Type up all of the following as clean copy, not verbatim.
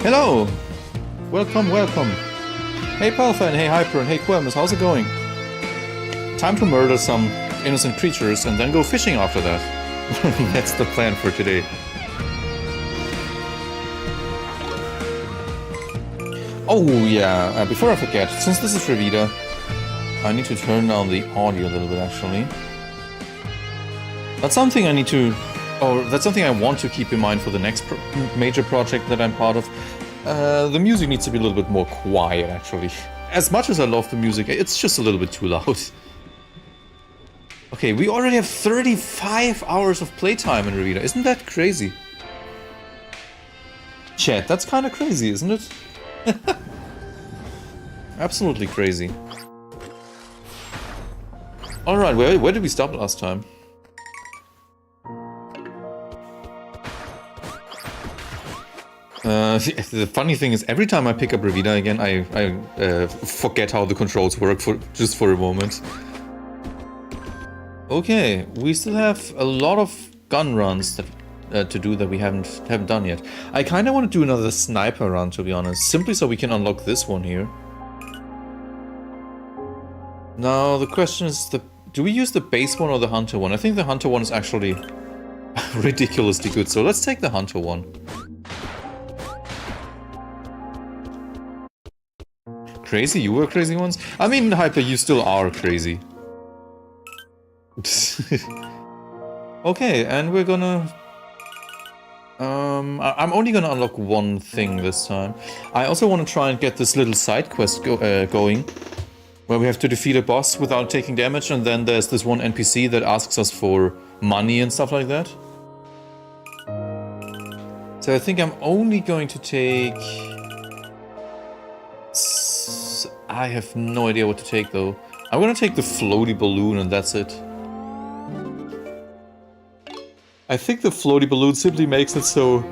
Hello! Welcome, welcome. Hey Palfa and hey Hyper and hey Quemus, how's it going? Time to murder some innocent creatures and then go fishing after that. That's the plan for today. Oh yeah, before I forget, since this is Revita, I need to turn down the audio a little bit actually. That's something I need to... or that's something I want to keep in mind for the next major project that I'm part of. The music needs to be a little bit more quiet, actually. As much as I love the music, it's just a little bit too loud. Okay, we already have 35 hours of playtime in Revita. Isn't that crazy? Chat, that's kind of crazy, isn't it? Absolutely crazy. Alright, where did we stop last time? The funny thing is, every time I pick up Revita again, I forget how the controls work just for a moment. Okay, we still have a lot of gun runs that, to do that we haven't done yet. I kind of want to do another sniper run, to be honest, simply so we can unlock this one here. Now the question is, do we use the base one or the hunter one? I think the hunter one is actually ridiculously good, so let's take the hunter one. Crazy? You were crazy once? I mean, Hyper, you still are crazy. Okay, and we're gonna... I'm only gonna unlock one thing this time. I also want to try and get this little side quest going, where we have to defeat a boss without taking damage, and then there's this one NPC that asks us for money and stuff like that. So I think I'm only going to take... I have no idea what to take though. I'm gonna take the floaty balloon and that's it. I think the floaty balloon simply makes it so...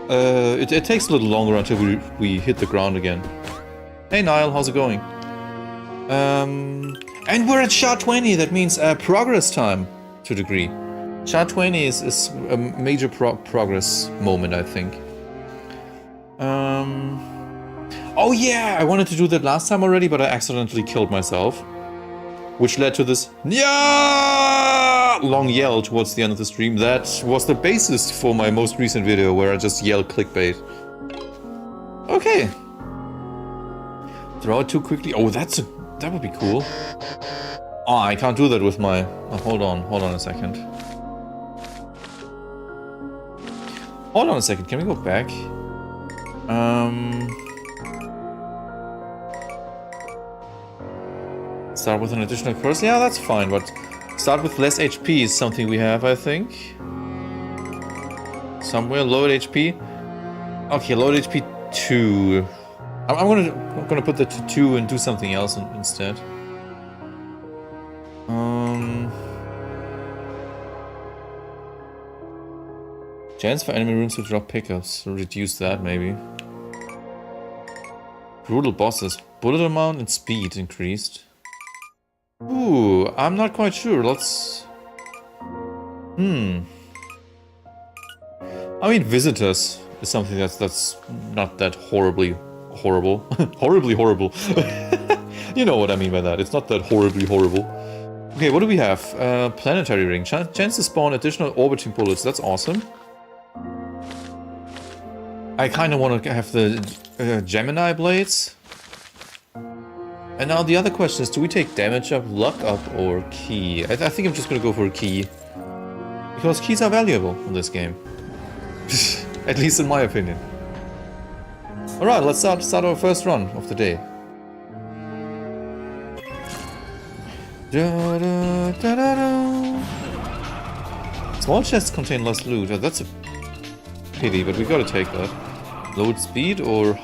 it takes a little longer until we hit the ground again. Hey Niall, how's it going? And we're at SHA 20, that means progress time to a degree. SHA 20 is a major progress moment, I think. Oh yeah, I wanted to do that last time already, but I accidentally killed myself. Which led to this long yell towards the end of the stream. That was the basis for my most recent video where I just yelled clickbait. Okay. Throw it too quickly. Oh, that would be cool. Oh, I can't do that with my... Oh, hold on a second. Hold on a second, can we go back? Start with an additional curse? Yeah, that's fine, but start with less HP is something we have, I think. Somewhere, low HP. Okay, low HP 2. I'm gonna put that to 2 and do something else instead. Chance for enemy rooms to drop pickups. Reduce that, maybe. Brutal bosses. Bullet amount and speed increased. Ooh, I'm not quite sure. Let's... I mean, visitors is something that's not that horribly horrible. Horribly horrible. You know what I mean by that. It's not that horribly horrible. Okay, what do we have? Planetary ring. Chance to spawn additional orbiting bullets. That's awesome. I kind of want to have the Gemini blades. And now the other question is, do we take damage up, luck up, or key? I think I'm just gonna go for a key. Because keys are valuable in this game. At least in my opinion. Alright, let's start our first run of the day. Small chests contain less loot. That's a pity, but we gotta take that. Load speed or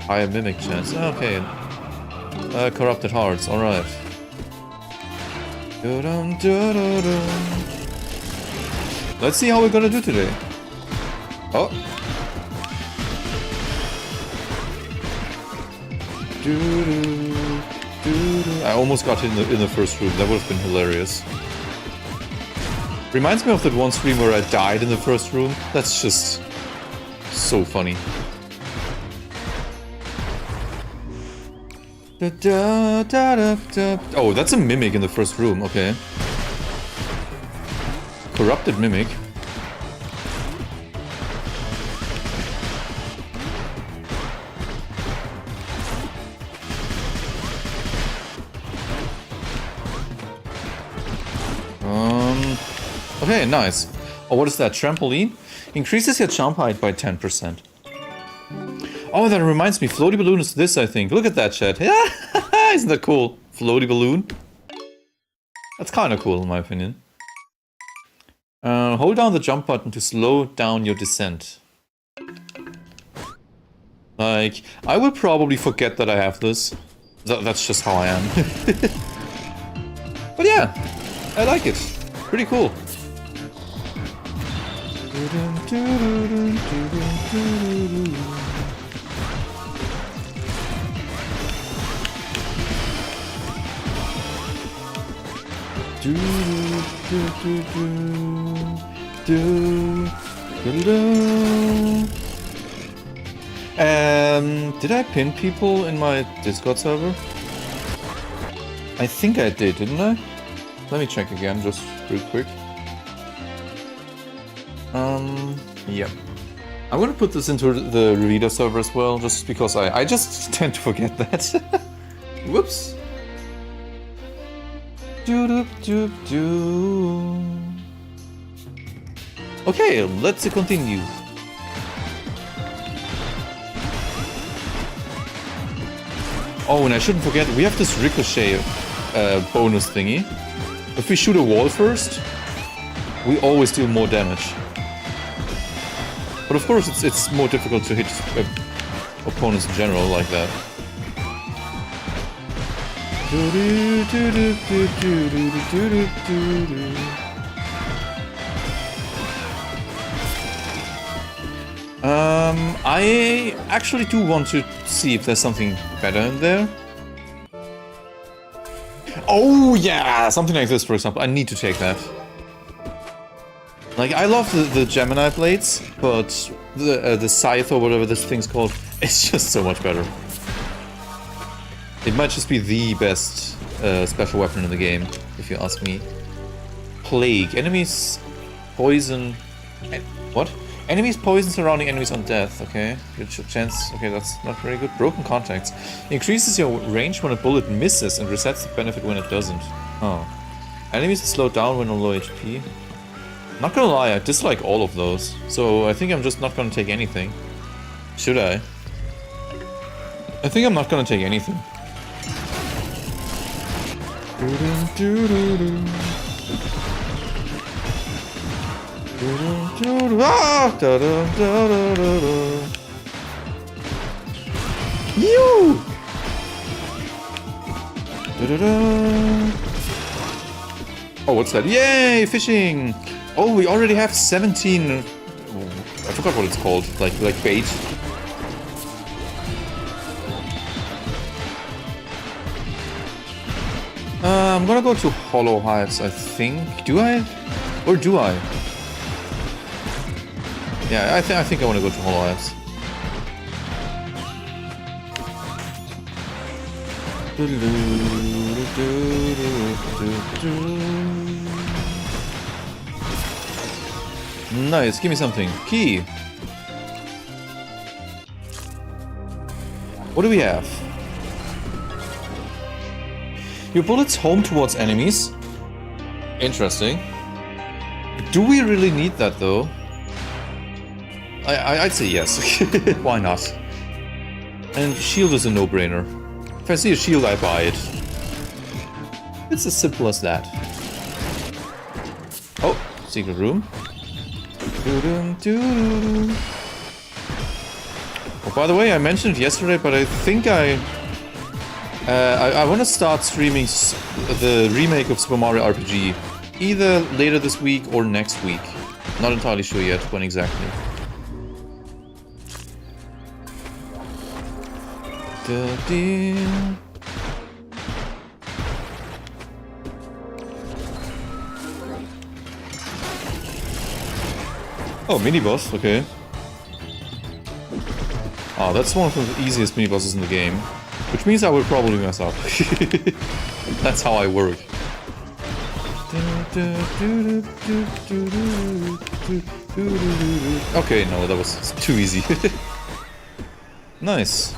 higher mimic chance? Okay. Corrupted hearts, alright. Let's see how we're gonna do today. Oh. I almost got in the first room, that would have been hilarious. Reminds me of that one stream where I died in the first room. That's just so funny. Oh, that's a mimic in the first room, okay. Corrupted mimic. Okay, nice. Oh, what is that? Trampoline? Increases your jump height by 10%. Oh, that reminds me. Floaty balloon is this, I think. Look at that, chat. Yeah, isn't that cool? Floaty balloon. That's kind of cool, in my opinion. Hold down the jump button to slow down your descent. Like, I will probably forget that I have this. That's just how I am. But yeah, I like it. Pretty cool. Did I pin people in my Discord server? I think I did, didn't I? Let me check again, just real quick. Yep. I'm gonna put this into the Revita server as well, just because I just tend to forget that. Whoops. Okay, let's continue. Oh, and I shouldn't forget, we have this ricochet bonus thingy. If we shoot a wall first, we always do more damage. But of course, it's more difficult to hit opponents in general like that. I actually do want to see if there's something better in there. Oh yeah, something like this, for example. I need to take that. Like, I love the Gemini blades, but the scythe or whatever this thing's called, it's just so much better. It might just be the best special weapon in the game, if you ask me. Plague. Enemies poison... What? Enemies poison surrounding enemies on death, okay. Good chance... Okay, that's not very good. Broken contacts. Increases your range when a bullet misses and resets the benefit when it doesn't. Oh. Enemies slow down when on low HP. Not gonna lie, I dislike all of those. So I think I'm just not gonna take anything. Should I? I think I'm not gonna take anything. You! Oh, what's that? Yay, fishing! Oh, we already have 17... I forgot what it's called. Like bait. I'm gonna go to Hollow Hives, I think. Do I? Or do I? Yeah, I think I want to go to Hollow Hives. Nice, give me something. Key. What do we have? Your bullets home towards enemies. Interesting. Do we really need that though? I'd say yes. Why not? And shield is a no-brainer. If I see a shield, I buy it. It's as simple as that. Oh, secret room. Oh, by the way, I mentioned it yesterday, but I think I want to start streaming the remake of Super Mario RPG either later this week or next week. Not entirely sure yet when exactly. Oh, mini-boss, okay. Ah, that's one of the easiest mini-bosses in the game. Which Which means I will probably mess up. That's how I work. Okay, no, that was too easy. Nice.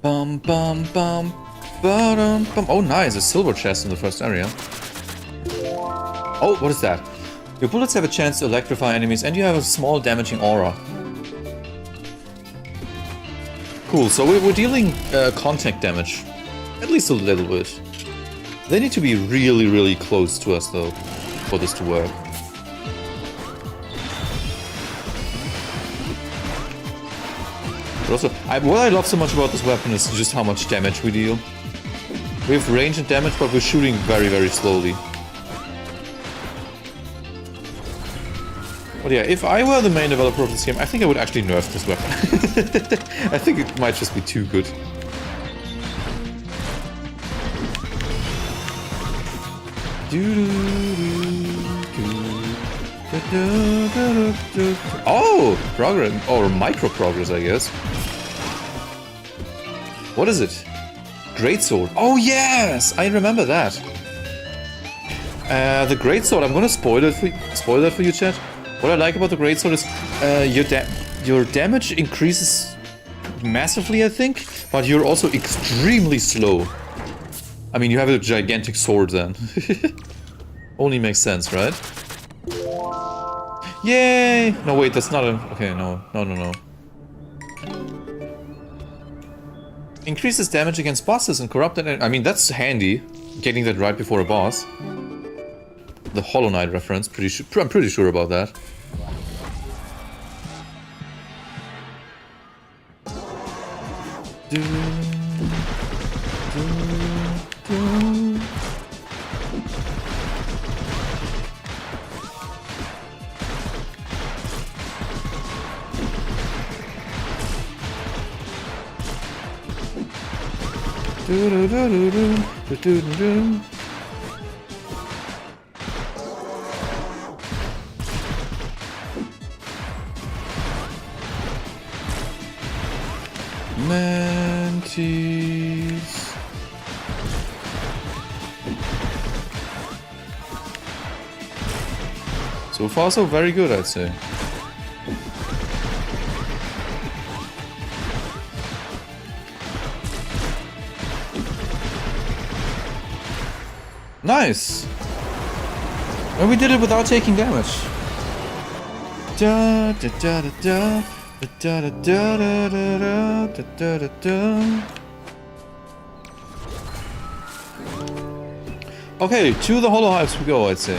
Bum bum bum bum bum. Oh, nice, a silver chest in the first area. Oh, what is that? Your bullets have a chance to electrify enemies and you have a small damaging aura. Cool, so we're dealing contact damage. At least a little bit. They need to be really, really close to us though, for this to work. But also, what I love so much about this weapon is just how much damage we deal. We have range and damage, but we're shooting very, very slowly. But yeah, if I were the main developer of this game, I think I would actually nerf this weapon. I think it might just be too good. Oh! Progress, or micro progress, I guess. What is it? Greatsword. Oh yes! I remember that. The Greatsword, I'm gonna spoil that for you, chat. What I like about the Greatsword is your damage increases massively, I think, but you're also extremely slow. I mean, you have a gigantic sword then. Only makes sense, right? Yay! No, wait, that's not a... Okay, no. Increases damage against bosses and corrupted... I mean, that's handy. Getting that right before a boss. The Hollow Knight reference, I'm pretty sure about that. Mantis. So far, so very good, I'd say. Nice! And we did it without taking damage. Da da da da da. Da, da, da, da, da, da, da, da, da. Okay, to the Hollow Hives we go, I'd say.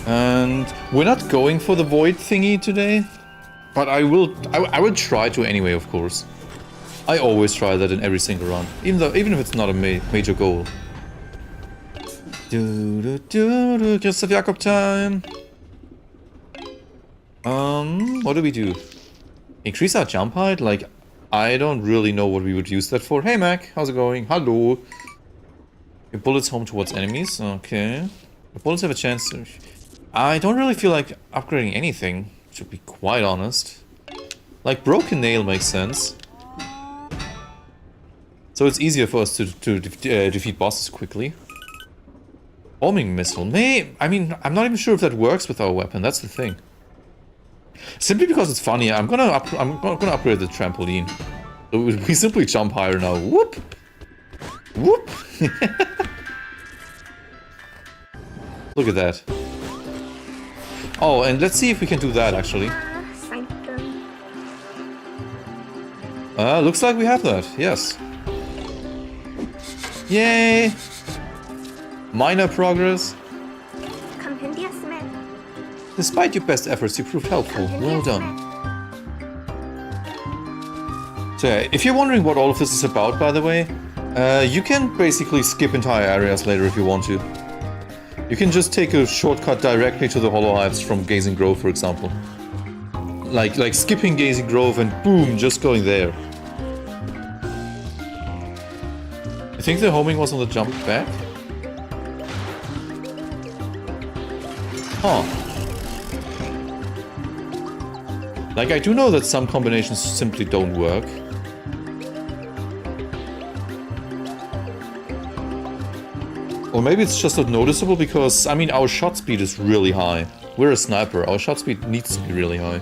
And we're not going for the void thingy today, but I will try to anyway, of course. I always try that in every single run, even if it's not a major goal. Christoph Jakob time. What do we do? Increase our jump height? Like, I don't really know what we would use that for. Hey Mac, how's it going? Hello. Your bullets home towards enemies. Okay. The bullets have a chance to... I don't really feel like upgrading anything, to be quite honest. Like, Broken Nail makes sense. So it's easier for us to defeat bosses quickly. Homing Missile. I mean, I'm not even sure if that works with our weapon, that's the thing. Simply because it's funny, I'm gonna upgrade the trampoline. So we simply jump higher now. Whoop! Whoop! Look at that. Oh, and let's see if we can do that actually. Looks like we have that, yes. Yay! Minor progress. Despite your best efforts, you proved helpful. Well done. So yeah, if you're wondering what all of this is about, by the way, you can basically skip entire areas later if you want to. You can just take a shortcut directly to the Hollow Hives from Gazing Grove, for example. Like skipping Gazing Grove and boom, just going there. I think the homing was on the jump back. Huh. Like, I do know that some combinations simply don't work. Or maybe it's just not noticeable because, I mean, our shot speed is really high. We're a sniper, our shot speed needs to be really high.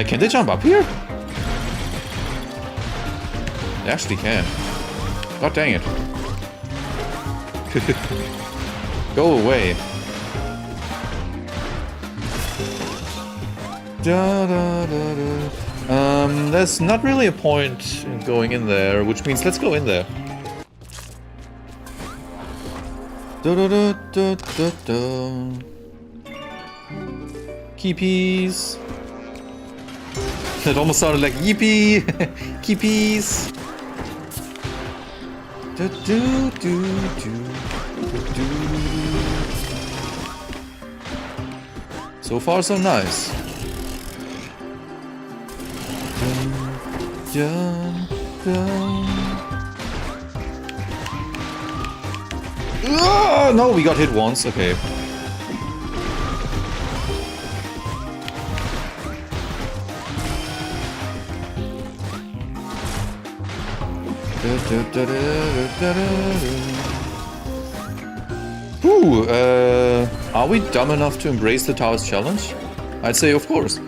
Can they jump up here? They actually can. God dang it. Go away. There's not really a point in going in there, which means let's go in there. Keepies. That almost sounded like yippee. Keepies. So far, so nice. No, we got hit once. Okay. Ooh, are we dumb enough to embrace the tower's challenge? I'd say of course.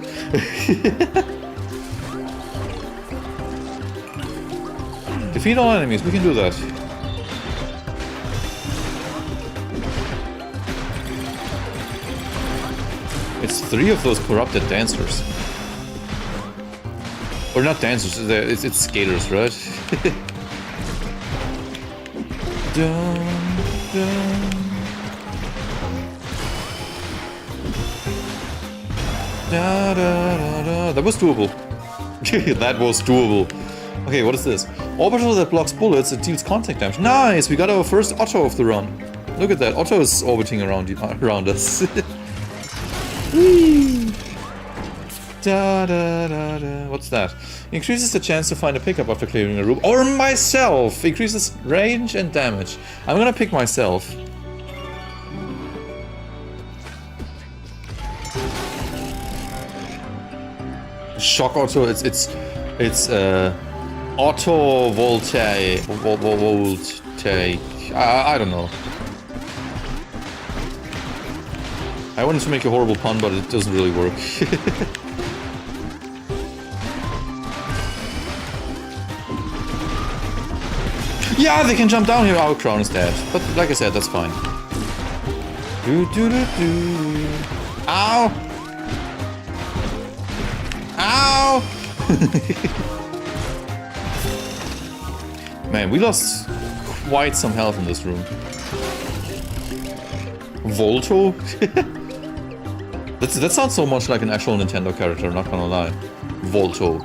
Defeat all enemies, we can do that. It's 3 of those corrupted dancers. Or not dancers, it's skaters, right? That was doable. That was doable. Okay, what is this? Orbital that blocks bullets, it deals contact damage. Nice! We got our first Otto of the run. Look at that, Otto is orbiting around us. What's that? Increases the chance to find a pickup after clearing a room. Or myself! Increases range and damage. I'm gonna pick myself. Shock Auto, it's Auto Voltaic. I don't know. I wanted to make a horrible pun, but it doesn't really work. Yeah, they can jump down here. Our crown is dead. But like I said, that's fine. Ow! Ow! Man, we lost quite some health in this room. Volto? That sounds so much like an actual Nintendo character, not gonna lie. Volto.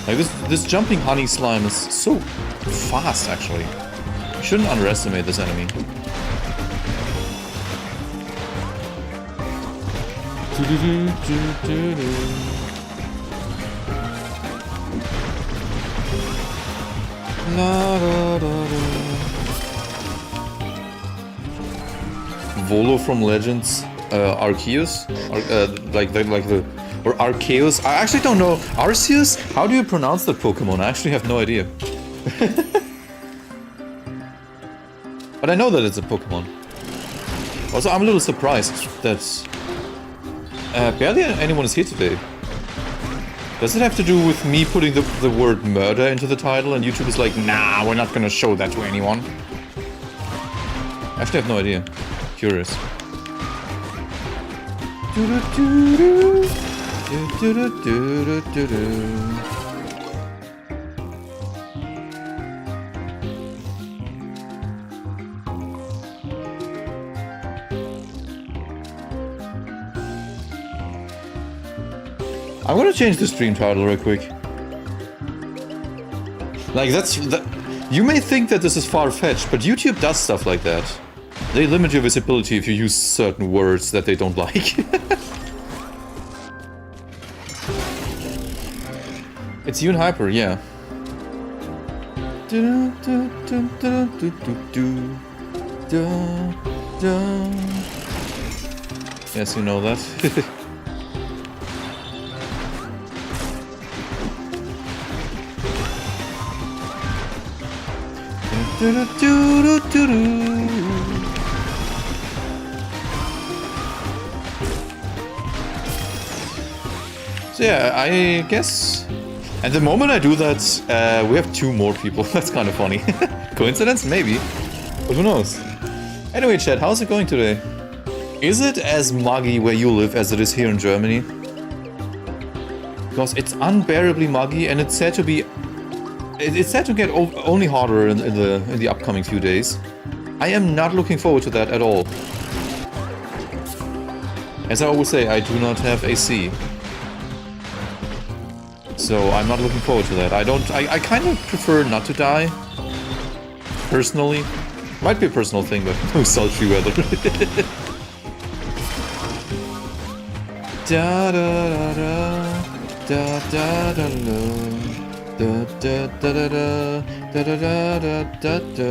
Like this jumping honey slime is so fast, actually. You shouldn't underestimate this enemy. Volo from Legends, Arceus, or Arceus. I actually don't know. Arceus? How do you pronounce that Pokemon? I actually have no idea. But I know that it's a Pokemon. Also, I'm a little surprised that barely anyone is here today. Does it have to do with me putting the word murder into the title and YouTube is like, nah, we're not gonna show that to anyone? I actually have no idea. Curious. I'm gonna change the stream title real quick. Like, you may think that this is far-fetched, but YouTube does stuff like that. They limit your visibility if you use certain words that they don't like. It's you and Hyper, yeah. Yes, you know that. So yeah, I guess at the moment I do that, we have 2 more people. That's kind of funny. Coincidence? Maybe. But who knows? Anyway, chat, how's it going today? Is it as muggy where you live as it is here in Germany? Because it's unbearably muggy, and it's said to be... It's said to get only harder in the upcoming few days. I am not looking forward to that at all. As I always say, I do not have AC. So I'm not looking forward to that. I kind of prefer not to die. Personally. Might be a personal thing, but no sultry weather. Da da da da da da da da da da da da da da da.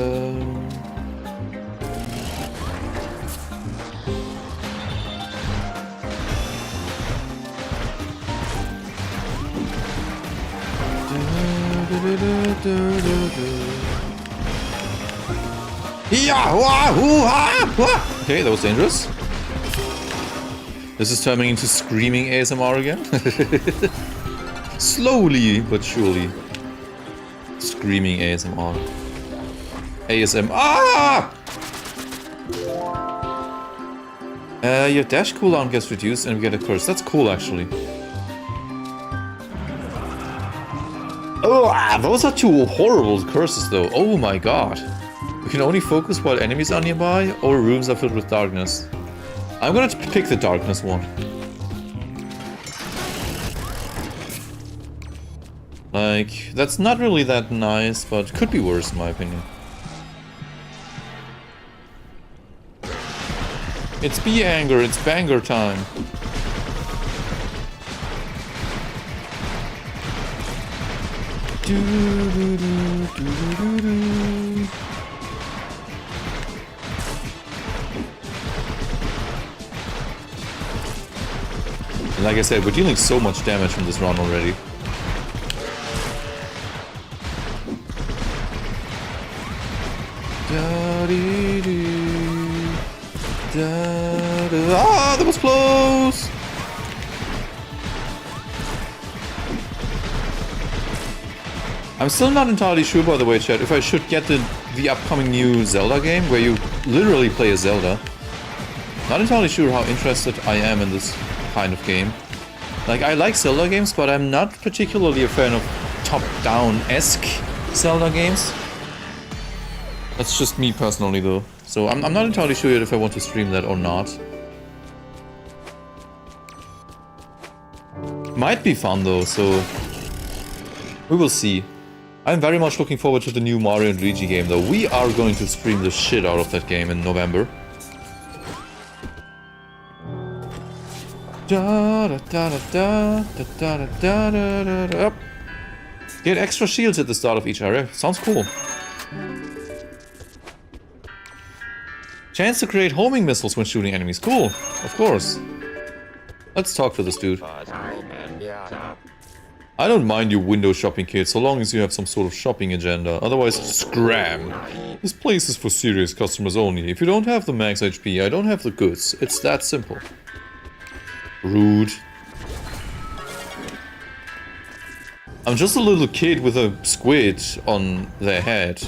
Okay, that was dangerous. This is turning into screaming ASMR again. Slowly but surely. Screaming ASMR. ASMR! Your dash cooldown gets reduced and we get a curse. That's cool, actually. Oh, those are 2 horrible curses, though. Oh my god. You can only focus while enemies are nearby, or rooms are filled with darkness. I'm gonna pick the darkness one. Like, that's not really that nice, but could be worse in my opinion. It's B-anger, it's banger time. And like I said, we're dealing so much damage from this run already. Ah, that was close! I'm still not entirely sure, by the way, chat, if I should get the upcoming new Zelda game, where you literally play a Zelda. Not entirely sure how interested I am in this kind of game. Like, I like Zelda games, but I'm not particularly a fan of top-down-esque Zelda games. That's just me personally, though. So I'm not entirely sure yet if I want to stream that or not. Might be fun, though, so we will see. I'm very much looking forward to the new Mario and Luigi game, though. We are going to stream the shit out of that game in November. Get extra shields at the start of each area. Sounds cool. Chance to create homing missiles when shooting enemies. Cool, of course. Let's talk to this dude. I don't mind your window shopping kit, so long as you have some sort of shopping agenda. Otherwise, scram. This place is for serious customers only. If you don't have the max HP, I don't have the goods. It's that simple. Rude. I'm just a little kid with a squid on their head.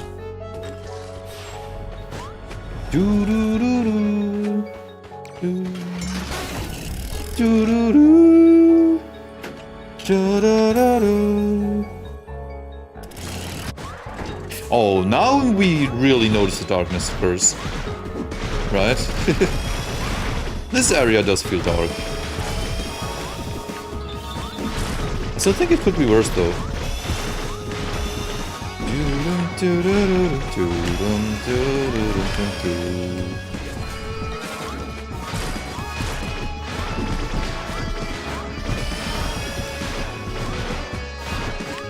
Do do do do. Do do do. Da da da do. Oh, now we really notice the darkness first. Right? This area does feel dark. I still think it could be worse though.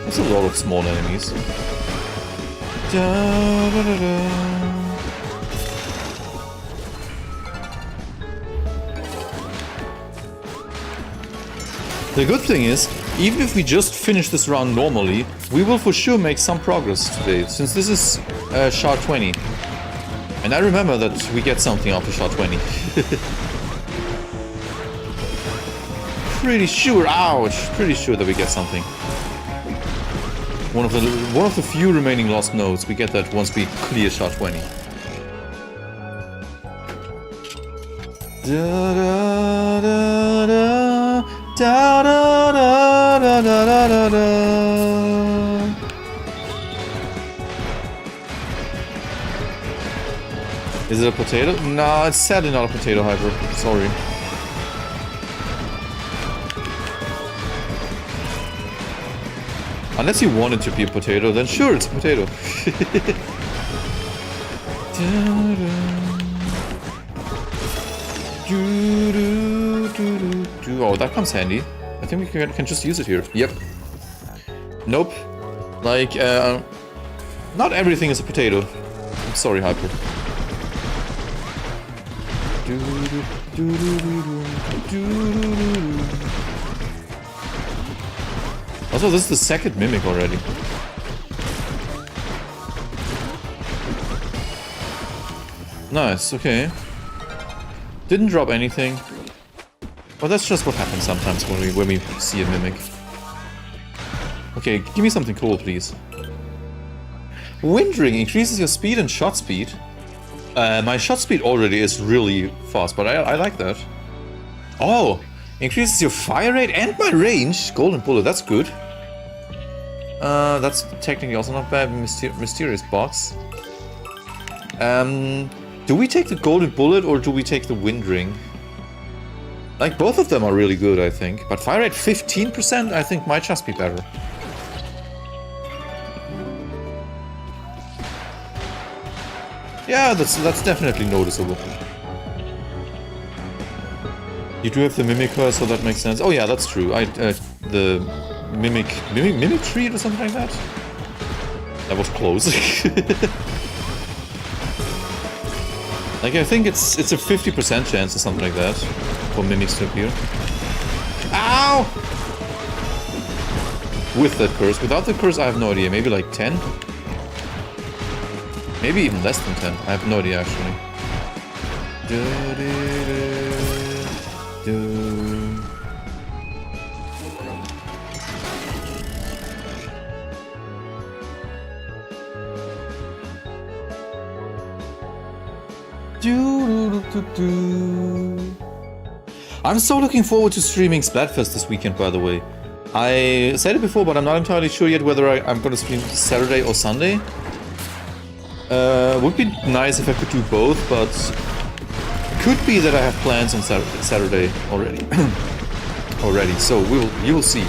There's a lot of small enemies. The good thing is, even if we just finish this round normally, we will for sure make some progress today, since this is shard 20. And I remember that we get something after shard 20. Pretty sure, ouch, pretty sure that we get something. One of the few remaining lost nodes, we get that once we clear shard 20. Da da da da da da da da da da. Is it a potato? No, it's sadly not a potato, Hyper. Sorry. Unless you want it to be a potato, then sure, it's a potato. Oh, that comes handy. I think we can just use it here. Yep. Nope. Like, not everything is a potato. I'm sorry, Hyper. Also, this is the second mimic already. Nice, okay. Didn't drop anything. Well, that's just what happens sometimes when we see a mimic. Okay, give me something cool, please. Windring increases your speed and shot speed. My shot speed already is really fast, but I like that. Oh! Increases your fire rate and my range. Golden bullet, that's good. That's technically also not bad. Mysterious box. Do we take the golden bullet or do we take the wind ring? Like, both of them are really good, I think. But fire rate 15%, I think, might just be better. Yeah, that's definitely noticeable. You do have the mimicker, so that makes sense. Oh yeah, that's true. The mimic treat or something like that. That was close. Like, I think it's a 50% chance or something like that for mimics to appear. Ow! With that curse. Without the curse, I have no idea. Maybe like 10? Maybe even less than 10. I have no idea, actually. I'm so looking forward to streaming Splatfest this weekend, by the way. I said it before, but I'm not entirely sure yet whether I'm going to stream Saturday or Sunday. Would be nice if I could do both, but could be that I have plans on Saturday already. So you will see.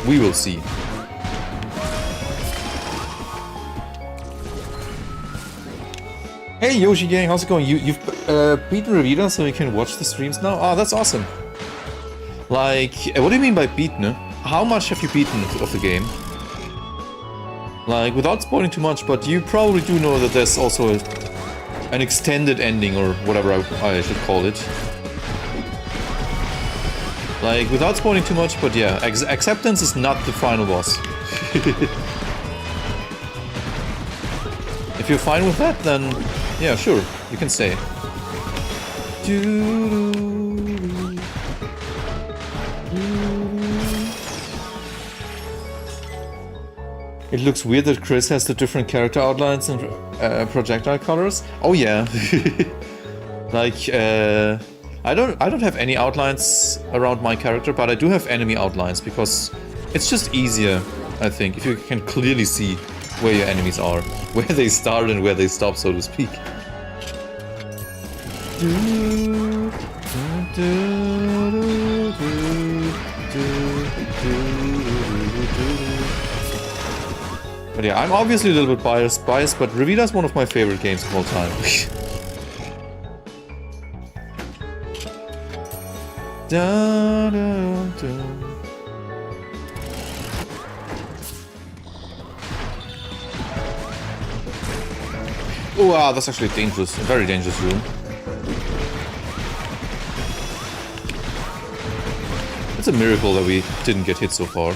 We will see. Hey Yoshi gang, how's it going? You've beaten Revita, so you can watch the streams now? Oh, that's awesome. Like, what do you mean by beaten? How much have you beaten of the game? Like, without spoiling too much, but you probably do know that there's also an extended ending, or whatever I should call it. Like, without spoiling too much, but yeah, acceptance is not the final boss. If you're fine with that, then yeah, sure, you can stay. It looks weird that Chris has the different character outlines and projectile colors. Oh yeah, like I don't have any outlines around my character, but I do have enemy outlines because it's just easier, I think, if you can clearly see where your enemies are, where they start and where they stop, so to speak. But yeah, I'm obviously a little bit biased, but Revita is one of my favorite games of all time. Da, da, da. Oh, wow, that's actually dangerous. A very dangerous room. It's a miracle that we didn't get hit so far.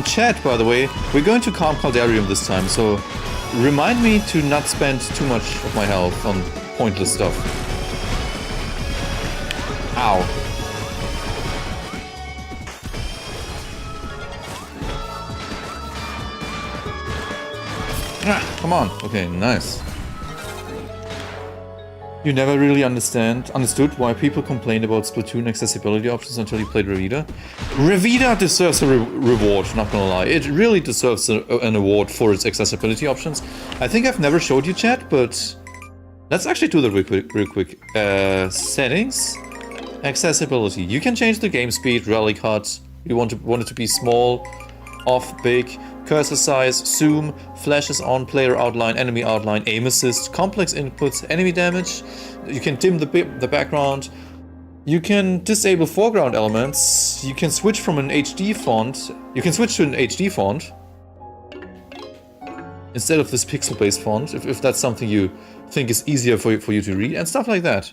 Chat, by the way, we're going to calm Caldarium this time, so remind me to not spend too much of my health on pointless stuff. Ow. Ah, come on. Okay, nice. You never really understood why people complained about Splatoon accessibility options until you played Revita? Revita deserves a reward, not gonna lie. It really deserves an award for its accessibility options. I think I've never showed you, chat, but let's actually do that real quick. Settings, accessibility. You can change the game speed, relic HUD. You want it to be small, off, big. Cursor size, zoom, flashes on, player outline, enemy outline, aim assist, complex inputs, enemy damage. You can dim the background. You can disable foreground elements. You can switch from an HD font. You can switch to an HD font instead of this pixel-based font, if that's something you think is easier for you to read, and stuff like that.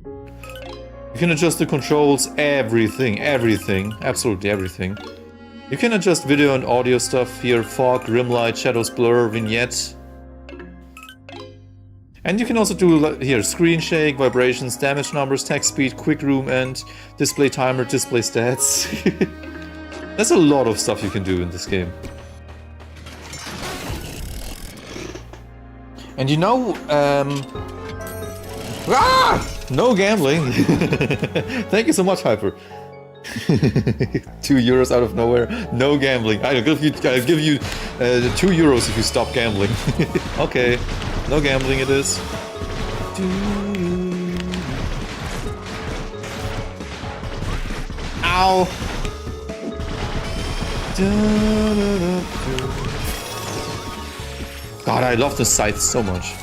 You can adjust the controls, everything, absolutely everything. You can adjust video and audio stuff here, fog, rim light, shadows, blur, vignette. And you can also do here, screen shake, vibrations, damage numbers, text speed, quick room end, display timer, display stats. There's a lot of stuff you can do in this game. And you know, no gambling. Thank you so much, Hyper. 2 euros out of nowhere, no gambling. I'll give you 2 euros if you stop gambling. Okay, no gambling it is. Ow! God, I love the scythe so much.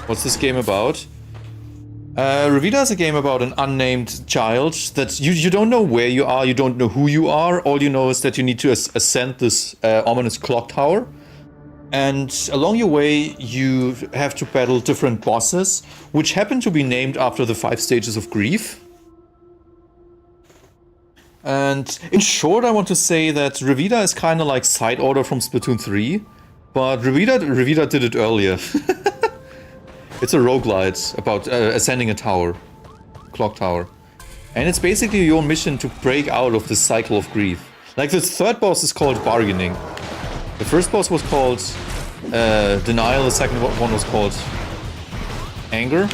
What's this game about? Revita is a game about an unnamed child that you don't know where you are, you don't know who you are. All you know is that you need to ascend this ominous clock tower. And along your way, you have to battle different bosses, which happen to be named after the 5 stages of grief. And in short, I want to say that Revita is kind of like Side Order from Splatoon 3, but Revita did it earlier. It's a roguelite about ascending a tower, clock tower. And it's basically your mission to break out of this cycle of grief. Like, the third boss is called Bargaining. The first boss was called Denial, the second one was called Anger.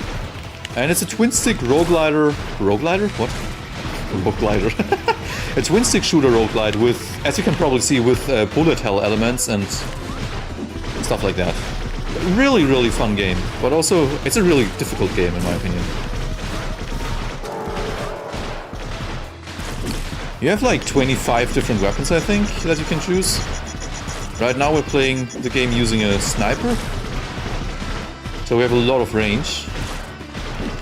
And it's a twin-stick rogueliter... Rogueliter? What? Rogueliter. A twin-stick shooter roguelite with, as you can probably see, with bullet hell elements and stuff like that. Really, really fun game, but also it's a really difficult game in my opinion. You have like 25 different weapons, I think, that you can choose. Right now we're playing the game using a sniper, so we have a lot of range.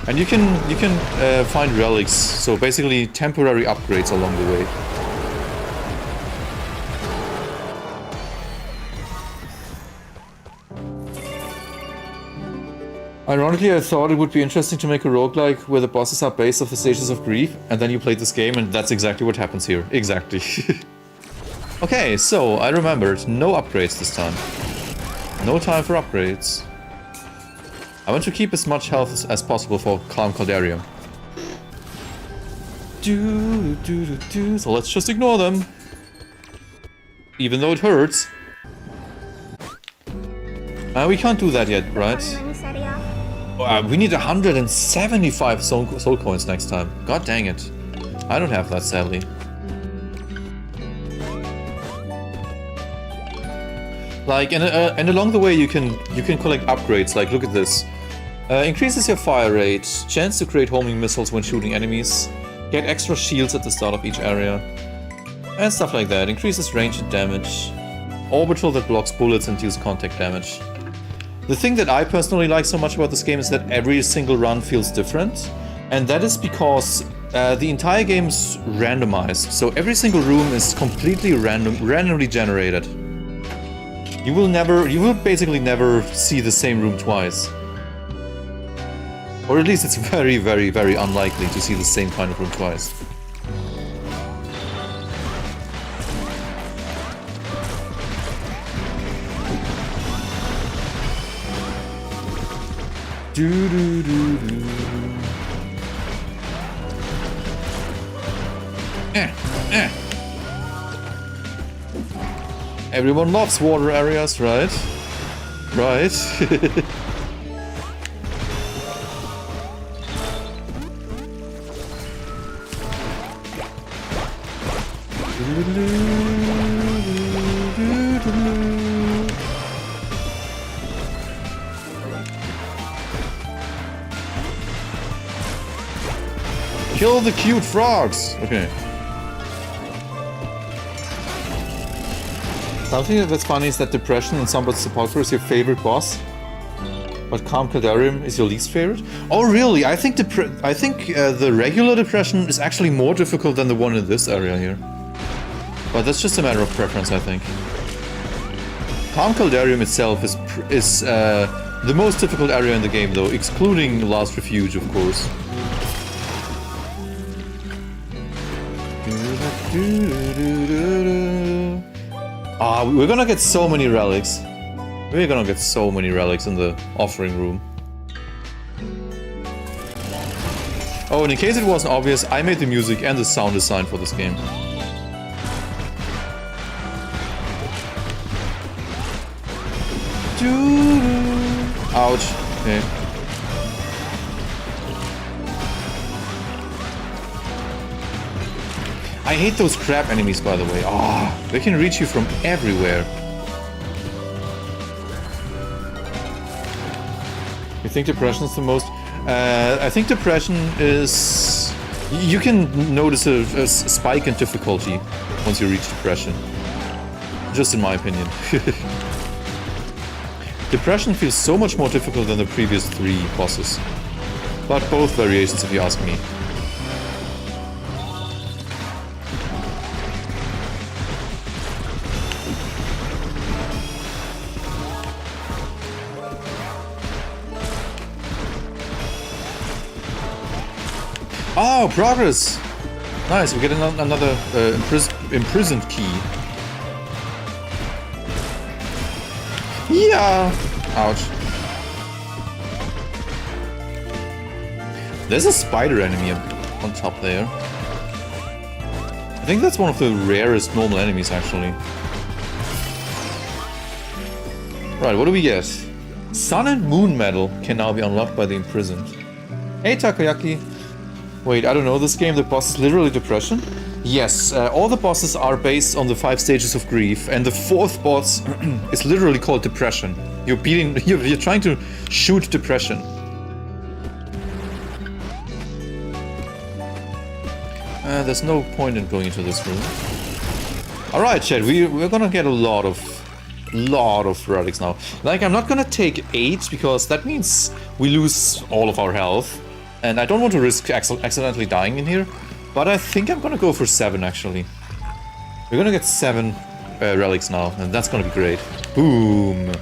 And you can find relics, so basically temporary upgrades along the way. Ironically, I thought it would be interesting to make a roguelike where the bosses are based off the stages of grief, and then you played this game, and that's exactly what happens here. Exactly. Okay, so I remembered. No upgrades this time. No time for upgrades. I want to keep as much health as possible for Calm Caldarium. So let's just ignore them. Even though it hurts. We can't do that yet, right? We need 175 soul coins next time. God dang it. I don't have that, sadly. Like, and along the way you can collect upgrades. Like, look at this. Increases your fire rate, chance to create homing missiles when shooting enemies, get extra shields at the start of each area, and stuff like that. Increases range and damage. Orbital that blocks bullets and deals contact damage. The thing that I personally like so much about this game is that every single run feels different, and that is because the entire game's randomized, so every single room is completely randomly generated. You will basically never see the same room twice. Or at least it's very, very, very unlikely to see the same kind of room twice. Everyone loves water areas, right? Right. Kill the cute frogs! Okay. Something that's funny is that Depression in Somewhat Sepulchre is your favorite boss, but Calm Caldarium is your least favorite? Oh really? I think the regular Depression is actually more difficult than the one in this area here. But that's just a matter of preference, I think. Calm Caldarium itself is the most difficult area in the game though, excluding Last Refuge, of course. Ah, we're gonna get so many relics. We're gonna get so many relics in the offering room. Oh, and in case it wasn't obvious, I made the music and the sound design for this game. Ouch. Okay. I hate those crab enemies, by the way. Ah, they can reach you from everywhere. You think Depression is the most? I think Depression is... You can notice a spike in difficulty once you reach Depression. Just in my opinion. Depression feels so much more difficult than the previous 3 bosses. But both variations, if you ask me. Oh, progress! Nice, we get another imprisoned key. Yeah! Ouch. There's a spider enemy on top there. I think that's one of the rarest normal enemies, actually. Right, what do we get? Sun and Moon Medal can now be unlocked by the imprisoned. Hey, Takoyaki. Wait, I don't know this game. The boss is literally Depression? Yes, all the bosses are based on the 5 stages of grief, and the 4th boss is literally called Depression. You're trying to shoot Depression. There's no point in going into this room. Alright, chat, we're gonna get a lot of relics now. Like, I'm not gonna take 8, because that means we lose all of our health. And I don't want to risk accidentally dying in here, but I think I'm gonna go for 7 actually. We're gonna get 7 relics now, and that's gonna be great. Boom!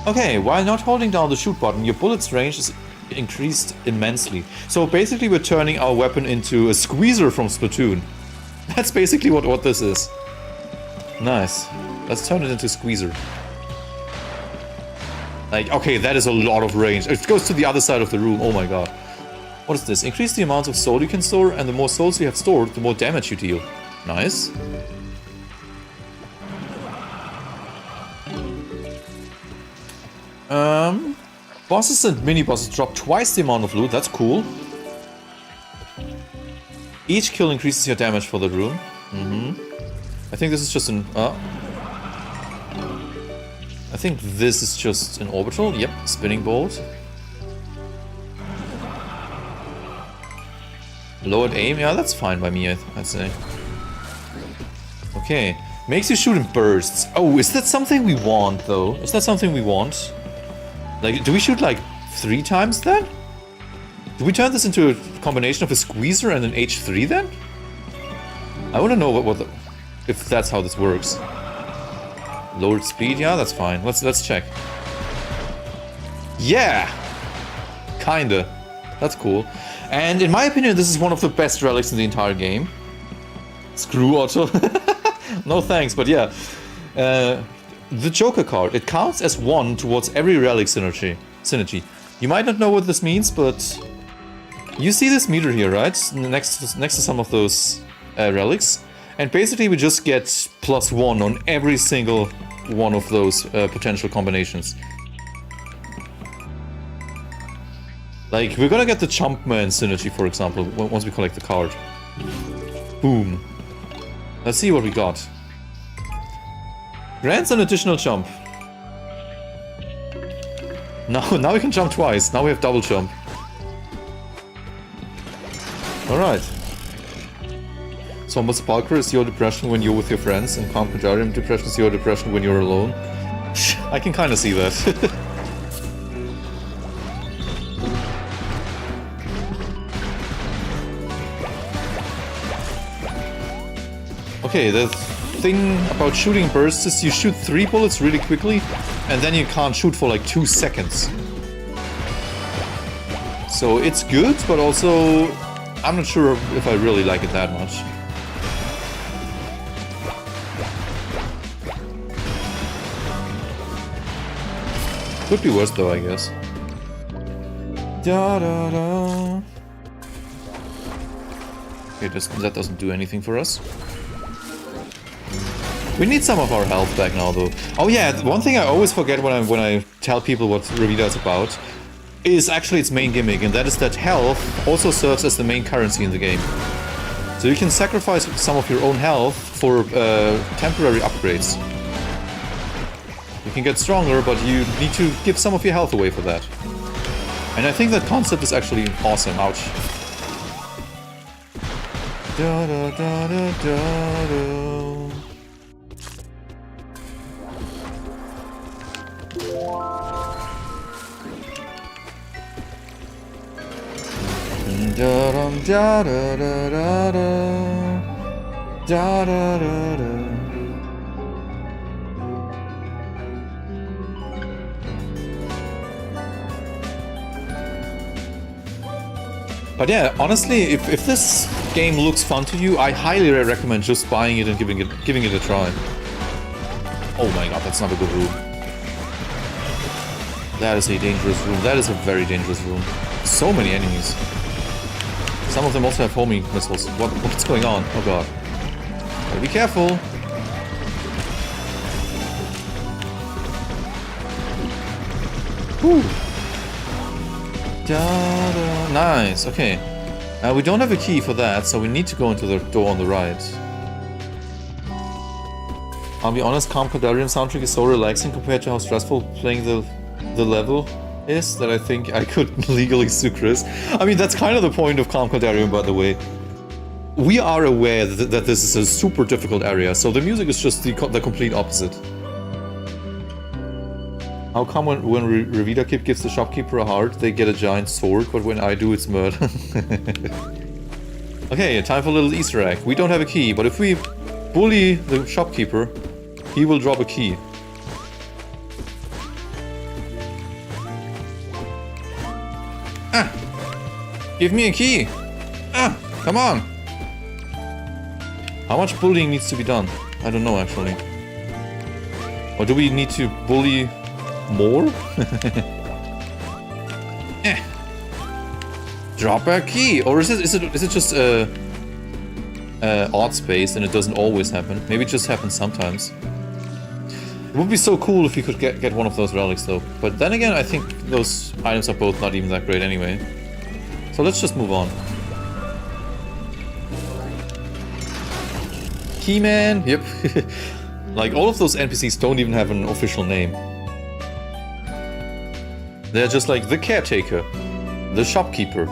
Okay, while not holding down the shoot button, your bullet's range is increased immensely. So basically we're turning our weapon into a squeezer from Splatoon. That's basically what this is. Nice. Let's turn it into squeezer. Like, okay, that is a lot of range. It goes to the other side of the room, oh my god. What is this? Increase the amount of soul you can store, and the more souls you have stored, the more damage you deal. Nice. Bosses and mini-bosses drop twice the amount of loot, that's cool. Each kill increases your damage for the room. I think this is just an... I think this is just an orbital. Yep, spinning bolt. Lowered aim, yeah, that's fine by me, I'd say. Okay, makes you shoot in bursts. Oh, is that something we want, though? Is that something we want? Like, do we shoot like 3 times then? Do we turn this into a combination of a squeezer and an H3 then? I want to know if that's how this works. Lowered speed, yeah, that's fine. Let's check. Yeah, kinda. That's cool. And in my opinion, this is one of the best relics in the entire game. Screw Otto. No thanks, but yeah. The Joker card, it counts as 1 towards every relic synergy. You might not know what this means, but you see this meter here, right? Next to some of those relics. And basically we just get +1 on every single one of those potential combinations. Like, we're gonna get the Jumpman synergy, for example, once we collect the card. Boom. Let's see what we got. Grants an additional jump. Now we can jump twice. Now we have double jump. Alright. Somber Sparker is your depression when you're with your friends, and Calm Kajarium depression is your depression when you're alone. I can kinda see that. Okay, the thing about shooting bursts is you shoot 3 bullets really quickly, and then you can't shoot for like 2 seconds. So it's good, but also I'm not sure if I really like it that much. Could be worse though, I guess. Da da da. Okay, that doesn't do anything for us. We need some of our health back now, though. Oh yeah, one thing I always forget when I tell people what Revita is about is actually its main gimmick, and that is that health also serves as the main currency in the game. So you can sacrifice some of your own health for temporary upgrades. You can get stronger, but you need to give some of your health away for that. And I think that concept is actually awesome. Ouch. Da da da da da da. Da da da da da da da da da da. But yeah, honestly, if this game looks fun to you, I highly recommend just buying it and giving it a try. Oh my god, that's not a good room. That is a dangerous room. That is a very dangerous room. So many enemies. Some of them also have homing missiles. What's going on? Oh god. Gotta be careful. Whew. Da-da. Nice, okay. We don't have a key for that, so we need to go into the door on the right. I'll be honest, Calm Kaldarium soundtrack is so relaxing compared to how stressful playing the level is that I think I could legally sue Chris. I mean, that's kind of the point of Calm Kaldarium, by the way. We are aware that this is a super difficult area, so the music is just the complete opposite. How come when Revita Kid gives the shopkeeper a heart, they get a giant sword, but when I do, it's murder? Okay, time for a little Easter egg. We don't have a key, but if we bully the shopkeeper, he will drop a key. Ah! Give me a key! Ah! Come on! How much bullying needs to be done? I don't know, actually. Or do we need to bully more? Eh. Drop a key! Or is it just odd space and it doesn't always happen? Maybe it just happens sometimes. It would be so cool if we could get one of those relics though. But then again, I think those items are both not even that great anyway. So let's just move on. Keyman! Yep. Like, all of those NPCs don't even have an official name. They're just like the caretaker, the shopkeeper,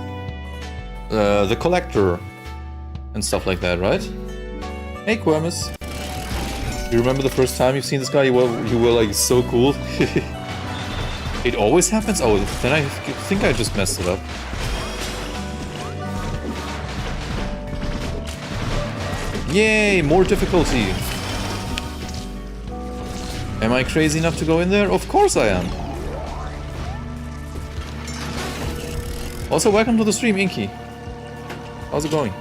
the collector, and stuff like that, right? Hey, Quermus. You remember the first time you've seen this guy? You were like so cool. It always happens? Oh, then I think I just messed it up. Yay, more difficulty. Am I crazy enough to go in there? Of course I am. Also, welcome to the stream, Inky. How's it going?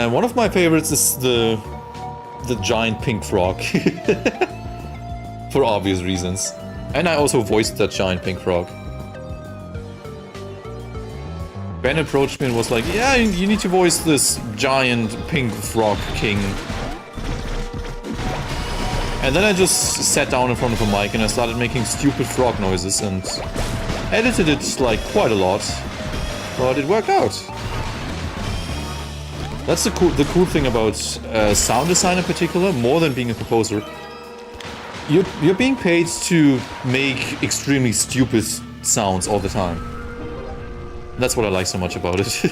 One of my favorites is the giant pink frog. For obvious reasons. And I also voiced that giant pink frog. Ben approached me and was like, yeah, you need to voice this giant pink frog king. And then I just sat down in front of a mic and I started making stupid frog noises and edited it like quite a lot. But it worked out. That's the cool thing about sound design in particular, more than being a composer. You're being paid to make extremely stupid sounds all the time. That's what I like so much about it.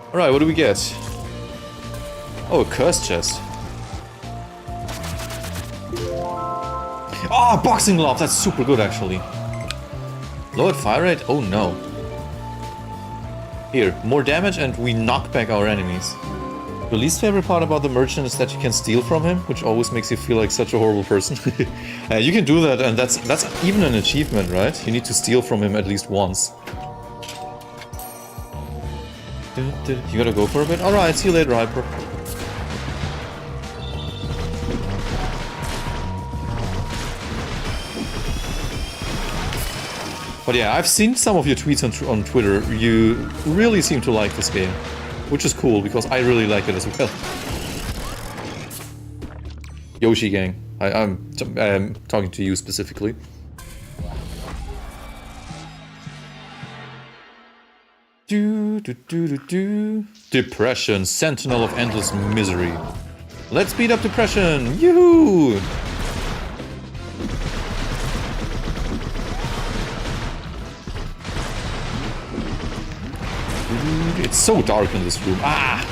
Alright, what do we get? Oh, a curse chest. Ah, boxing glove! That's super good, actually. Lowered fire rate? Oh no. Here, more damage and we knock back our enemies. The least favorite part about the merchant is that you can steal from him, which always makes you feel like such a horrible person. You can do that, and that's even an achievement, right? You need to steal from him at least once. You gotta go for a bit? Alright, see you later, Hyper. But yeah, I've seen some of your tweets on Twitter. You really seem to like this game. Which is cool, because I really like it as well. Yoshi gang. I'm talking to you specifically. Depression, sentinel of endless misery. Let's beat up depression! Yoo-hoo! It's so dark in this room. Ah!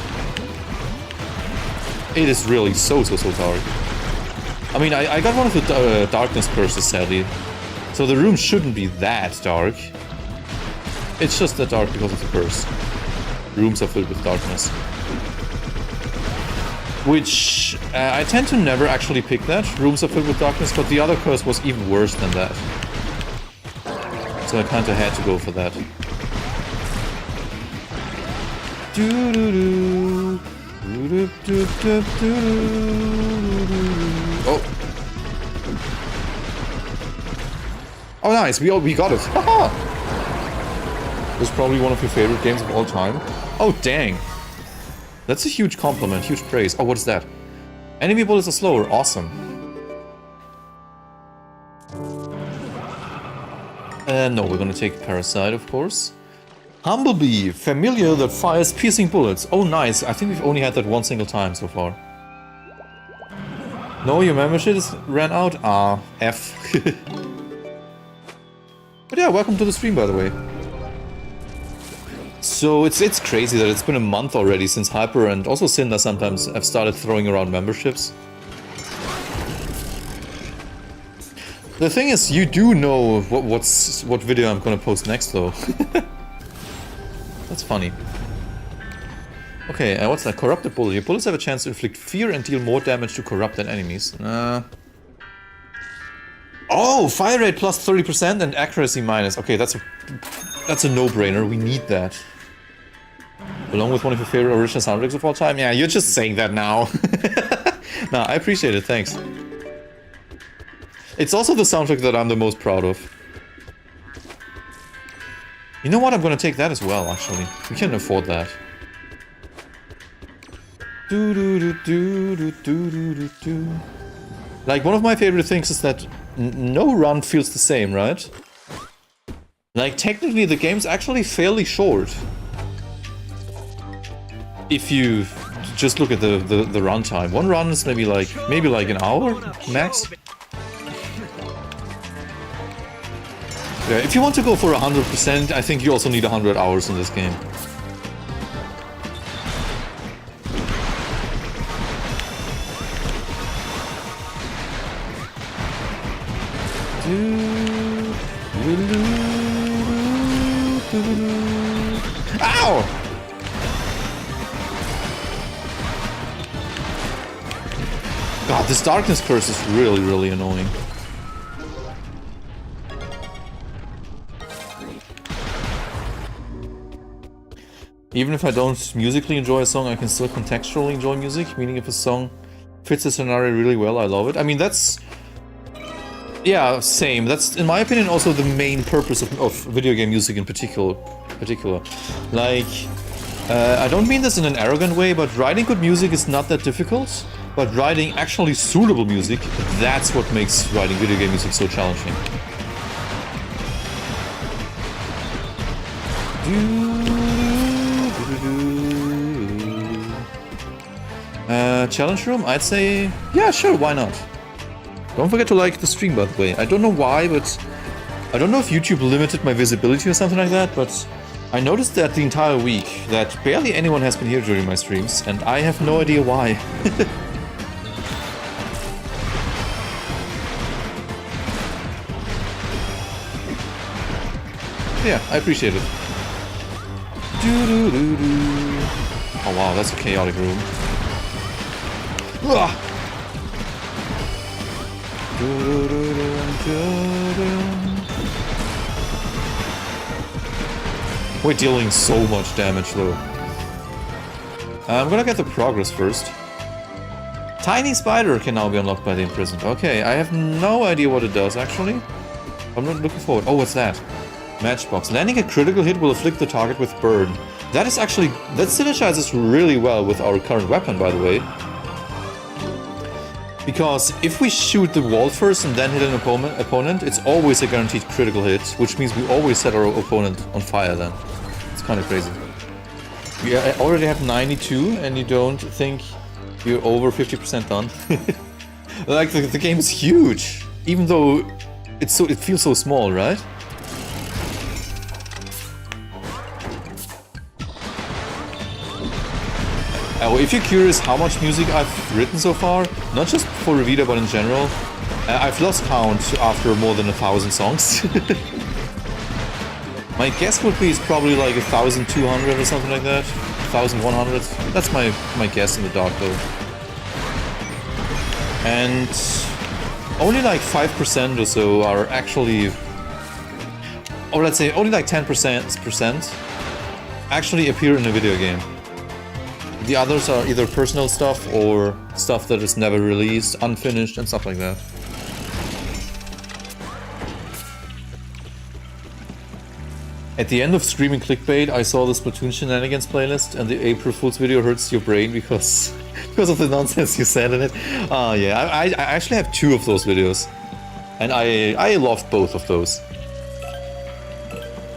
It is really so dark. I mean, I got one of the darkness curses, sadly. So the room shouldn't be that dark. It's just that dark because of the curse. Rooms are filled with darkness. Which, I tend to never actually pick that. Rooms are filled with darkness, but the other curse was even worse than that. So I kinda had to go for that. Oh. Oh, nice. We got it. Haha. This is probably one of your favorite games of all time. Oh, dang. That's a huge compliment, huge praise. Oh, what is that? Enemy bullets are slower. Awesome. No, we're gonna take Parasite, of course. Humblebee, familiar that fires piercing bullets. Oh, nice. I think we've only had that one single time so far. No, your membership ran out? Ah, F. But yeah, welcome to the stream, by the way. So it's crazy that it's been a month already since Hyper and also Cinder sometimes have started throwing around memberships. The thing is, you do know what video I'm gonna post next, though. That's funny. Okay, what's that? Corrupted bullet. Your bullets have a chance to inflict fear and deal more damage to corrupted enemies. Oh, fire rate plus 30% and accuracy minus. Okay, that's a no-brainer. We need that. Along with one of your favorite original soundtracks of all time. Yeah, you're just saying that now. Nah, I appreciate it. Thanks. It's also the soundtrack that I'm the most proud of. You know what? I'm gonna take that as well, actually. We can afford that. Like, one of my favorite things is that no run feels the same, right? Like, technically the game's actually fairly short. If you just look at the runtime. One run is maybe like an hour max. Yeah, if you want to go for 100%, I think you also need 100 hours in this game. Ow! God, this darkness curse is really, really annoying. Even if I don't musically enjoy a song, I can still contextually enjoy music, meaning if a song fits the scenario really well, I love it. I mean, that's... yeah, same. That's, in my opinion, also the main purpose of video game music in particular. Like, I don't mean this in an arrogant way, but writing good music is not that difficult. But writing actually suitable music, that's what makes writing video game music so challenging. Challenge room? I'd say, yeah, sure, why not? Don't forget to like the stream, by the way. I don't know why, but I don't know if YouTube limited my visibility or something like that, but I noticed that the entire week that barely anyone has been here during my streams, and I have no idea why. Yeah, I appreciate it. Oh wow, that's a chaotic room. Ugh. We're dealing so much damage though. I'm gonna get the progress first. Tiny spider can now be unlocked by the imprisoned. Okay, I have no idea what it does actually. I'm not looking forward. Oh, what's that? Matchbox. Landing a critical hit will afflict the target with burn. That is actually... that synergizes really well with our current weapon, by the way. Because if we shoot the wall first and then hit an opponent, it's always a guaranteed critical hit, which means we always set our opponent on fire then. It's kind of crazy. We already have 92 and you don't think you're over 50% done? Like, the game is huge, even though it feels so small, right? If you're curious how much music I've written so far, not just for Revita but in general, I've lost count after more than 1,000 songs. My guess would be it's probably like 1,200 or something like that, 1,100. That's my guess in the dark though. And only like 5% or so are actually, or let's say only like 10% actually appear in a video game. The others are either personal stuff or stuff that is never released, unfinished, and stuff like that. At the end of streaming clickbait, I saw the Splatoon shenanigans playlist, and the April Fool's video hurts your brain because of the nonsense you said in it. Yeah, I actually have 2 of those videos, and I loved both of those.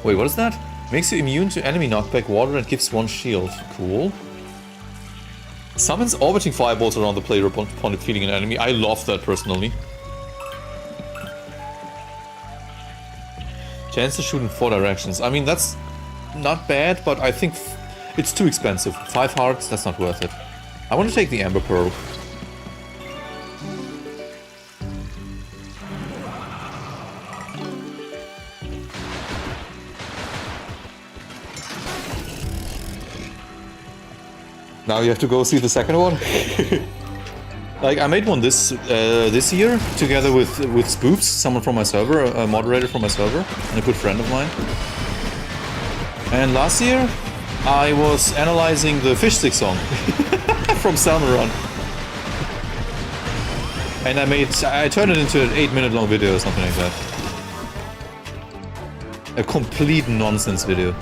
Wait, what is that? Makes you immune to enemy knockback water and gives 1 shield. Cool. Summons orbiting fireballs around the player upon defeating an enemy. I love that personally. Chance to shoot in 4 directions. I mean, that's not bad, but I think it's too expensive. 5 hearts, that's not worth it. I want to take the Amber Pearl. Now you have to go see the second one. Like, I made one this year together with Spoofs, someone from my server, a moderator from my server, and a good friend of mine. And last year, I was analyzing the Fish Stick song from Salmon Run. And I turned it into an 8-minute long video or something like that. A complete nonsense video.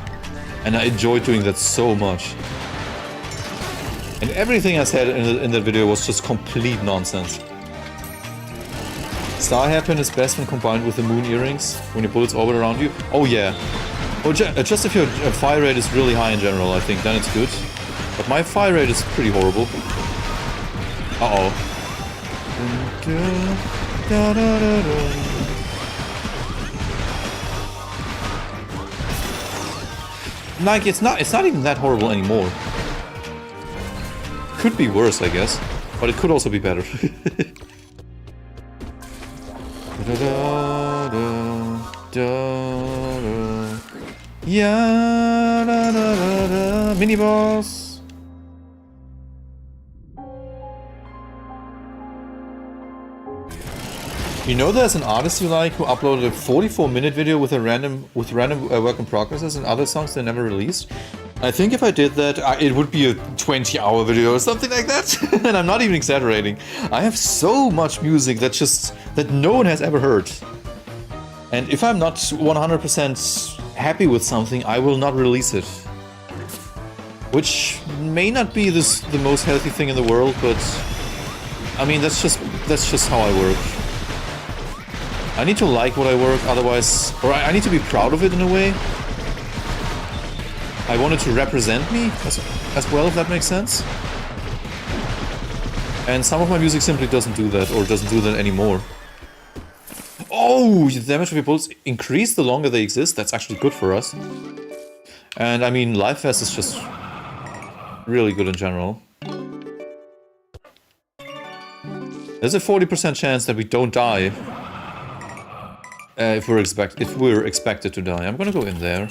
And I enjoyed doing that so much. And everything I said in that video was just complete nonsense. Star Hairpin is best when combined with the moon earrings, when your bullets orbit around you. Oh yeah. Or just if your fire rate is really high in general, I think, then it's good. But My fire rate is pretty horrible. Uh-oh. Like, it's not even that horrible anymore. Could be worse, I guess. But it could also be better. Yeah, mini boss. You know, there's an artist you like who uploaded a 44-minute video with random work in progresses and other songs they never released. I think if I did that, it would be a 20-hour video or something like that. And I'm not even exaggerating. I have so much music that no one has ever heard. And if I'm not 100% happy with something, I will not release it. Which may not be the most healthy thing in the world, but I mean, that's just how I work. I need to like what I work, otherwise, or I need to be proud of it in a way. I want it to represent me as well, if that makes sense. And some of my music simply doesn't do that, or doesn't do that anymore. Oh, the damage of your bullets increase the longer they exist. That's actually good for us. And I mean, Life Vest is just really good in general. There's a 40% chance that we don't die. If we're expected to die. I'm gonna go in there.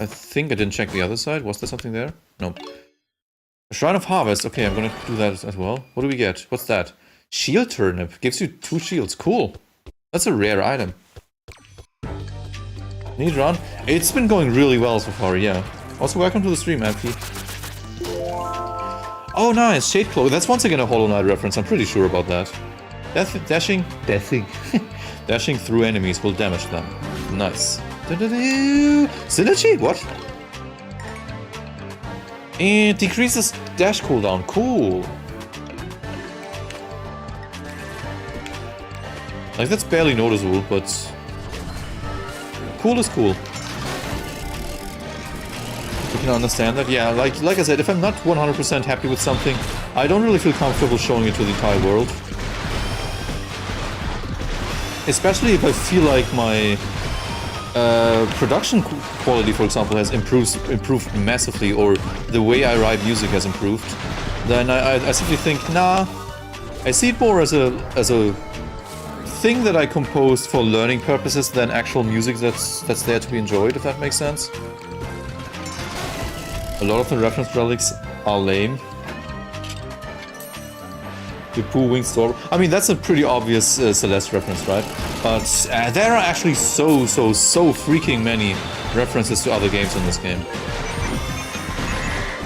I think I didn't check the other side. Was there something there? No. A Shrine of Harvest. Okay, I'm gonna do that as well. What do we get? What's that? Shield Turnip. Gives you 2 shields. Cool. That's a rare item. Need run? It's been going really well so far, yeah. Also, welcome to the stream, MP. Oh, nice. Shade Cloak. That's once again a Hollow Knight reference. I'm pretty sure about that. Dashing through enemies will damage them. Nice. Synergy? What? It decreases dash cooldown. Cool. Like, that's barely noticeable, but cool is cool. You can understand that? Yeah, like I said, if I'm not 100% happy with something, I don't really feel comfortable showing it to the entire world. Especially if I feel like my production quality, for example, has improved massively, or the way I write music has improved, then I simply think, nah, I see it more as a thing that I composed for learning purposes than actual music that's there to be enjoyed, if that makes sense. A lot of the reference relics are lame. The Pooh Winged Storm. I mean, that's a pretty obvious Celeste reference, right? But there are actually so freaking many references to other games in this game.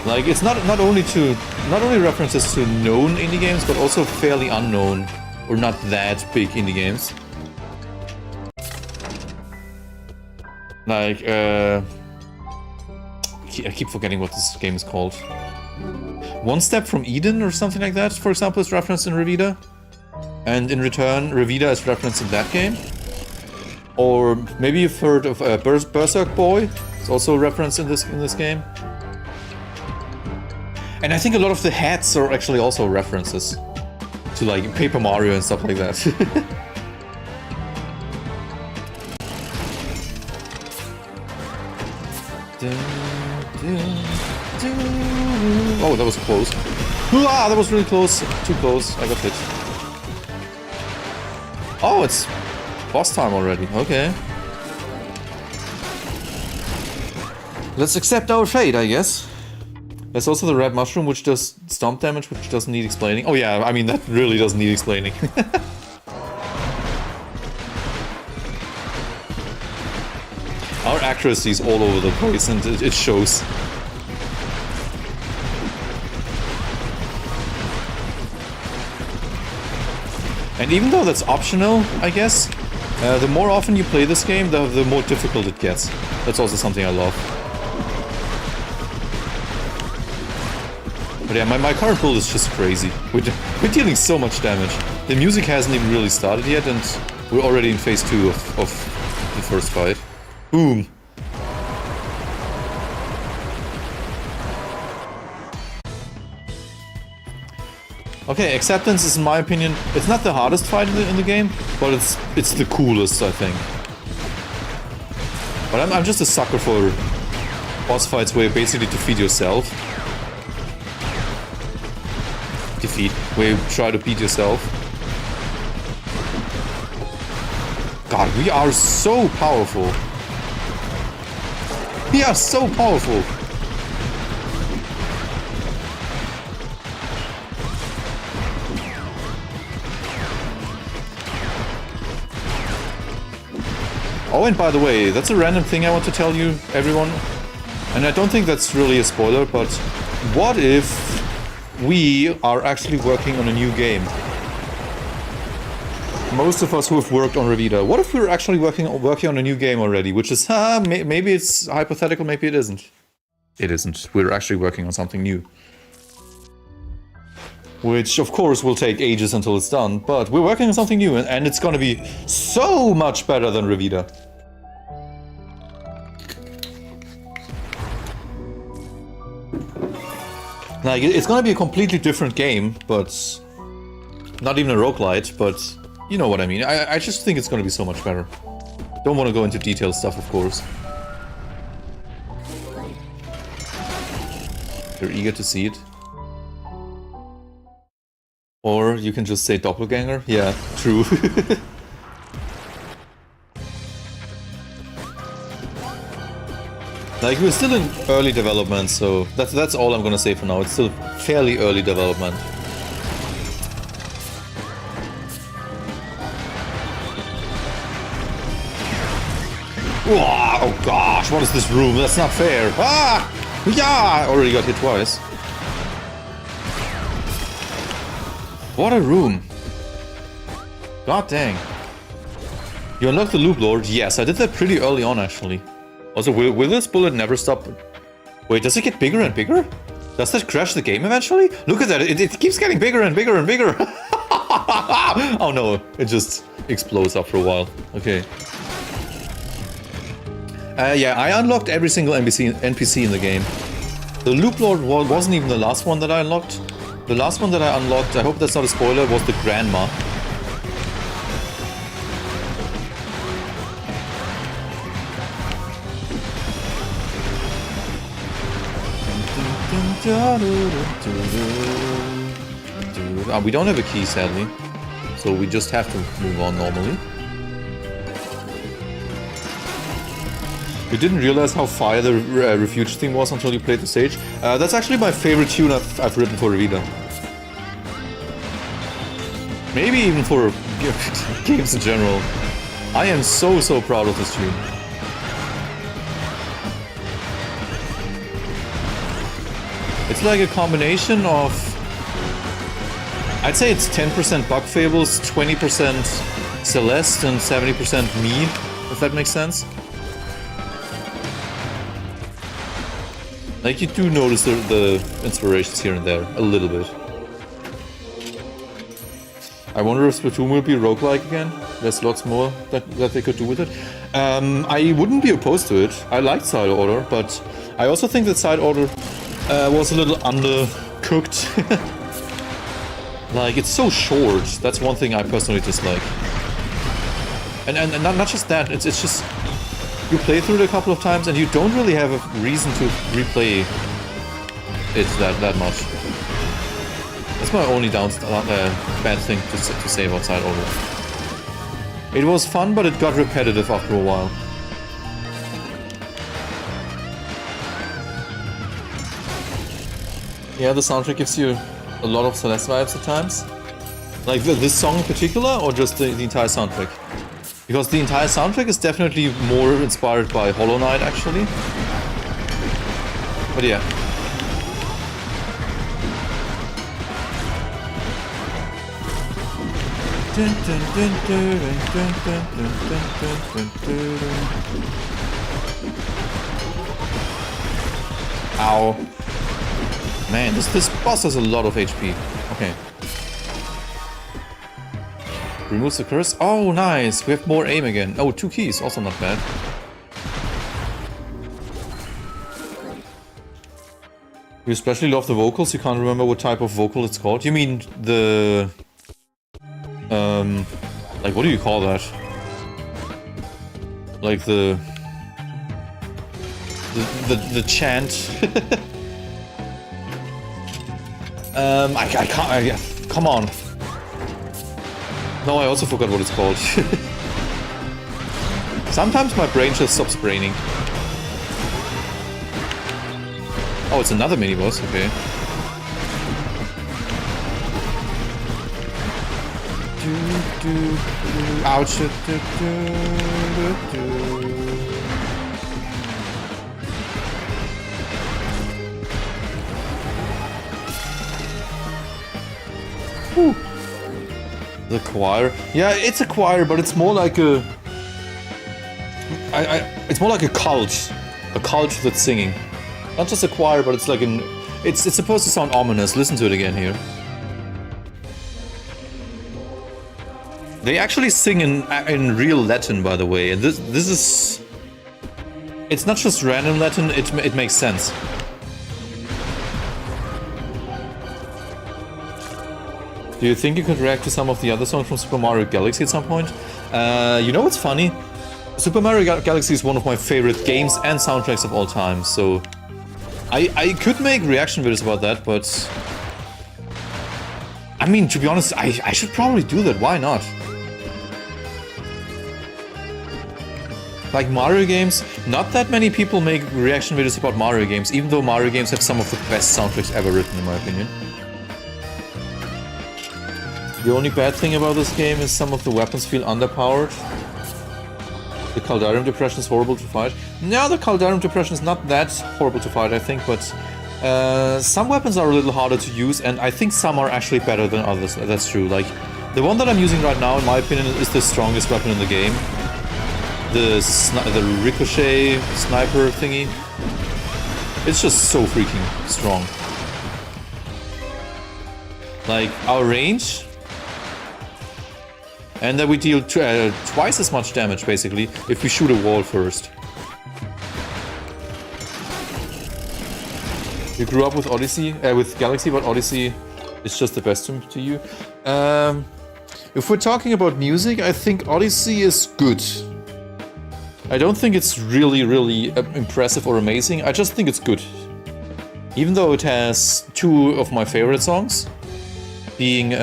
Like, it's not only references to known indie games, but also fairly unknown or not that big indie games. Like, I keep forgetting what this game is called. One Step from Eden or something like that, for example, is referenced in Revita. And in return, Revita is referenced in that game. Or maybe you've heard of Berserk Boy. It's also referenced in this game. And I think a lot of the hats are actually also references to, like, Paper Mario and stuff like that. Oh, that was close. Ah, that was really close. Too close. I got hit. Oh, it's boss time already. Okay. Let's accept our fate, I guess. There's also the red mushroom, which does stomp damage, which doesn't need explaining. Oh yeah, I mean, that really doesn't need explaining. Our accuracy is all over the place, and it shows. And even though that's optional, I guess, the more often you play this game, the more difficult it gets. That's also something I love. But yeah, my current build is just crazy. We're dealing so much damage. The music hasn't even really started yet, and we're already in phase 2 of the first fight. Boom! Okay, Acceptance is, in my opinion, it's not the hardest fight in the game, but it's the coolest, I think. But I'm just a sucker for boss fights where you basically defeat yourself. Where you try to beat yourself. God, we are so powerful. We are so powerful. Oh, and by the way, that's a random thing I want to tell you, everyone. And I don't think that's really a spoiler, but what if we are actually working on a new game? Most of us who have worked on Revita, what if we're actually working on a new game already? Which is, maybe it's hypothetical, maybe it isn't. It isn't. We're actually working on something new. Which, of course, will take ages until it's done, but we're working on something new, and it's gonna be so much better than Revita. Like, it's gonna be a completely different game, but not even a roguelite, but you know what I mean. I just think it's gonna be so much better. Don't want to go into detailed stuff, of course. You're eager to see it. Or you can just say doppelganger. Yeah, true. Like, we're still in early development, so that's all I'm gonna say for now. It's still fairly early development. Oh gosh, what is this room? That's not fair. Ah! Yeah! I already got hit twice. What a room. God dang. You unlocked the Loop Lord? Yes, I did that pretty early on, actually. Also, will this bullet never stop? Wait, does it get bigger and bigger? Does that crash the game eventually? Look at that, it keeps getting bigger and bigger and bigger. Oh no, it just explodes after a while. Okay. Yeah, I unlocked every single NPC in the game. The Loop Lord wasn't even the last one that I unlocked. The last one that I unlocked, I hope that's not a spoiler, was the Grandma. We don't have a key, sadly. So we just have to move on normally. You didn't realize how fire the refuge theme was until you played the stage. That's actually my favorite tune I've written for Revita. Maybe even for games in general. I am so proud of this tune. It's like a combination of... I'd say it's 10% Bug Fables, 20% Celeste, and 70% me, if that makes sense. Like, you do notice the inspirations here and there, a little bit. I wonder if Splatoon will be roguelike again. There's lots more that they could do with it. I wouldn't be opposed to it. I liked Side Order, but I also think that Side Order was a little undercooked. Like, it's so short. That's one thing I personally dislike. And not just that, it's just... You play through it a couple of times and you don't really have a reason to replay it that much. That's my only bad thing to say about Side Order. It was fun, but it got repetitive after a while. Yeah, the soundtrack gives you a lot of Celeste vibes at times. Like this song in particular, or just the entire soundtrack? Because the entire soundtrack is definitely more inspired by Hollow Knight, actually. But yeah. Ow. Man, this boss has a lot of HP. Okay. Removes the curse. Oh, nice. We have more aim again. Oh, 2 keys. Also not bad. You especially love the vocals? You can't remember what type of vocal it's called? You mean the... like, what do you call that? Like the chant. I can't. Come on. No, I also forgot what it's called. Sometimes my brain just stops braining. Oh, it's another mini boss. Okay. Ouch. Whew. The choir. Yeah, it's a choir, but it's more like a... it's more like a cult. A cult that's singing. Not just a choir, but it's like an... It's supposed to sound ominous. Listen to it again here. They actually sing in real Latin, by the way, and this is... It's not just random Latin, it makes sense. Do you think you could react to some of the other songs from Super Mario Galaxy at some point? You know what's funny? Super Mario Galaxy is one of my favorite games and soundtracks of all time, so... I could make reaction videos about that, but... I mean, to be honest, I should probably do that, why not? Like Mario games, not that many people make reaction videos about Mario games, even though Mario games have some of the best soundtracks ever written, in my opinion. The only bad thing about this game is some of the weapons feel underpowered. The Caldarium Depression is horrible to fight. No, the Caldarium Depression is not that horrible to fight, I think, but some weapons are a little harder to use, and I think some are actually better than others. That's true. Like, the one that I'm using right now, in my opinion, is the strongest weapon in the game. The ricochet sniper thingy. It's just so freaking strong. Like, our range... And then we deal twice as much damage, basically, if we shoot a wall first. You grew up with Odyssey, with Galaxy, but Odyssey is just the best to you. If we're talking about music, I think Odyssey is good. I don't think it's really impressive or amazing. I just think it's good. Even though it has two of my favorite songs, being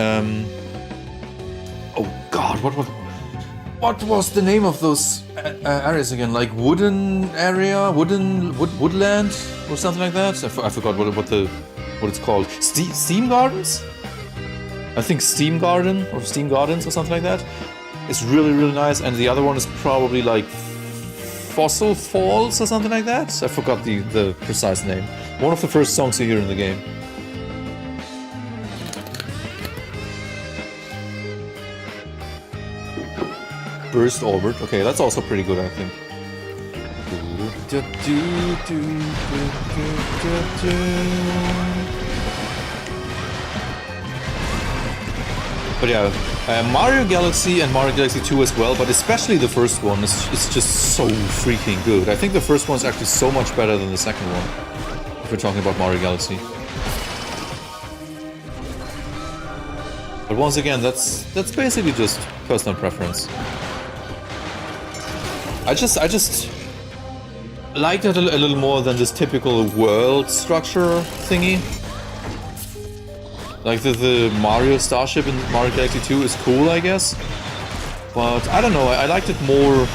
oh God, what was the name of those areas again? Like wooden area, woodland, or something like that. I forgot what it's called. Steam Gardens? I think Steam Garden or Steam Gardens or something like that. It's really nice, and the other one is probably like Fossil Falls or something like that. I forgot the precise name. One of the first songs you hear in the game. Burst Orbit. Okay, that's also pretty good, I think. But yeah, Mario Galaxy and Mario Galaxy 2 as well, but especially the first one is just so freaking good. I think the first one is actually so much better than the second one, if we're talking about Mario Galaxy. But once again, that's basically just personal preference. I just like that a little more than this typical world structure thingy. Like the Mario Starship in Mario Galaxy 2 is cool, I guess. But I don't know, I liked it more.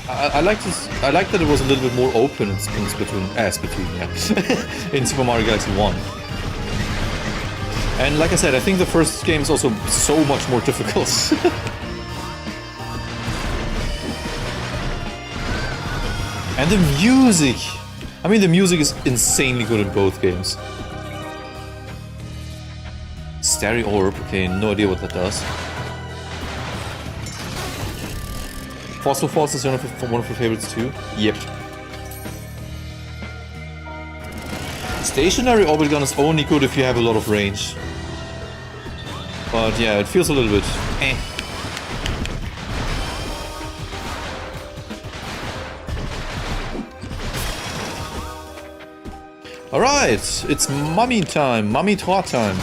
I liked that it was a little bit more open in Splatoon, yeah. in Super Mario Galaxy 1. And like I said, I think the first game is also so much more difficult. And the music! I mean, the music is insanely good in both games. Starry Orb, okay, no idea what that does. Fossil Falls is one of your favorites too? Yep. Stationary Orbit Gun is only good if you have a lot of range. But yeah, it feels a little bit eh. Alright, it's mummy time, mummy talk time.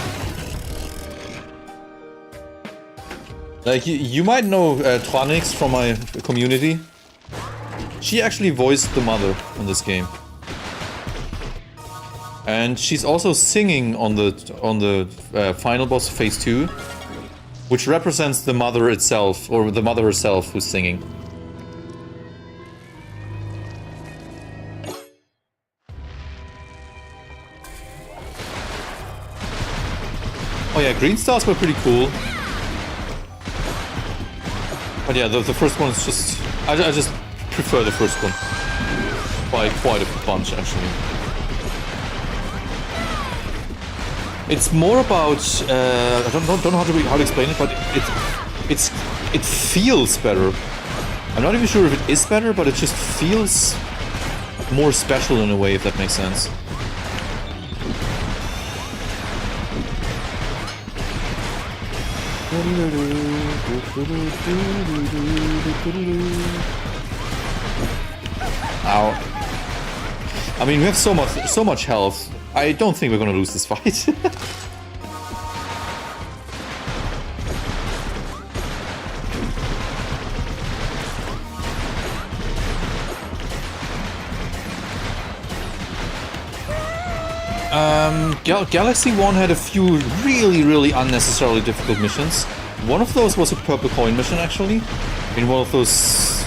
Like, you might know Tronix from my community. She actually voiced the mother in this game. And she's also singing on the final boss phase 2, which represents the mother itself, or the mother herself who's singing. Oh yeah, green stars were pretty cool. But yeah, the first one is just... I just prefer the first one. By quite a bunch, actually. It's more about... I don't know how to explain it, but it feels better. I'm not even sure if it is better, but it just feels more special in a way, if that makes sense. Ow. I mean, we have so much health. I don't think we're gonna lose this fight. Galaxy 1 had a few really unnecessarily difficult missions. One of those was a purple coin mission, actually. In one of those...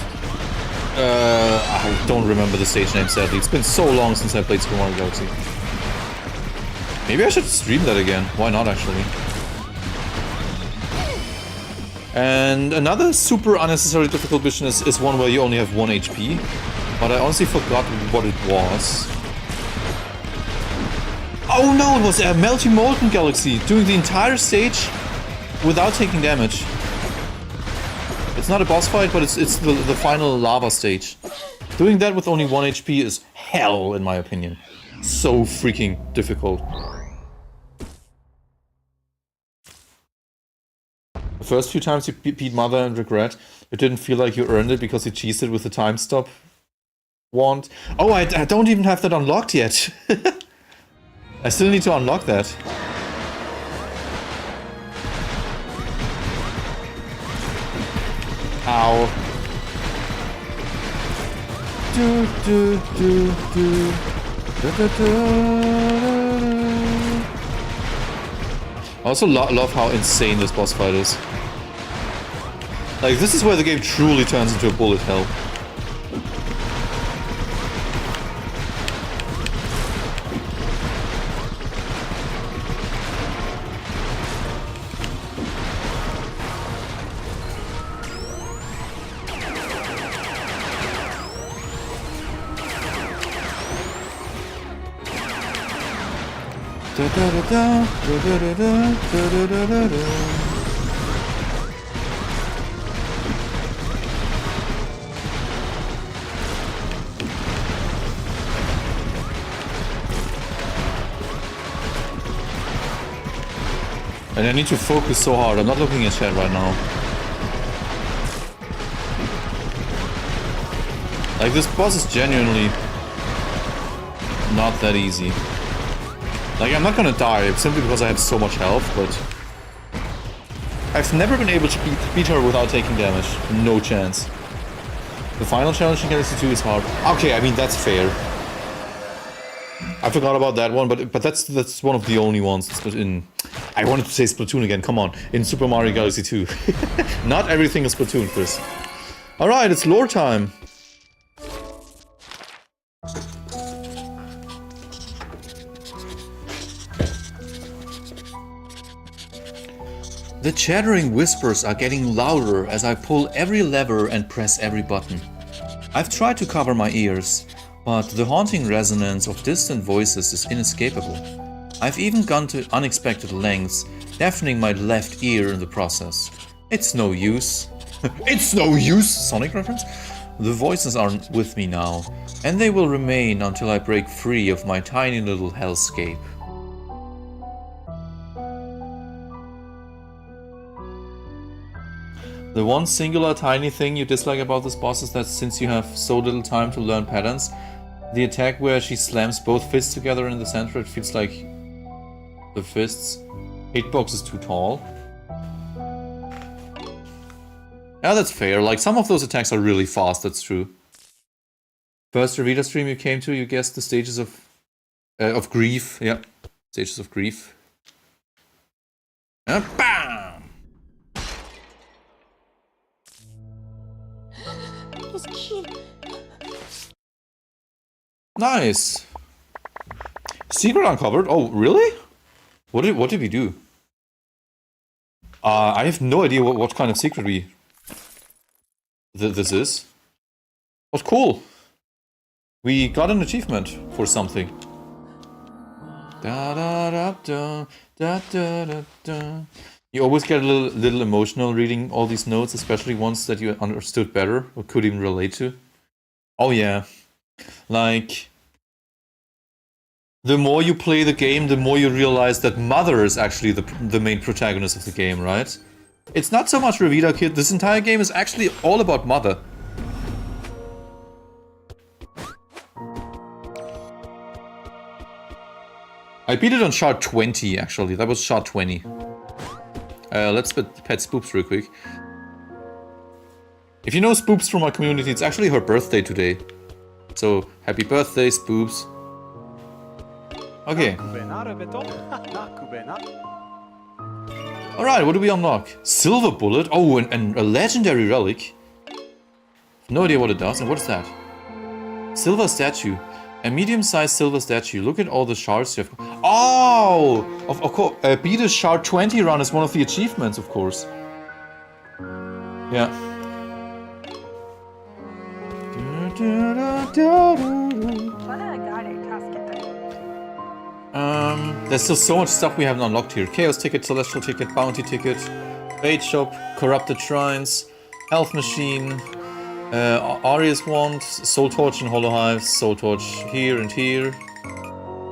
I don't remember the stage name, sadly. It's been so long since I played Super Mario Galaxy. Maybe I should stream that again. Why not, actually? And another super unnecessarily difficult mission is one where you only have 1 HP. But I honestly forgot what it was. Oh no, it was a Melty Molten Galaxy, doing the entire stage without taking damage. It's not a boss fight, but it's the final lava stage. Doing that with only 1 HP is hell, in my opinion. So freaking difficult. The first few times you beat Mother and Regret, it didn't feel like you earned it because you cheesed it with the time stop wand. Oh, I don't even have that unlocked yet. I still need to unlock that. Ow. I also love how insane this boss fight is. Like, this is where the game truly turns into a bullet hell. And I need to focus so hard. I'm not looking at chat right now. Like, this boss is genuinely not that easy. Like, I'm not gonna die simply because I have so much health, but I've never been able to beat her without taking damage. No chance. The final challenge in Galaxy 2 is hard. Okay, I mean, that's fair. I forgot about that one, but that's one of the only ones in... I wanted to say Splatoon again, come on. In Super Mario Galaxy 2. Not everything is Splatoon, Chris. Alright, it's lore time. The chattering whispers are getting louder as I pull every lever and press every button. I've tried to cover my ears, but the haunting resonance of distant voices is inescapable. I've even gone to unexpected lengths, deafening my left ear in the process. It's no use. It's no use! Sonic reference? The voices aren't with me now, and they will remain until I break free of my tiny little hellscape. The one singular tiny thing you dislike about this boss is that since you have so little time to learn patterns, The attack where she slams both fists together in the center, it feels like the fists. Hitbox is too tall. Yeah, that's fair. Like, some of those attacks are really fast, that's true. First Revita stream you came to, you guessed the stages of grief. Yeah, stages of grief. Bam! Nice. Secret uncovered. Oh, really? What did we do? I have no idea what kind of secret this is. But cool. We got an achievement for something. Da da da da da da da da. You always get a little emotional reading all these notes, especially ones that you understood better or could even relate to. Oh yeah. Like, the more you play the game, the more you realize that Mother is actually the main protagonist of the game, right? It's not so much Revita Kid. This entire game is actually all about Mother. I beat it on shard 20, actually. That was shard 20. Let's pet Spoops real quick. If you know Spoops from our community, it's actually her birthday today. So, happy birthday, Spoops. Okay. Alright, what do we unlock? Silver bullet. Oh, and a legendary relic. No idea what it does. And what is that? Silver statue. A medium-sized silver statue. Look at all the shards you have. Oh! Of course. Beat a shard 20 run is one of the achievements, of course. Yeah. There's still so much stuff we haven't unlocked here. Chaos ticket, celestial ticket, bounty ticket, bait shop, corrupted shrines, health machine, Aria's wand, soul torch and hollow hives, soul torch here and here,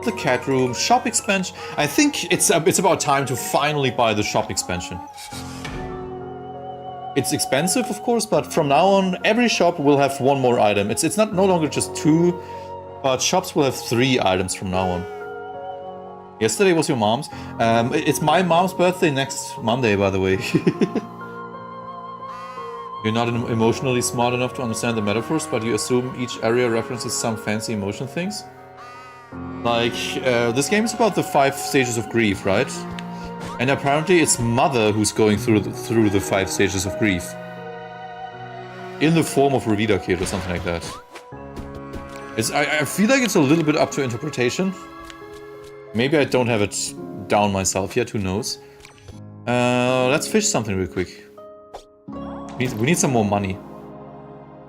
the cat room, shop expansion. I think it's about time to finally buy the shop expansion. It's expensive, of course, but from now on, every shop will have one more item. It's no longer just 2, but shops will have 3 items from now on. Yesterday was your mom's. It's my mom's birthday next Monday, by the way. You're not emotionally smart enough to understand the metaphors, but you assume each area references some fancy emotion things. Like, this game is about the 5 stages of grief, right? And apparently it's Mother who's going through the 5 stages of grief. In the form of Revita Kid or something like that. I feel like it's a little bit up to interpretation. Maybe I don't have it down myself yet, who knows. Let's fish something real quick. We need some more money.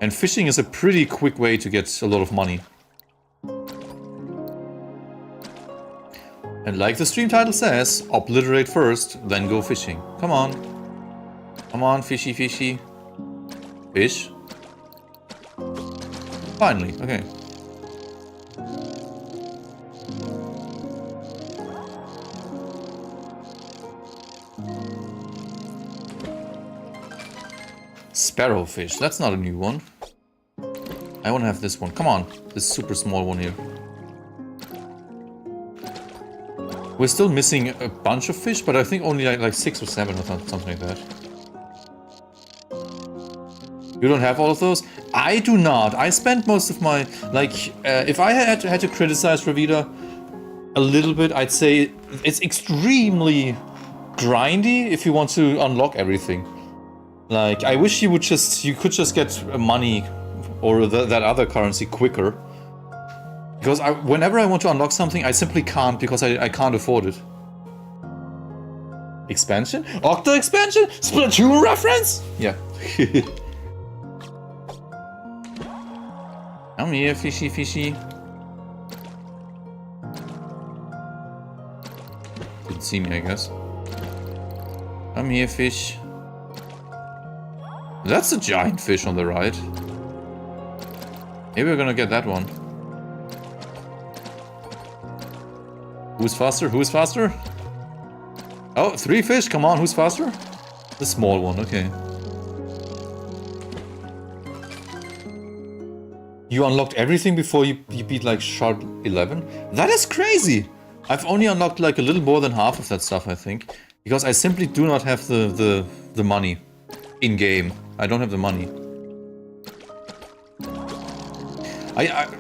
And fishing is a pretty quick way to get a lot of money. And like the stream title says, obliterate first, then go fishing. Come on. Come on, fishy, fishy. Fish. Finally, okay. Sparrowfish, that's not a new one. I want to have this one. Come on, this super small one here. We're still missing a bunch of fish, but I think only like 6 or 7 or something like that. You don't have all of those? I do not. I spent most of my... Like, if I had to criticize Revita a little bit, I'd say it's extremely grindy if you want to unlock everything. Like, I wish you could just get money or that other currency quicker. Because whenever I want to unlock something, I simply can't because I can't afford it. Expansion? Octa expansion? Splatoon reference? Yeah. Come here, fishy, fishy. Didn't see me, I guess. Come here, fish. That's a giant fish on the right. Maybe we're gonna get that one. Who's faster? Who's faster? Oh, 3 fish, come on, who's faster? The small one, okay. You unlocked everything before you beat like shard 11? That is crazy! I've only unlocked like a little more than half of that stuff, I think. Because I simply do not have the money in-game. I don't have the money.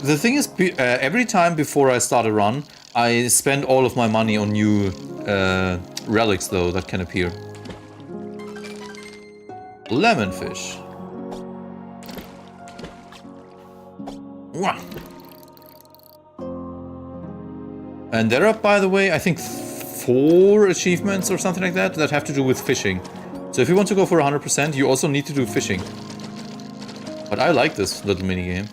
The thing is, every time before I start a run, I spend all of my money on new relics though that can appear. Lemon fish. And there are, by the way, I think 4 achievements or something like that that have to do with fishing. So if you want to go for 100%, you also need to do fishing. But I like this little minigame.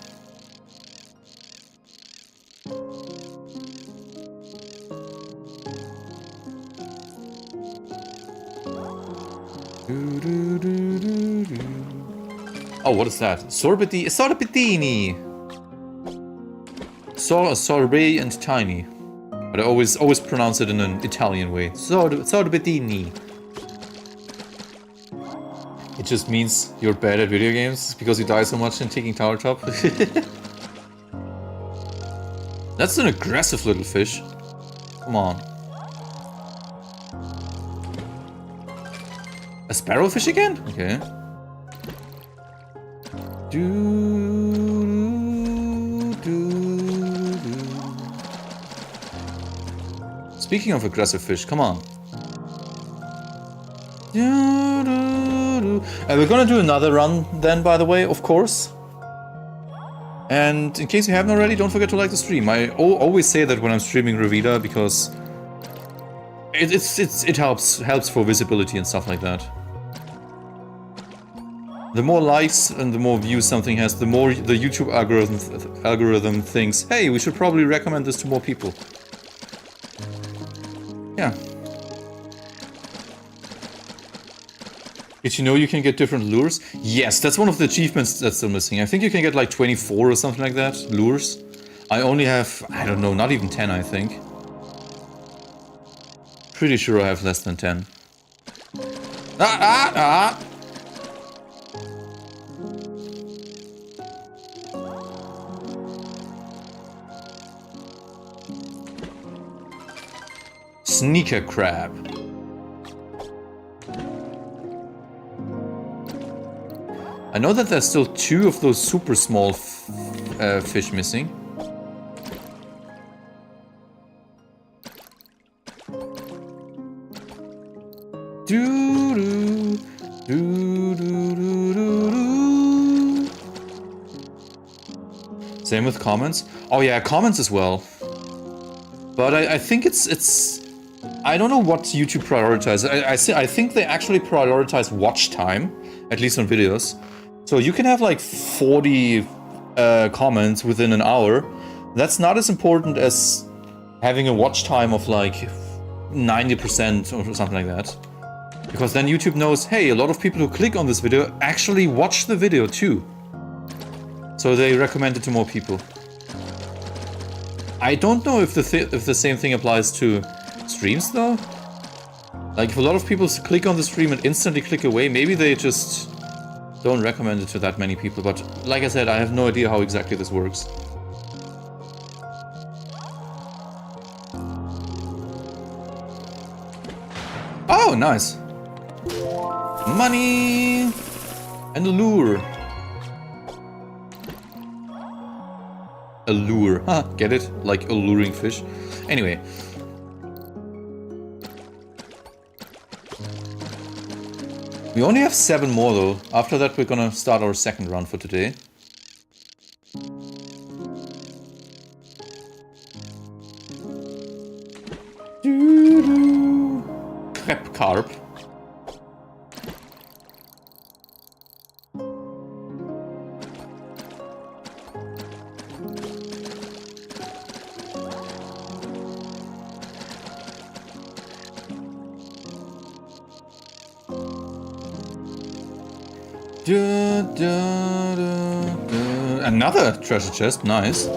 Oh, what is that? Sorbetini! Sorbet and tiny. But I always pronounce it in an Italian way. Sorbetini. It just means you're bad at video games because you die so much in taking tower top. That's an aggressive little fish. Come on. A sparrowfish again? Okay. Speaking of aggressive fish, come on. We're gonna do another run then, by the way, of course. And in case you haven't already, don't forget to like the stream. I always say that when I'm streaming Revita because it helps for visibility and stuff like that. The more likes and the more views something has, the more the YouTube algorithm thinks, hey, we should probably recommend this to more people. Yeah. Did you know you can get different lures? Yes, that's one of the achievements that's still missing. I think you can get like 24 or something like that, lures. I only have, I don't know, not even 10, I think. Pretty sure I have less than 10. Sneaker crab. I know that there's still 2 of those super small fish missing. Same with comments. Oh yeah, comments as well. But I think it's I don't know what YouTube prioritizes. I think they actually prioritize watch time, at least on videos. So you can have like 40 comments within an hour. That's not as important as having a watch time of like 90% or something like that. Because then YouTube knows, hey, a lot of people who click on this video actually watch the video too. So they recommend it to more people. I don't know if the same thing applies to streams though. Like if a lot of people click on the stream and instantly click away, maybe they just don't recommend it to that many people. But like I said, I have no idea how exactly this works. Oh, nice. Money and a lure. A lure. Huh, get it? Like alluring fish. Anyway. We only have 7 more though. After that we're gonna start our second run for today. Crep carp. Another treasure chest, nice.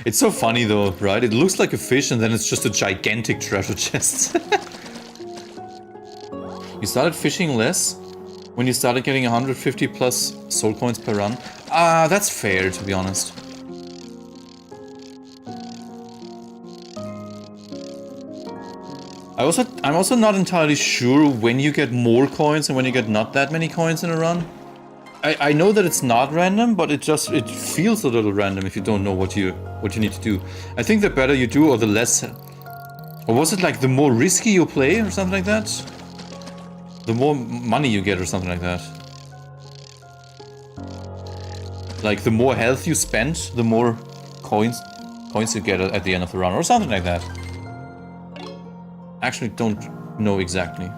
It's so funny though, right? It looks like a fish and then it's just a gigantic treasure chest. You started fishing less when you started getting 150 plus soul coins per run. Ah, that's fair, to be honest. I'm also not entirely sure when you get more coins and when you get not that many coins in a run. I know that it's not random, but it feels a little random if you don't know what you need to do. I think the better you do or the less, or was it like the more risky you play or something like that? The more money you get or something like that. Like the more health you spend, the more coins you get at the end of the run or something like that. Actually don't know exactly.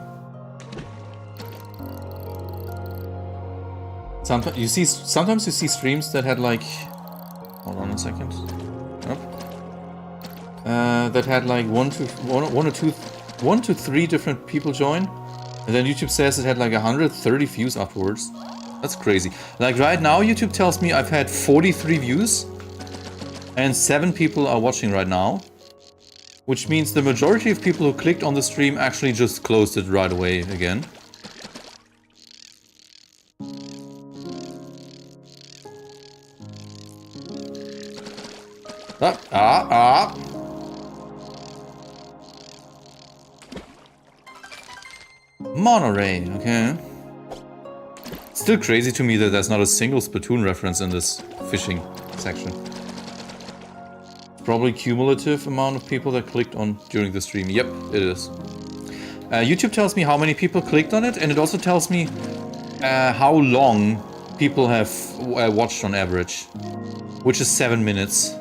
Sometimes you see streams that had like, hold on a second. Yep. That had like one to three different people join, and then YouTube says it had like 130 views afterwards. That's crazy. Like right now, YouTube tells me I've had 43 views, and 7 people are watching right now, which means the majority of people who clicked on the stream actually just closed it right away again. Monterey, okay. Still crazy to me that there's not a single Splatoon reference in this fishing section. Probably cumulative amount of people that clicked on during the stream. Yep, it is. YouTube tells me how many people clicked on it, and it also tells me how long people have watched on average, which is 7 minutes.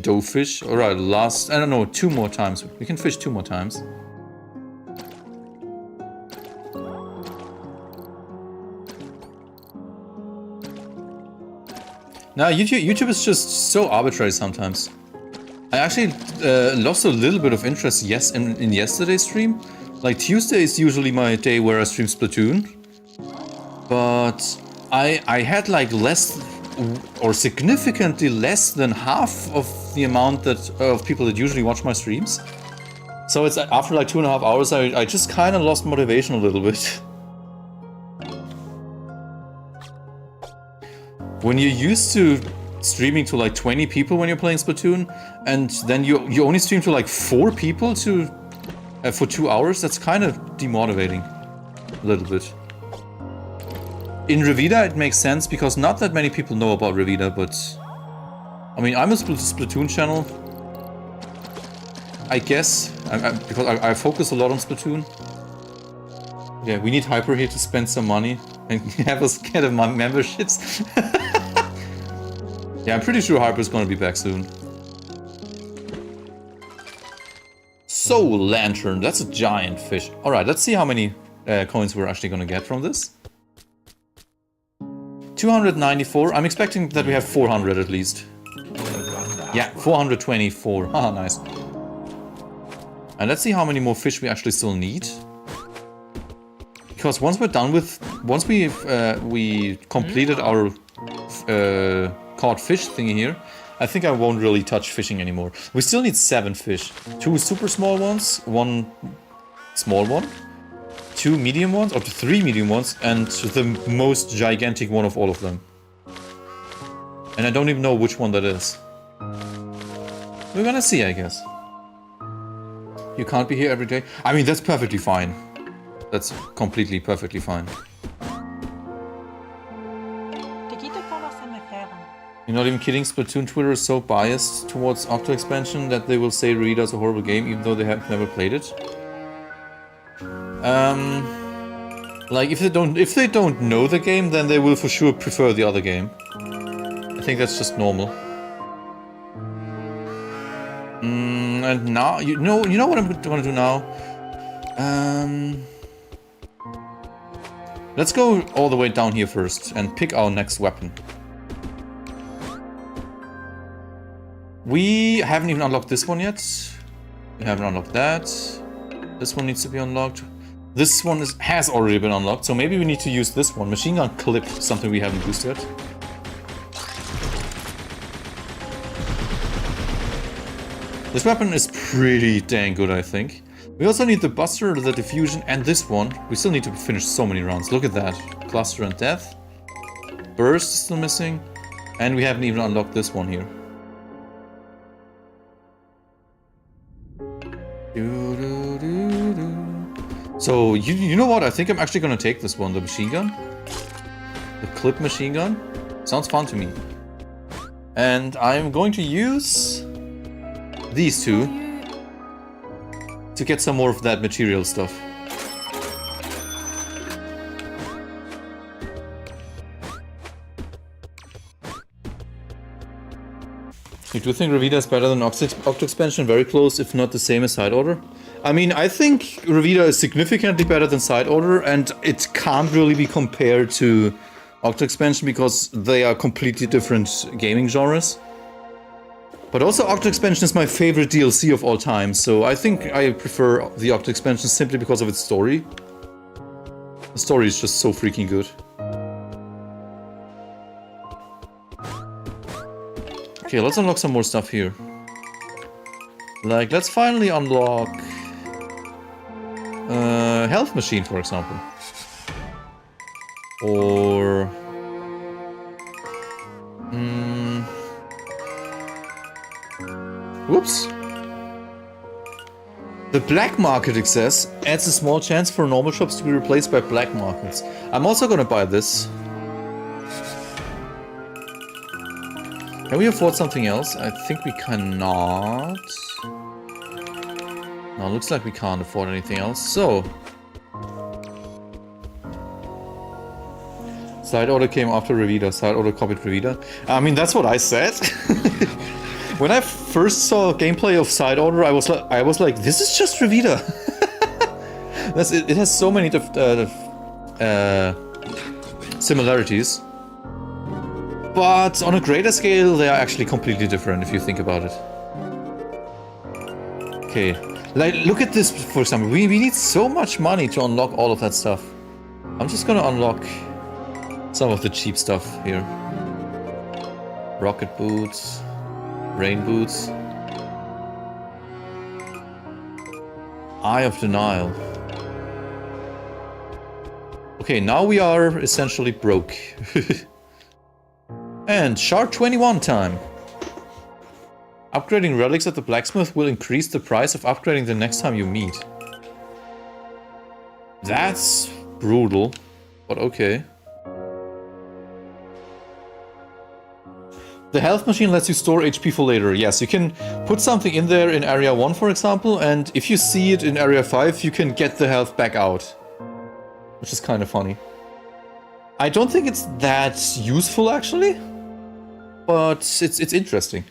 Dough fish. Alright, last, I don't know, 2 more times. We can fish 2 more times. Now, YouTube is just so arbitrary sometimes. I actually lost a little bit of interest in yesterday's stream. Like, Tuesday is usually my day where I stream Splatoon. But I had like less or significantly less than half of the amount of people that usually watch my streams. So it's after like 2.5 hours, I just kind of lost motivation a little bit. When you're used to streaming to like 20 people when you're playing Splatoon, and then you only stream to like 4 people for 2 hours, that's kind of demotivating a little bit. In Revita it makes sense because not that many people know about Revita, but I mean, I'm a Splatoon channel, I guess, because I focus a lot on Splatoon. Yeah, we need Hyper here to spend some money and have us get a memberships. Yeah, I'm pretty sure Harper's gonna be back soon. Soul Lantern, that's a giant fish. Alright, let's see how many coins we're actually gonna get from this. 294. I'm expecting that we have 400 at least. Yeah, 424. Haha, nice. And let's see how many more fish we actually still need. Because once we completed our caught fish thingy here, I think I won't really touch fishing anymore. We still need 7 fish. 2 super small ones, 1 small one, 2 medium ones, or 3 medium ones, and the most gigantic one of all of them. And I don't even know which one that is. We're gonna see, I guess. You can't be here every day. I mean, that's perfectly fine. That's completely perfectly fine. You're not even kidding, Splatoon Twitter is so biased towards Octo expansion that they will say Revita is a horrible game even though they have never played it. Like if they don't know the game, then they will for sure prefer the other game. I think that's just normal. And now you know what I'm gonna do now? Let's go all the way down here first and pick our next weapon. We haven't even unlocked this one yet. We haven't unlocked that. This one needs to be unlocked. This one has already been unlocked, so maybe we need to use this one. Machine gun clip, something we haven't used yet. This weapon is pretty dang good, I think. We also need the Buster, the Diffusion, and this one. We still need to finish so many rounds. Look at that. Cluster and Death. Burst is still missing. And we haven't even unlocked this one here. So, you know what? I think I'm actually gonna take this one, the machine gun. The clip machine gun. Sounds fun to me. And I'm going to use these two to get some more of that material stuff. You do think Revita is better than Octo Expansion? Very close, if not the same as Side Order. I mean, I think Revita is significantly better than Side Order, and it can't really be compared to Octo Expansion because they are completely different gaming genres. But also Octo Expansion is my favorite DLC of all time, so I think I prefer the Octo Expansion simply because of its story. The story is just so freaking good. Okay, let's unlock some more stuff here. Like, let's finally unlock... Health Machine, for example. Or... Whoops. The black market access adds a small chance for normal shops to be replaced by black markets. I'm also gonna buy this. Can we afford something else? I think we cannot. No, looks like we can't afford anything else. So... Side Order came after Revita. Side Order copied Revita. I mean, that's what I said. When I first saw gameplay of Side Order, I was like, this is just Revita. It has so many similarities. But on a greater scale, they are actually completely different if you think about it. Okay, like, look at this, for example. We need so much money to unlock all of that stuff. I'm just gonna unlock some of the cheap stuff here. Rocket boots. Rain boots. Eye of Denial. Okay, now we are essentially broke. And Shard 21 time. Upgrading relics at the blacksmith will increase the price of upgrading the next time you meet. That's brutal, but okay. The health machine lets you store HP for later. Yes, you can put something in there in area 1, for example, and if you see it in area 5, you can get the health back out. Which is kind of funny. I don't think it's that useful, actually. But it's interesting.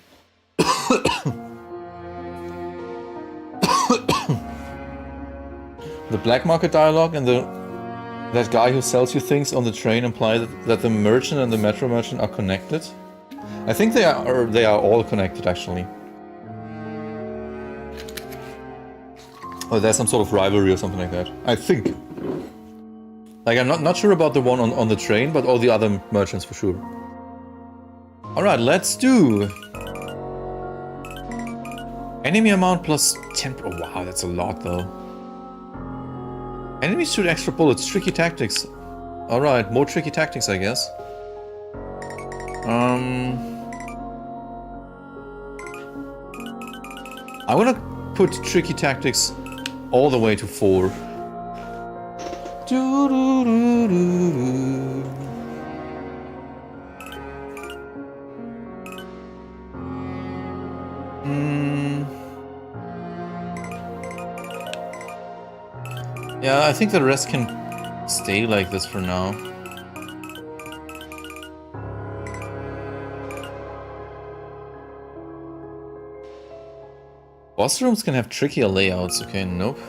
The black market dialogue and that guy who sells you things on the train imply that the merchant and the metro merchant are connected. I think they are all connected, actually. Or there's some sort of rivalry or something like that. I think. Like, I'm not sure about the one on the train, but all the other merchants for sure. Alright, let's do... Enemy amount plus 10... Oh, wow, that's a lot, though. Enemies shoot extra bullets. Tricky tactics. Alright, more tricky tactics, I guess. I want to put tricky tactics all the way to 4. Yeah, I think the rest can stay like this for now. Boss rooms can have trickier layouts. Okay, nope.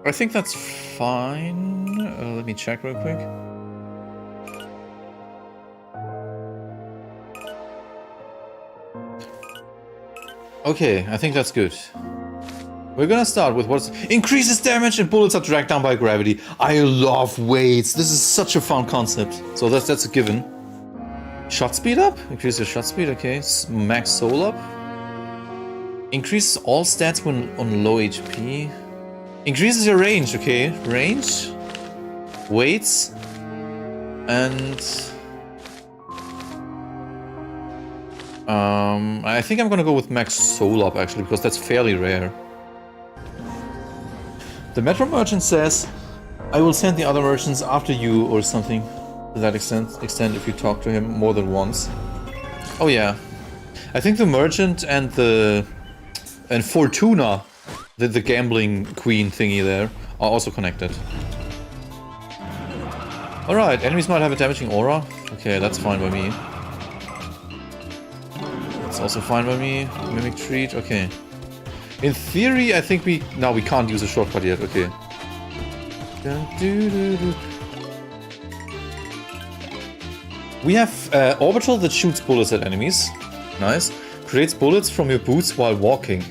I think that's fine. Let me check real quick. Okay, I think that's good. We're gonna start with what's increases damage and bullets are dragged down by gravity. I love weights. This is such a fun concept. So that's a given. Shot speed up? Increase your shot speed, okay. Max soul up. Increases all stats when on low HP. Increases your range, okay. Range. Weights. And... I think I'm gonna go with max soul up actually, because that's fairly rare. The Metro Merchant says, I will send the other merchants after you or something to that extent if you talk to him more than once. Oh yeah. I think the merchant and Fortuna, the gambling queen thingy there, are also connected. Alright, enemies might have a damaging aura. Okay, that's fine by me. That's also fine by me. Mimic treat, okay. In theory, I think we... No, we can't use a shortcut yet, okay. We have Orbital that shoots bullets at enemies. Nice. Creates bullets from your boots while walking.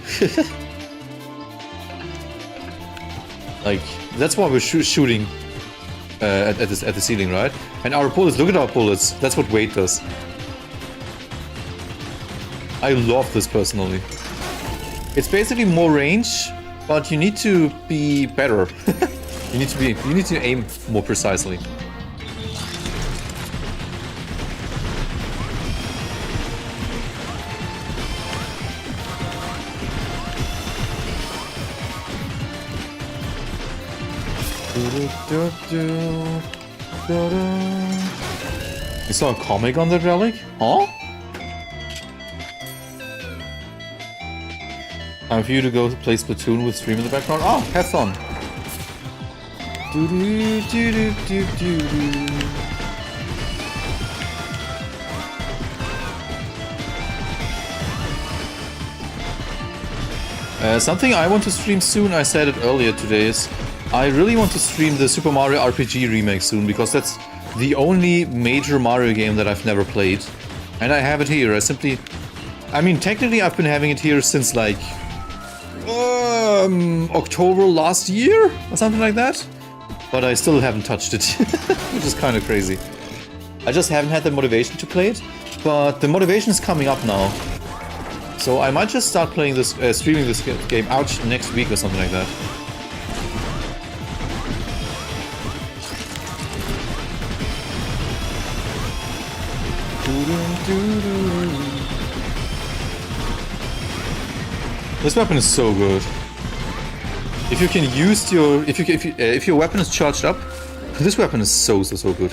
Like, that's why we're shooting at the ceiling, right? And our bullets, look at our bullets. That's what weight does. I love this personally. It's basically more range, but you need to be better. you need to aim more precisely. You saw a comic on that relic? Huh? Time for you to go play Splatoon with stream in the background. Oh, have fun. Something I want to stream soon, I said it earlier today, is I really want to stream the Super Mario RPG remake soon, because that's the only major Mario game that I've never played. And I have it here. I mean, technically I've been having it here since like October last year or something like that, but I still haven't touched it, which is kind of crazy. I just haven't had the motivation to play it, but the motivation is coming up now, so I might just start playing this, streaming this game out next week or something like that. This weapon is so good. If you can use your... If your weapon is charged up, this weapon is so good.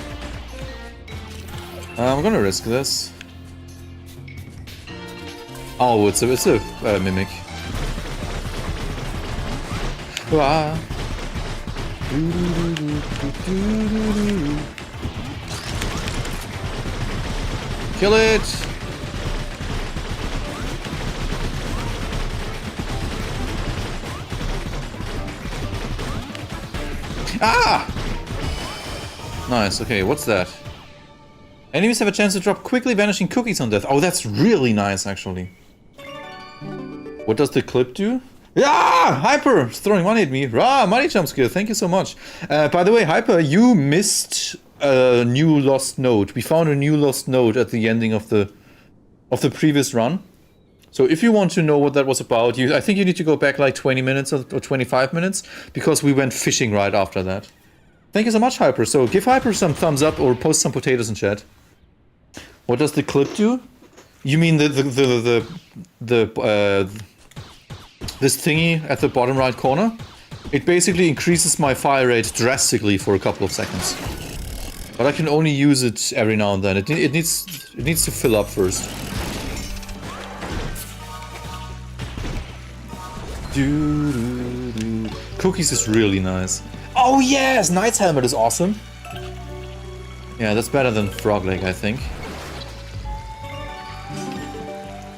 I'm gonna risk this. Oh, it's a mimic. Ah. Kill it! Ah! Nice, okay, what's that? Enemies have a chance to drop quickly vanishing cookies on death. Oh, that's really nice, actually. What does the clip do? Ah! Hyper! It's throwing money at me. Ah, money jump scare, thank you so much. By the way, Hyper, you missed a new lost node. We found a new lost node at the ending of the previous run. So if you want to know what that was about, I think you need to go back like 20 minutes or 25 minutes, because we went fishing right after that. Thank you so much, Hyper. So give Hyper some thumbs up or post some potatoes in chat. What does the clip do? You mean this thingy at the bottom right corner? It basically increases my fire rate drastically for a couple of seconds. But I can only use it every now and then. It needs to fill up first. Cookies is really nice. Oh yes, Knight's Helmet is awesome. Yeah, that's better than Frog Leg, I think.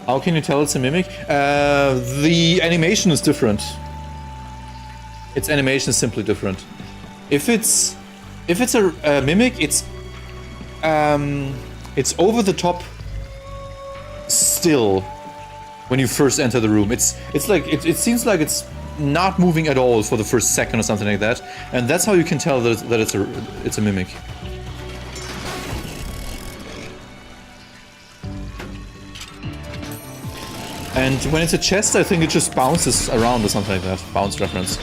How can you tell it's a mimic? The animation is different. Its animation is simply different. If it's a mimic, it's over the top still when you first enter the room. It seems like it's not moving at all for the first second or something like that, and that's how you can tell that it's a mimic. And when it's a chest, I think it just bounces around or something like that. Bounce reference.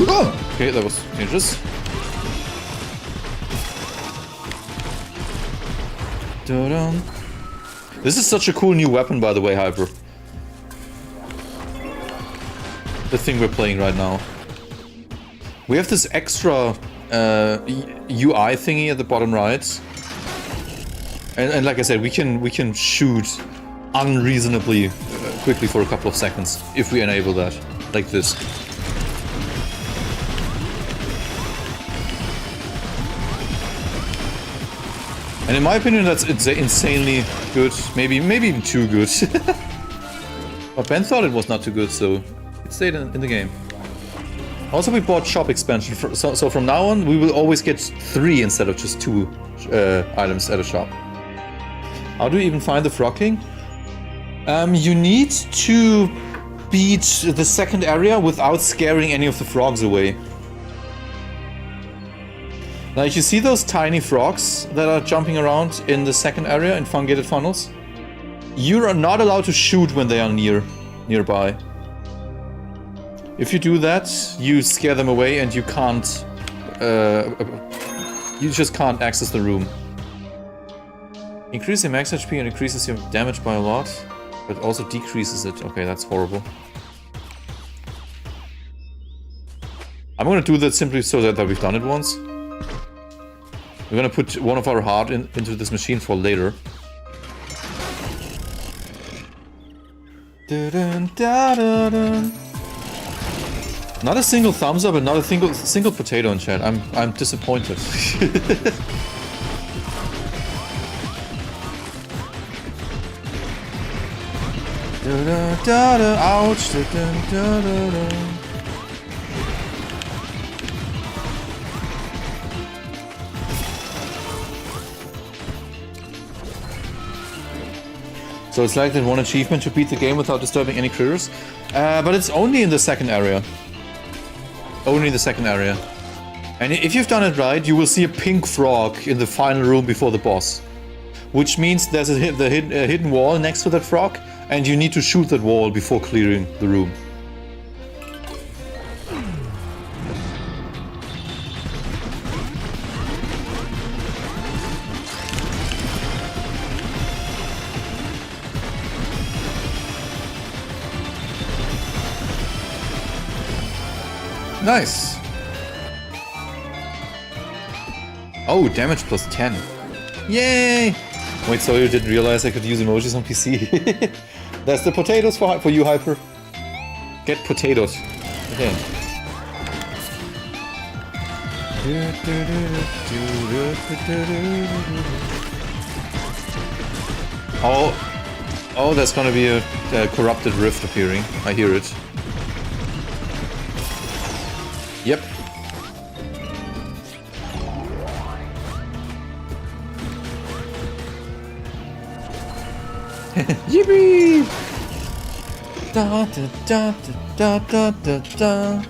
Oh! Okay, that was dangerous. This is such a cool new weapon, by the way, Hyper. The thing we're playing right now. We have this extra UI thingy at the bottom right, and like I said, we can shoot unreasonably quickly for a couple of seconds if we enable that, like this. And in my opinion, that's insanely good. Maybe even too good. But Ben thought it was not too good, so it stayed in the game. Also, we bought shop expansion, so from now on we will always get 3 instead of just 2 items at a shop. How do you even find the Frog King? You need to beat the second area without scaring any of the frogs away. Like, you see those tiny frogs that are jumping around in the second area in fungated funnels? You are not allowed to shoot when they are nearby. If you do that, you scare them away and you can't... you just can't access the room. Increase your max HP and increases your damage by a lot, but also decreases it. Okay, that's horrible. I'm gonna do that simply so that we've done it once. We're gonna put one of our heart into this machine for later. Not a single thumbs up and not a single potato in chat. I'm disappointed. Ouch. So it's like that one achievement to beat the game without disturbing any critters. But it's only in the second area. Only the second area. And if you've done it right, you will see a pink frog in the final room before the boss. Which means there's a hidden wall next to that frog, and you need to shoot that wall before clearing the room. Nice! Oh, damage plus 10. Yay! Wait, so you didn't realize I could use emojis on PC? That's the potatoes for you, Hyper. Get potatoed. Okay. Oh, there's gonna be a corrupted rift appearing. I hear it. Yep. Yippee! Da da da da da da da.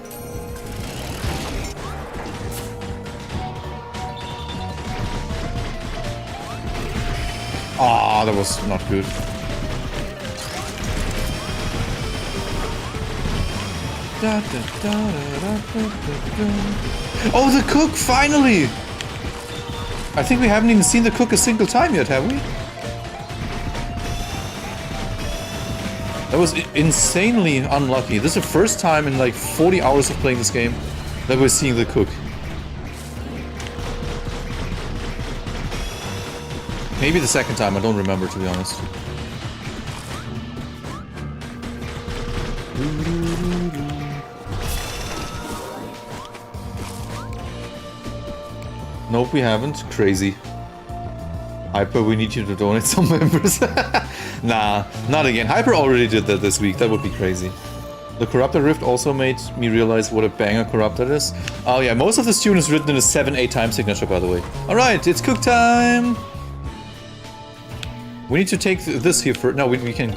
Ah, that was not good. Da, da, da, da, da, da. Oh, the cook, finally! I think we haven't even seen the cook a single time yet, have we? That was insanely unlucky. This is the first time in like 40 hours of playing this game that we're seeing the cook. Maybe the second time, I don't remember, to be honest. Nope, we haven't. Crazy. Hyper, we need you to donate some members. Nah, not again. Hyper already did that this week. That would be crazy. The Corrupted Rift also made me realize what a banger Corrupted is. Oh yeah, most of this tune is written in a 7/8 time signature, by the way. Alright, it's cook time! We need to take this here for... No, we can...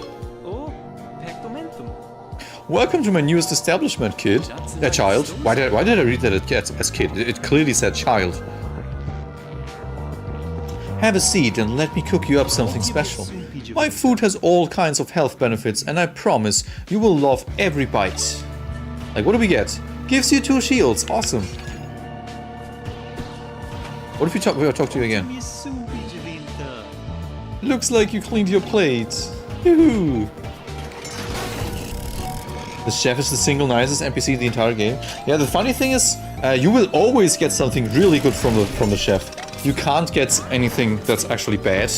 Welcome to my newest establishment, kid. Child. Why did I read that as kid? It clearly said child. Have a seat and let me cook you up something special. My food has all kinds of health benefits and I promise you will love every bite. Like, what do we get? Gives you 2 shields. Awesome. What if we talk to you again? Looks like you cleaned your plate. Yoo-hoo. The chef is the single nicest NPC in the entire game. Yeah, the funny thing is, you will always get something really good from the chef. You can't get anything that's actually bad.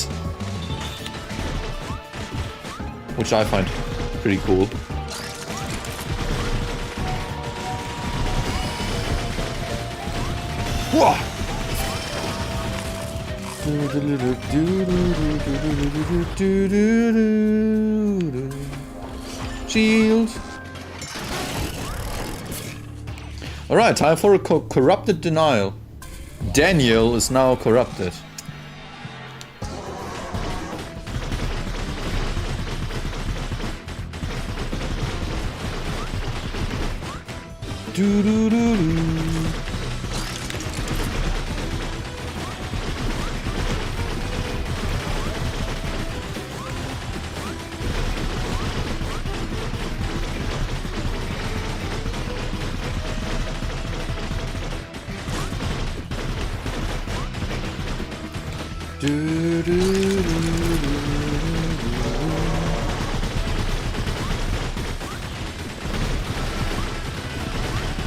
Which I find pretty cool. Whoa! Shield. Alright, time for a corrupted denial. Daniel is now corrupted.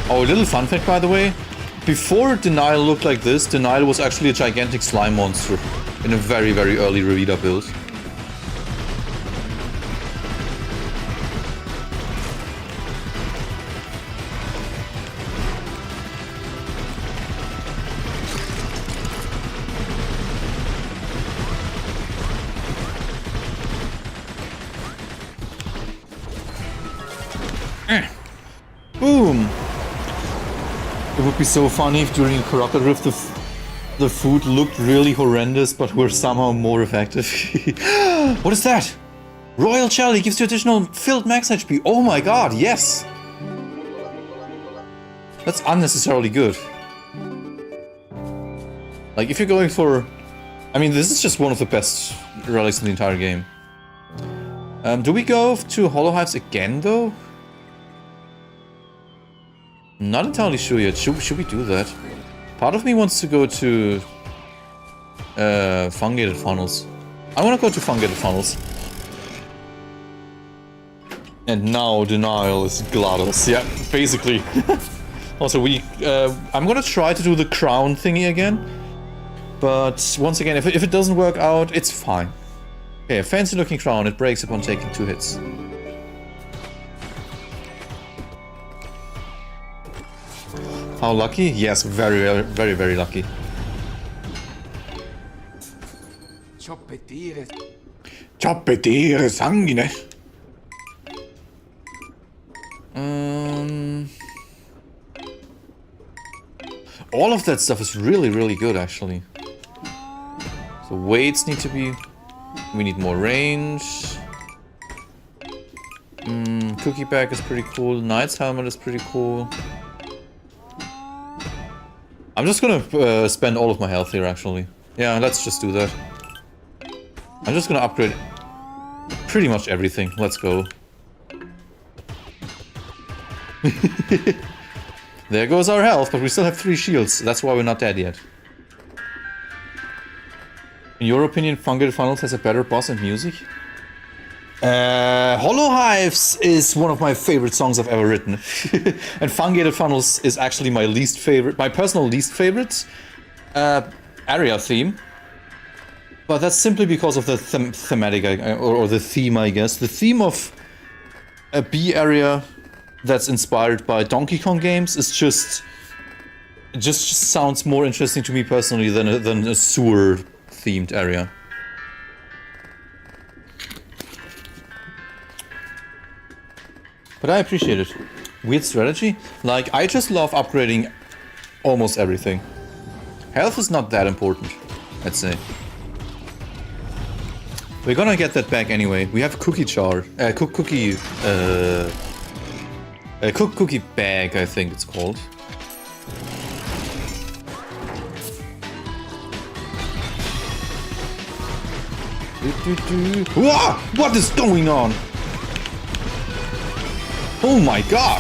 Oh, a little fun fact, by the way. Before Denial looked like this, Denial was actually a gigantic slime monster in a very, very early Revita build. Boom! It would be so funny if during Corrupted Rift the food looked really horrendous, but were somehow more effective. What is that? Royal Jelly gives you additional filled max HP. Oh my god, yes! That's unnecessarily good. Like, if you're going for... I mean, this is just one of the best relics in the entire game. Do we go to Hollow Hives again, though? Not entirely sure yet. Should we do that? Part of me wants to go to fungated funnels. I want to go to fungated funnels. And now Denial is GLaDOS. Yeah, basically. Also, I'm gonna try to do the crown thingy again. But once again, if it doesn't work out, it's fine. Okay, a fancy looking crown. It breaks upon taking 2 hits. How lucky? Yes, very, very, very lucky. Ciappetire sanguine. All of that stuff is really, really good, actually. So weights need to be... We need more range. Cookie bag is pretty cool. Knight's helmet is pretty cool. I'm just gonna spend all of my health here, actually. Yeah, let's just do that. I'm just gonna upgrade pretty much everything. Let's go. There goes our health, but we still have 3 shields. That's why we're not dead yet. In your opinion, Fungated Funnels has a better boss and music? Hollow Hives is one of my favorite songs I've ever written. And Fungated Funnels is actually my least favorite, my personal least favorite area theme. But that's simply because of the thematic, or the theme, I guess. The theme of a B area that's inspired by Donkey Kong games is just sounds more interesting to me personally than a sewer themed area. But I appreciate it. Weird strategy. Like, I just love upgrading almost everything. Health is not that important, I'd say. We're gonna get that back anyway. We have cookie jar. Cookie bag, I think it's called. Whoa! What is going on? Oh my god!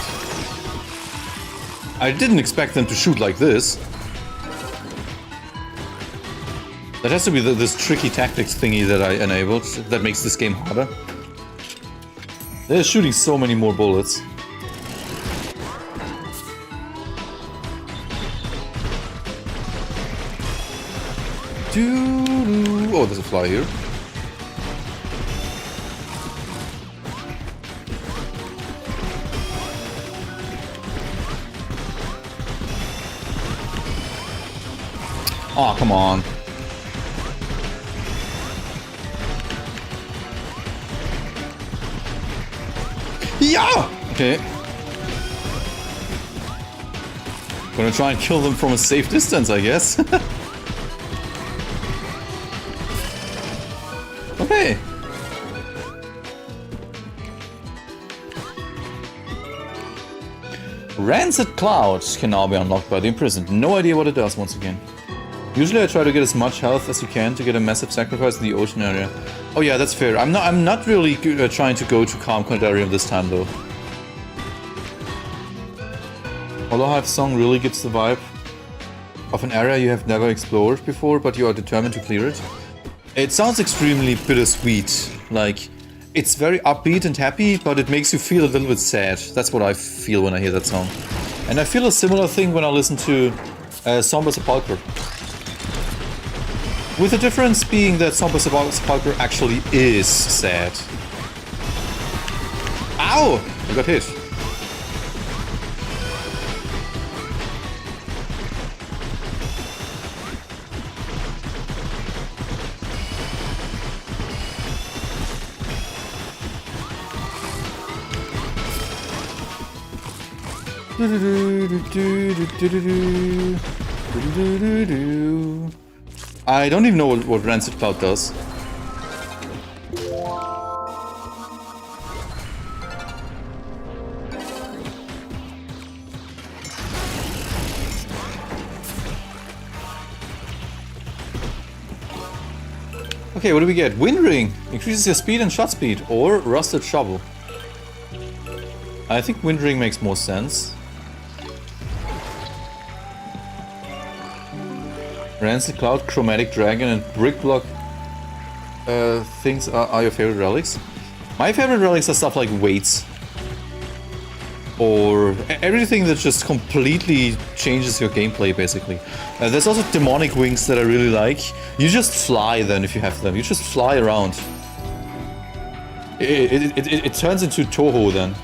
I didn't expect them to shoot like this. That has to be this tricky tactics thingy that I enabled that makes this game harder. They're shooting so many more bullets. Oh, there's a fly here. Oh, come on. Yeah! Okay. Gonna try and kill them from a safe distance, I guess. Okay. Rancid Clouds can now be unlocked by the imprisoned. No idea what it does once again. Usually I try to get as much health as you can to get a massive sacrifice in the ocean area. Oh yeah, that's fair. I'm not really trying to go to Calm Condarium this time though. Hollow Hive song really gives the vibe of an area you have never explored before, but you are determined to clear it. It sounds extremely bittersweet. Like, it's very upbeat and happy, but it makes you feel a little bit sad. That's what I feel when I hear that song. And I feel a similar thing when I listen to Somber Sepulchre. With the difference being that Somber Sepulchre actually is sad. Ow! I got hit. I don't even know what Rancid Cloud does. Okay, what do we get? Wind Ring! Increases your speed and shot speed. Or Rusted Shovel. I think Wind Ring makes more sense. Rancid Cloud, Chromatic Dragon, and Brick Block things are your favorite relics? My favorite relics are stuff like weights. Or everything that just completely changes your gameplay, basically. There's also Demonic Wings that I really like. You just fly then if you have them. You just fly around. It turns into Toho then.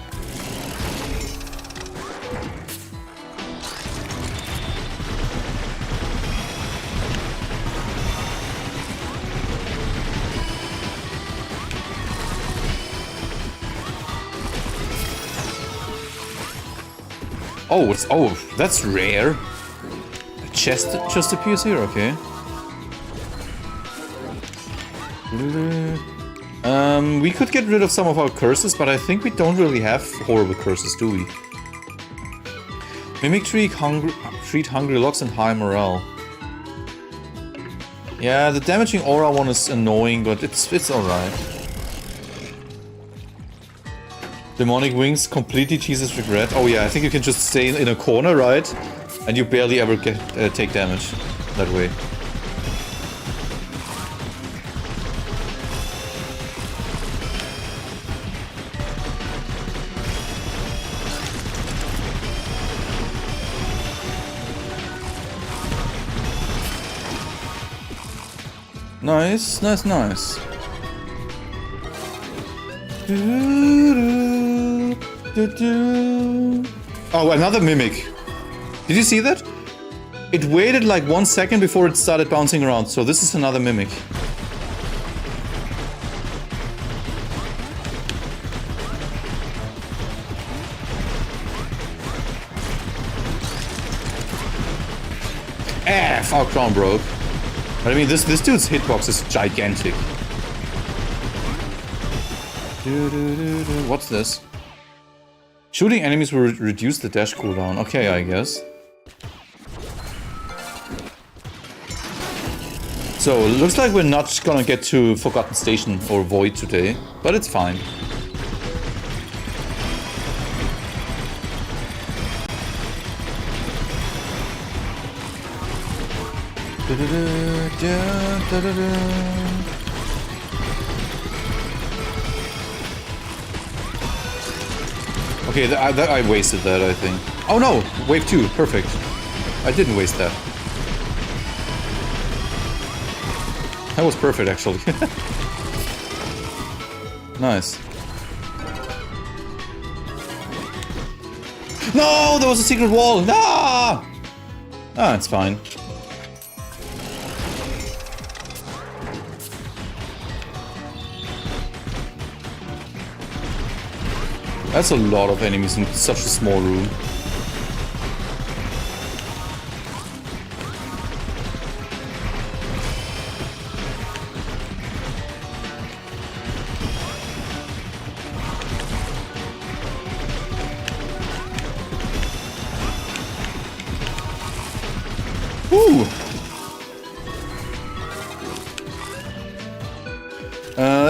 Oh, that's rare. A chest just appears here, okay. We could get rid of some of our curses, but I think we don't really have horrible curses, do we? Mimic treat hungry locks and high morale. Yeah, the damaging aura one is annoying, but it's alright. Demonic Wings completely teases regret. Oh yeah, I think you can just stay in a corner, right? And you barely ever take damage that way. Nice, nice, nice. Oh, another Mimic. Did you see that? It waited like 1 second before it started bouncing around, so this is another Mimic. Our crown broke. But I mean, this dude's hitbox is gigantic. What's this? Shooting enemies will reduce the dash cooldown. Okay, I guess. So, looks like we're not gonna get to Forgotten Station or Void today, but it's fine. Okay, I wasted that, I think. Oh no! Wave 2, perfect. I didn't waste that. That was perfect, actually. Nice. No! There was a secret wall! No! Ah, it's fine. That's a lot of enemies in such a small room. Woo!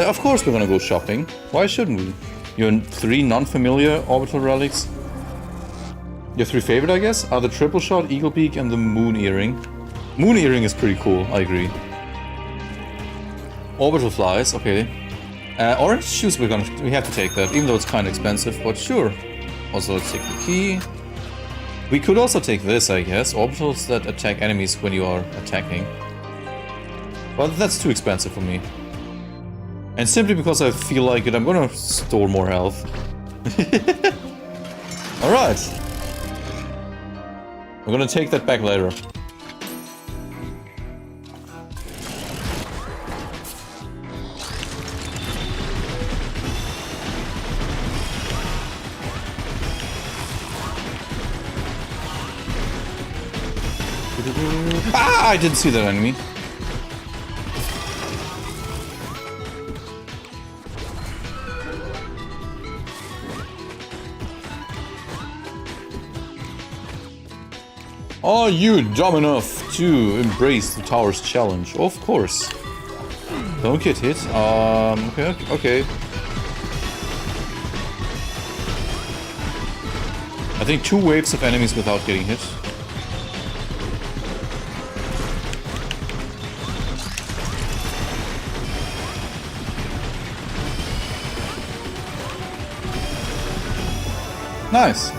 Of course we're gonna go shopping. Why shouldn't we? Your 3 non-familiar orbital relics. Your 3 favorite, I guess, are the Triple Shot, Eagle Beak, and the Moon Earring. Moon Earring is pretty cool, I agree. Orbital Flies, okay. Orange Shoes, we have to take that, even though it's kind of expensive, but sure. Also, let's take the key. We could also take this, I guess. Orbitals that attack enemies when you are attacking. But that's too expensive for me. And simply because I feel like it, I'm gonna store more health. Alright. I'm gonna take that back later. Ah! I didn't see that enemy. Are you dumb enough to embrace the tower's challenge? Of course. Don't get hit. Okay. I think 2 waves of enemies without getting hit. Nice.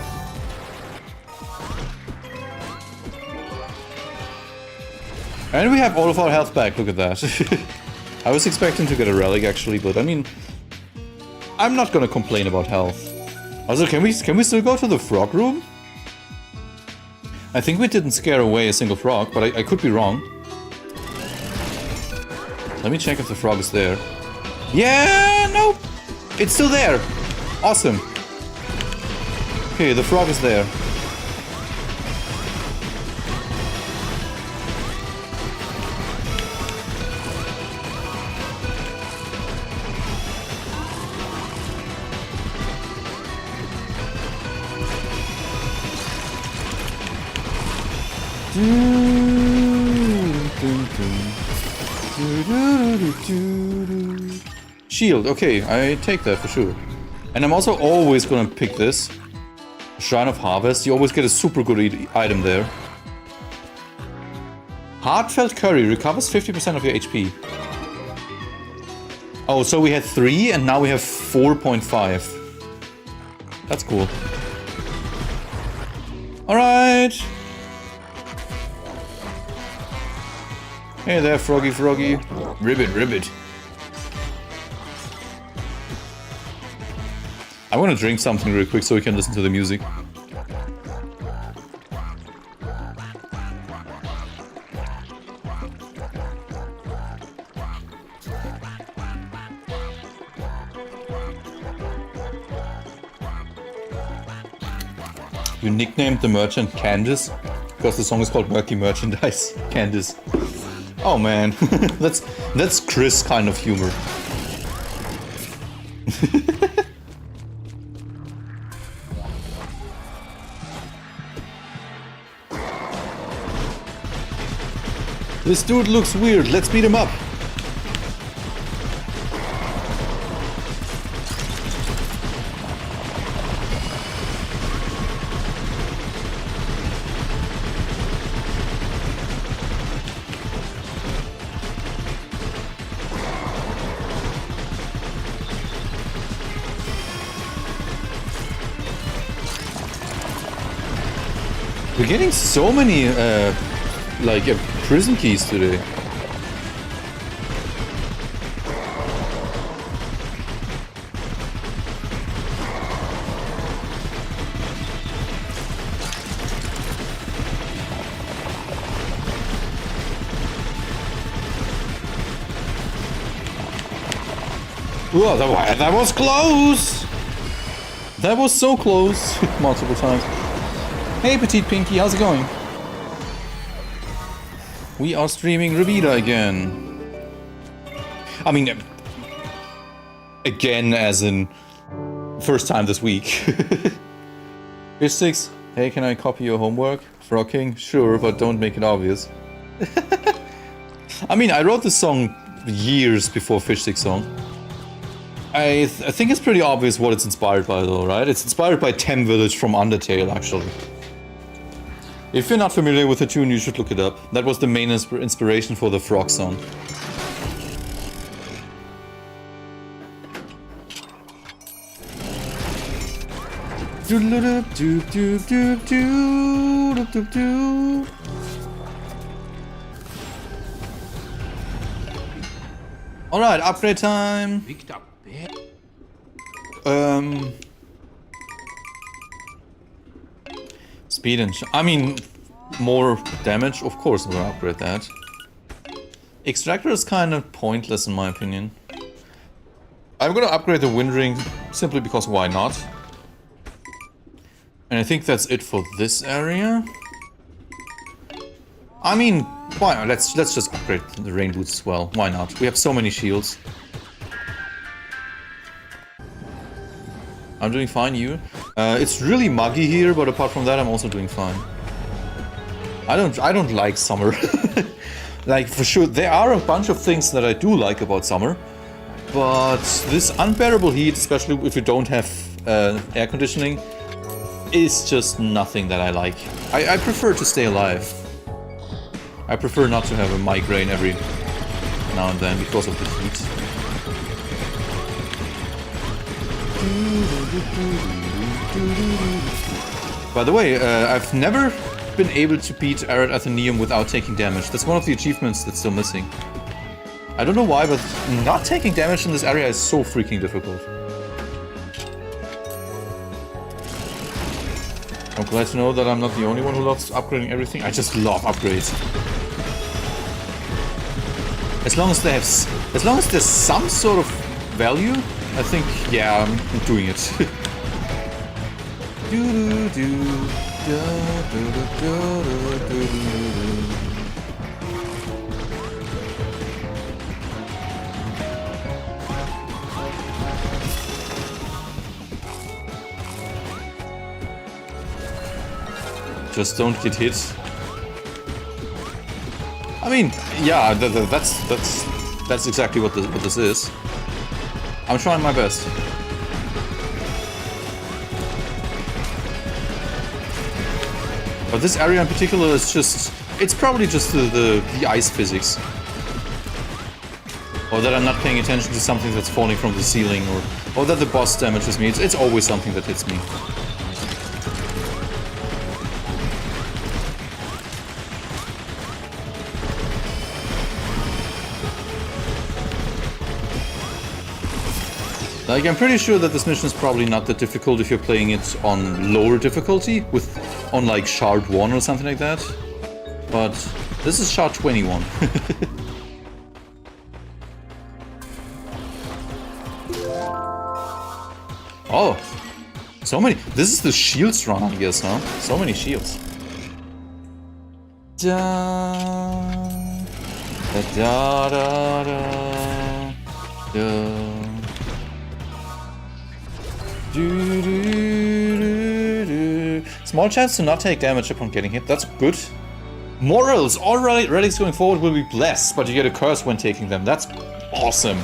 And we have all of our health back, look at that. I was expecting to get a relic actually, but I mean, I'm not gonna complain about health. Also, can we still go to the frog room? I think we didn't scare away a single frog, but I could be wrong. Let me check if the frog is there. Yeah, nope! It's still there! Awesome. Okay, the frog is there. Shield, okay, I take that for sure. And I'm also always gonna pick this. Shrine of Harvest, you always get a super good item there. Heartfelt Curry recovers 50% of your HP. Oh, so we had 3 and now we have 4.5. That's cool. Alright. Hey there, Froggy Froggy. Ribbit, ribbit. I want to drink something real quick so we can listen to the music. You nicknamed the merchant Candace? because the song is called Murky Merchandise. Candice. Oh man, that's Chris kind of humor. This dude looks weird, let's beat him up. We're getting so many, prison keys today. Whoa, that was close! That was so close! Multiple times. Hey, Petite Pinky, how's it going? We are streaming Revita again. I mean, again as in first time this week. Fish Sticks, hey, can I copy your homework? Frocking? Sure, but don't make it obvious. I mean, I wrote this song years before Fish Sticks song. I think it's pretty obvious what it's inspired by though, right? It's inspired by Tem Village from Undertale, actually. If you're not familiar with the tune, you should look it up. That was the main inspiration for the frog song. Alright, upgrade time. Speed and I mean, more damage, of course we'll upgrade that. Extractor is kind of pointless in my opinion. I'm gonna upgrade the Wind Ring simply because why not? And I think that's it for this area. I mean, why not? Let's just upgrade the rain boots as well. Why not? We have so many shields. I'm doing fine, you? It's really muggy here, but apart from that, I'm also doing fine. I don't like summer. Like, for sure, there are a bunch of things that I do like about summer, but this unbearable heat, especially if you don't have air conditioning, is just nothing that I like. I prefer to stay alive. I prefer not to have a migraine every now and then because of the heat. By the way, I've never been able to beat Arid Athenaeum without taking damage. That's one of the achievements that's still missing. I don't know why, but not taking damage in this area is so freaking difficult. I'm glad to know that I'm not the only one who loves upgrading everything. I just love upgrades. As long as there's some sort of value, I think, yeah, I'm doing it. Just don't get hit. I mean, yeah, that's exactly what this is. I'm trying my best. But this area in particular is just... It's probably just the ice physics. Or that I'm not paying attention to something that's falling from the ceiling, or that the boss damages me. It's always something that hits me. Like, I'm pretty sure that this mission is probably not that difficult if you're playing it on lower difficulty, on like Shard 1 or something like that. But this is Shard 21. Oh, so many. This is the shields run, I guess, huh? So many shields. Da da da da da. Do, do, do, do. Small chance to not take damage upon getting hit. That's good. Morals. All relics going forward will be blessed, but you get a curse when taking them. That's awesome.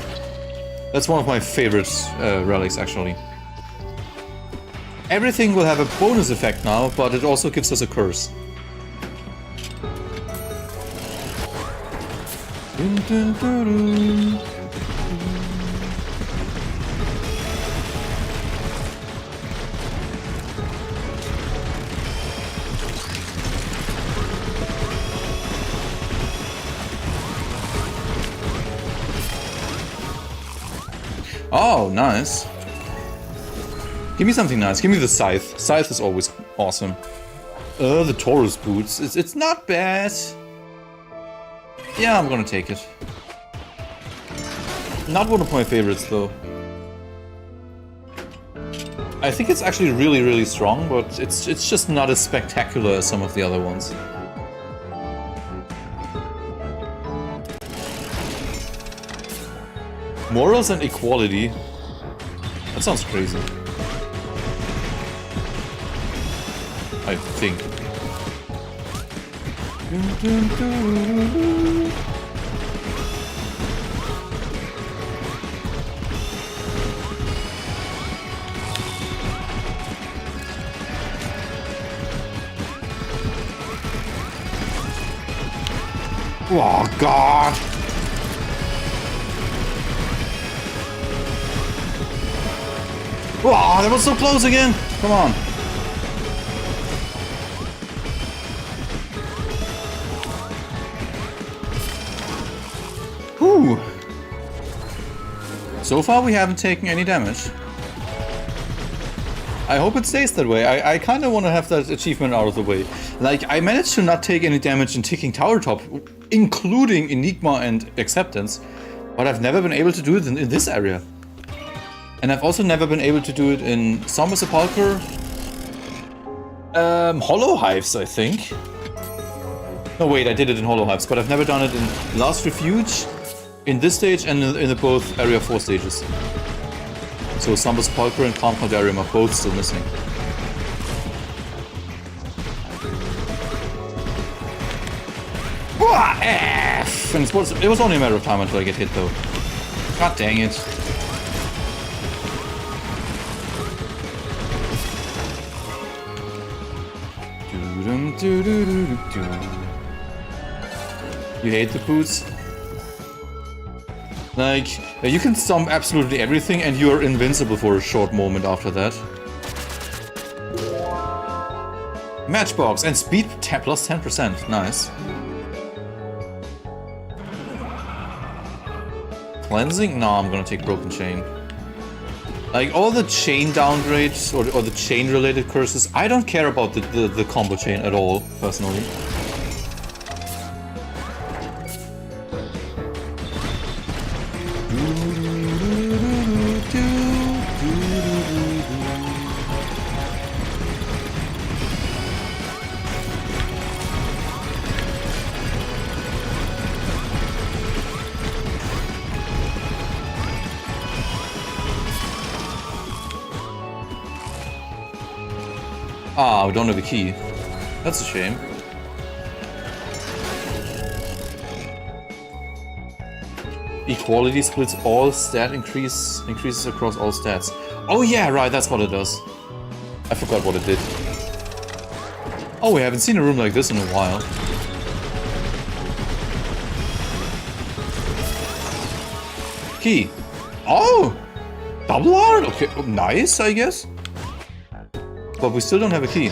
That's one of my favorite relics, actually. Everything will have a bonus effect now, but it also gives us a curse. Dun, dun, dun, dun. Oh, nice. Give me something nice. Give me the scythe. Scythe is always awesome. The Taurus boots. It's not bad. Yeah, I'm gonna take it. Not one of my favorites, though. I think it's actually really, really strong, but it's just not as spectacular as some of the other ones. Morals and equality. That sounds crazy. I think. Oh, God! Oh, that was so close again! Come on. Whew. So far we haven't taken any damage. I hope it stays that way. I kind of want to have that achievement out of the way. Like, I managed to not take any damage in ticking tower top, including Enigma and Acceptance, but I've never been able to do it in this area. And I've also never been able to do it in Somber Sepulchre, Hollow Hives, I think. No, wait, I did it in Hollow Hives, but I've never done it in Last Refuge, in this stage, and in the both Area 4 stages. So Somber Sepulchre and Calm Caldarium are both still missing. F! And it was only a matter of time until I get hit, though. God dang it. You hate the boots? Like, you can stomp absolutely everything and you're invincible for a short moment after that. Matchbox and speed plus 10%. Nice. Cleansing? No, I'm gonna take Broken Chain. Like, all the chain downgrades or the chain related curses, I don't care about the combo chain at all, personally. Ah, we don't have a key. That's a shame. Equality splits all stat increases across all stats. Oh yeah, right, that's what it does. I forgot what it did. Oh, we haven't seen a room like this in a while. Key. Oh! Double art? Okay, oh, nice, I guess. But we still don't have a key.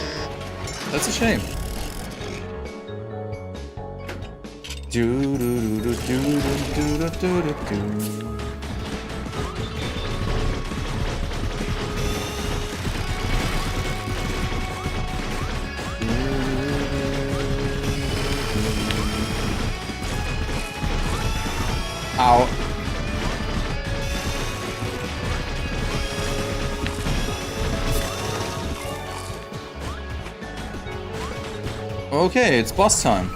That's a shame. Ow. Okay, it's boss time.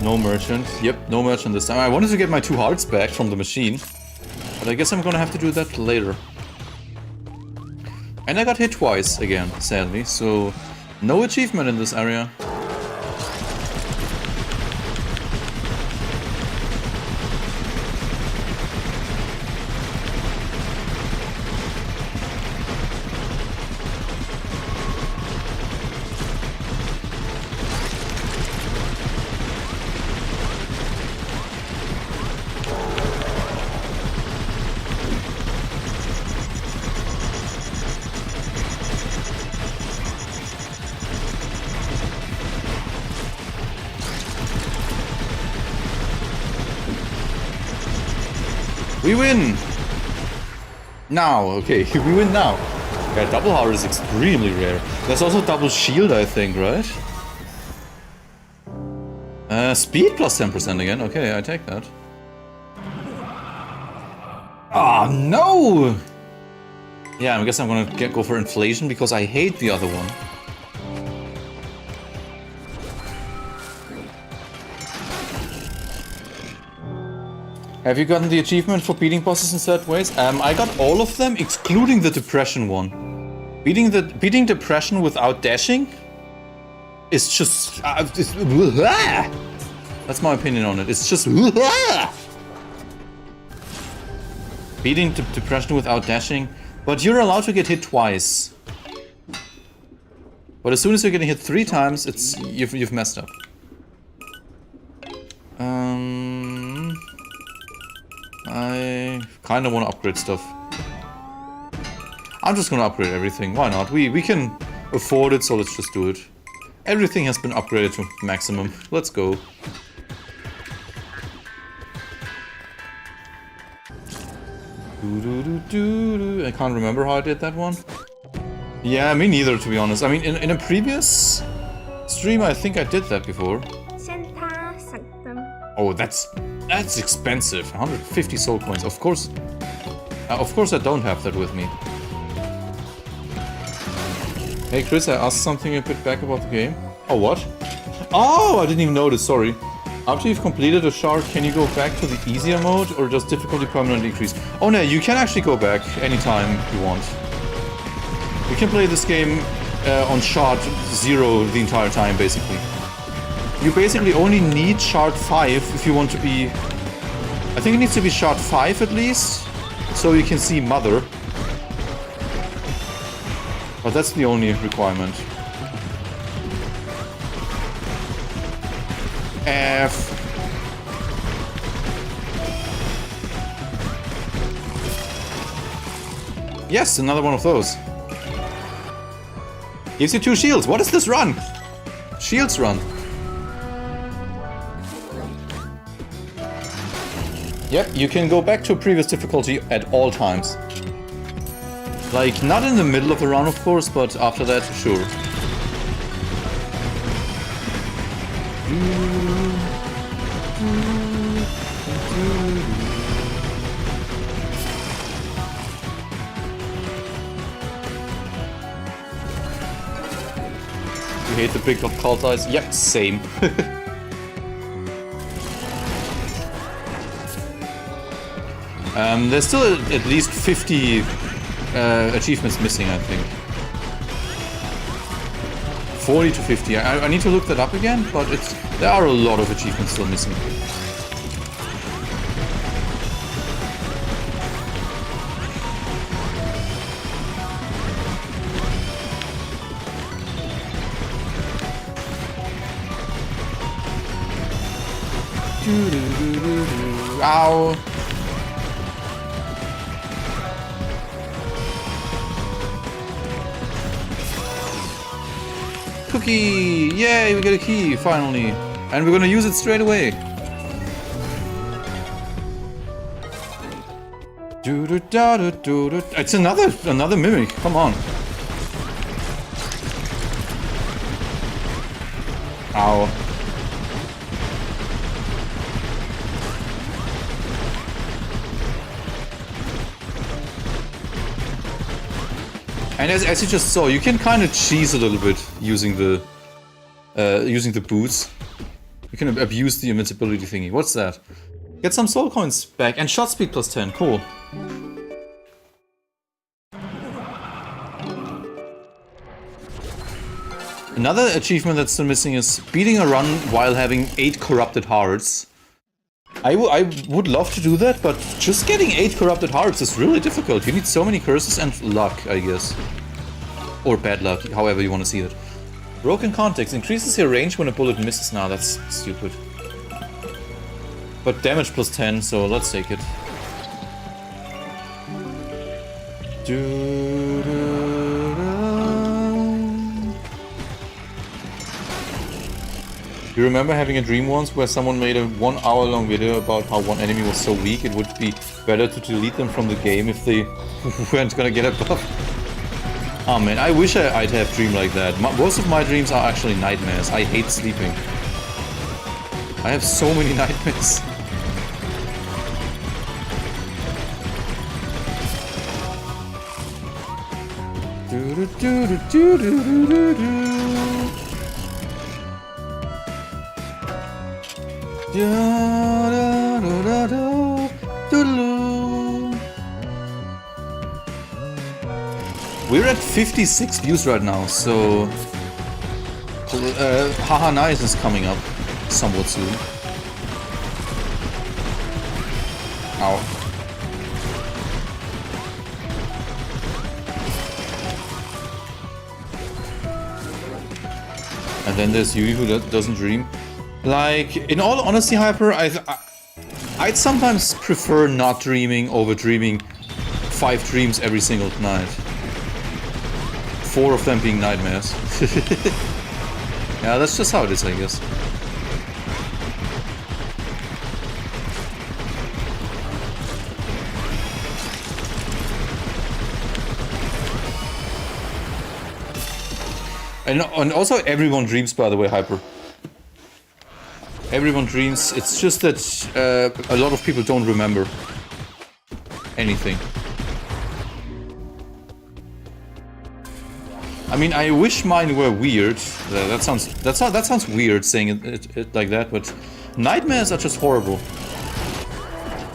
No merchant. Yep, no merchant this time. I wanted to get my 2 hearts back from the machine. But I guess I'm gonna have to do that later. And I got hit twice again, sadly. So, no achievement in this area. We win! Now, okay, we win now. Yeah, double heart is extremely rare. There's also double shield, I think, right? Speed plus 10% again. Okay, I take that. Ah, no! Yeah, I guess I'm gonna go for inflation because I hate the other one. Have you gotten the achievement for beating bosses in certain ways? I got all of them, excluding the depression one. Beating depression without dashing is just... that's my opinion on it. It's just... Beating depression without dashing, but you're allowed to get hit twice. But as soon as you're getting hit 3 times, it's you've messed up. I kind of want to upgrade stuff. I'm just gonna upgrade everything. Why not? We can afford it, so let's just do it. Everything has been upgraded to maximum. Let's go. I can't remember how I did that one. Yeah, me neither, to be honest. I mean, in a previous stream, I think I did that before. Oh, that's expensive. 150 soul coins. Of course I don't have that with me. Hey Chris, I asked something a bit back about the game. Oh, what? Oh, I didn't even notice, sorry. After you've completed a shard, can you go back to the easier mode or does difficulty permanently increase? Oh no, you can actually go back anytime you want. You can play this game on shard 0 the entire time, basically. You basically only need shard 5 if you want to be... I think it needs to be shard 5 at least, so you can see Mother. But that's the only requirement. F. Yes, another one of those. Gives you 2 shields. What is this run? Shields run. Yep, you can go back to previous difficulty at all times. Like, not in the middle of the run, of course, but after that, sure. You hate the big cult eyes? Yep, same. There's still at least 50 achievements missing, I think. 40 to 50. I need to look that up again, but there are a lot of achievements still missing. Ow! Cookie! Yay, we get a key, finally. And we're gonna use it straight away. It's another mimic, come on. Ow. And as you just saw, you can kind of cheese a little bit using the boots. You can abuse the invincibility thingy. What's that? Get some soul coins back and shot speed plus 10. Cool. Another achievement that's still missing is beating a run while having 8 corrupted hearts. I would love to do that, but just getting 8 corrupted hearts is really difficult. You need so many curses and luck, I guess. Or bad luck, however you want to see it. Broken Context increases your range when a bullet misses. Now that's stupid. But damage plus 10, so let's take it. You remember having a dream once where someone made a 1 hour long video about how one enemy was so weak it would be better to delete them from the game if they weren't gonna get a buff? Oh man, I wish I'd have a dream like that. Most of my dreams are actually nightmares. I hate sleeping. I have so many nightmares. We're at 56 views right now, so Haha Nice is coming up somewhat soon. Ow. And then there's you who doesn't dream. Like, in all honesty, Hyper, I'd sometimes prefer not dreaming over dreaming 5 dreams every single night. 4 of them being nightmares. Yeah, that's just how it is, I guess. And also everyone dreams, by the way, Hyper. Everyone dreams, it's just that a lot of people don't remember anything. I mean, I wish mine were weird. That sounds weird saying it like that, but nightmares are just horrible.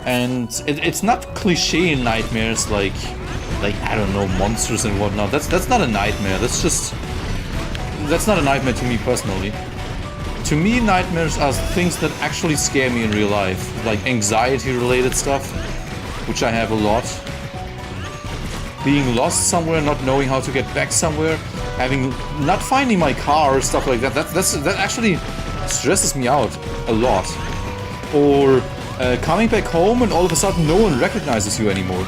And it's not cliché nightmares like I don't know, monsters and whatnot. That's not a nightmare. That's not a nightmare to me personally. To me, nightmares are things that actually scare me in real life, like anxiety-related stuff, which I have a lot. Being lost somewhere, not knowing how to get back somewhere, not finding my car, stuff like that. That actually stresses me out a lot. Or coming back home and all of a sudden no one recognizes you anymore.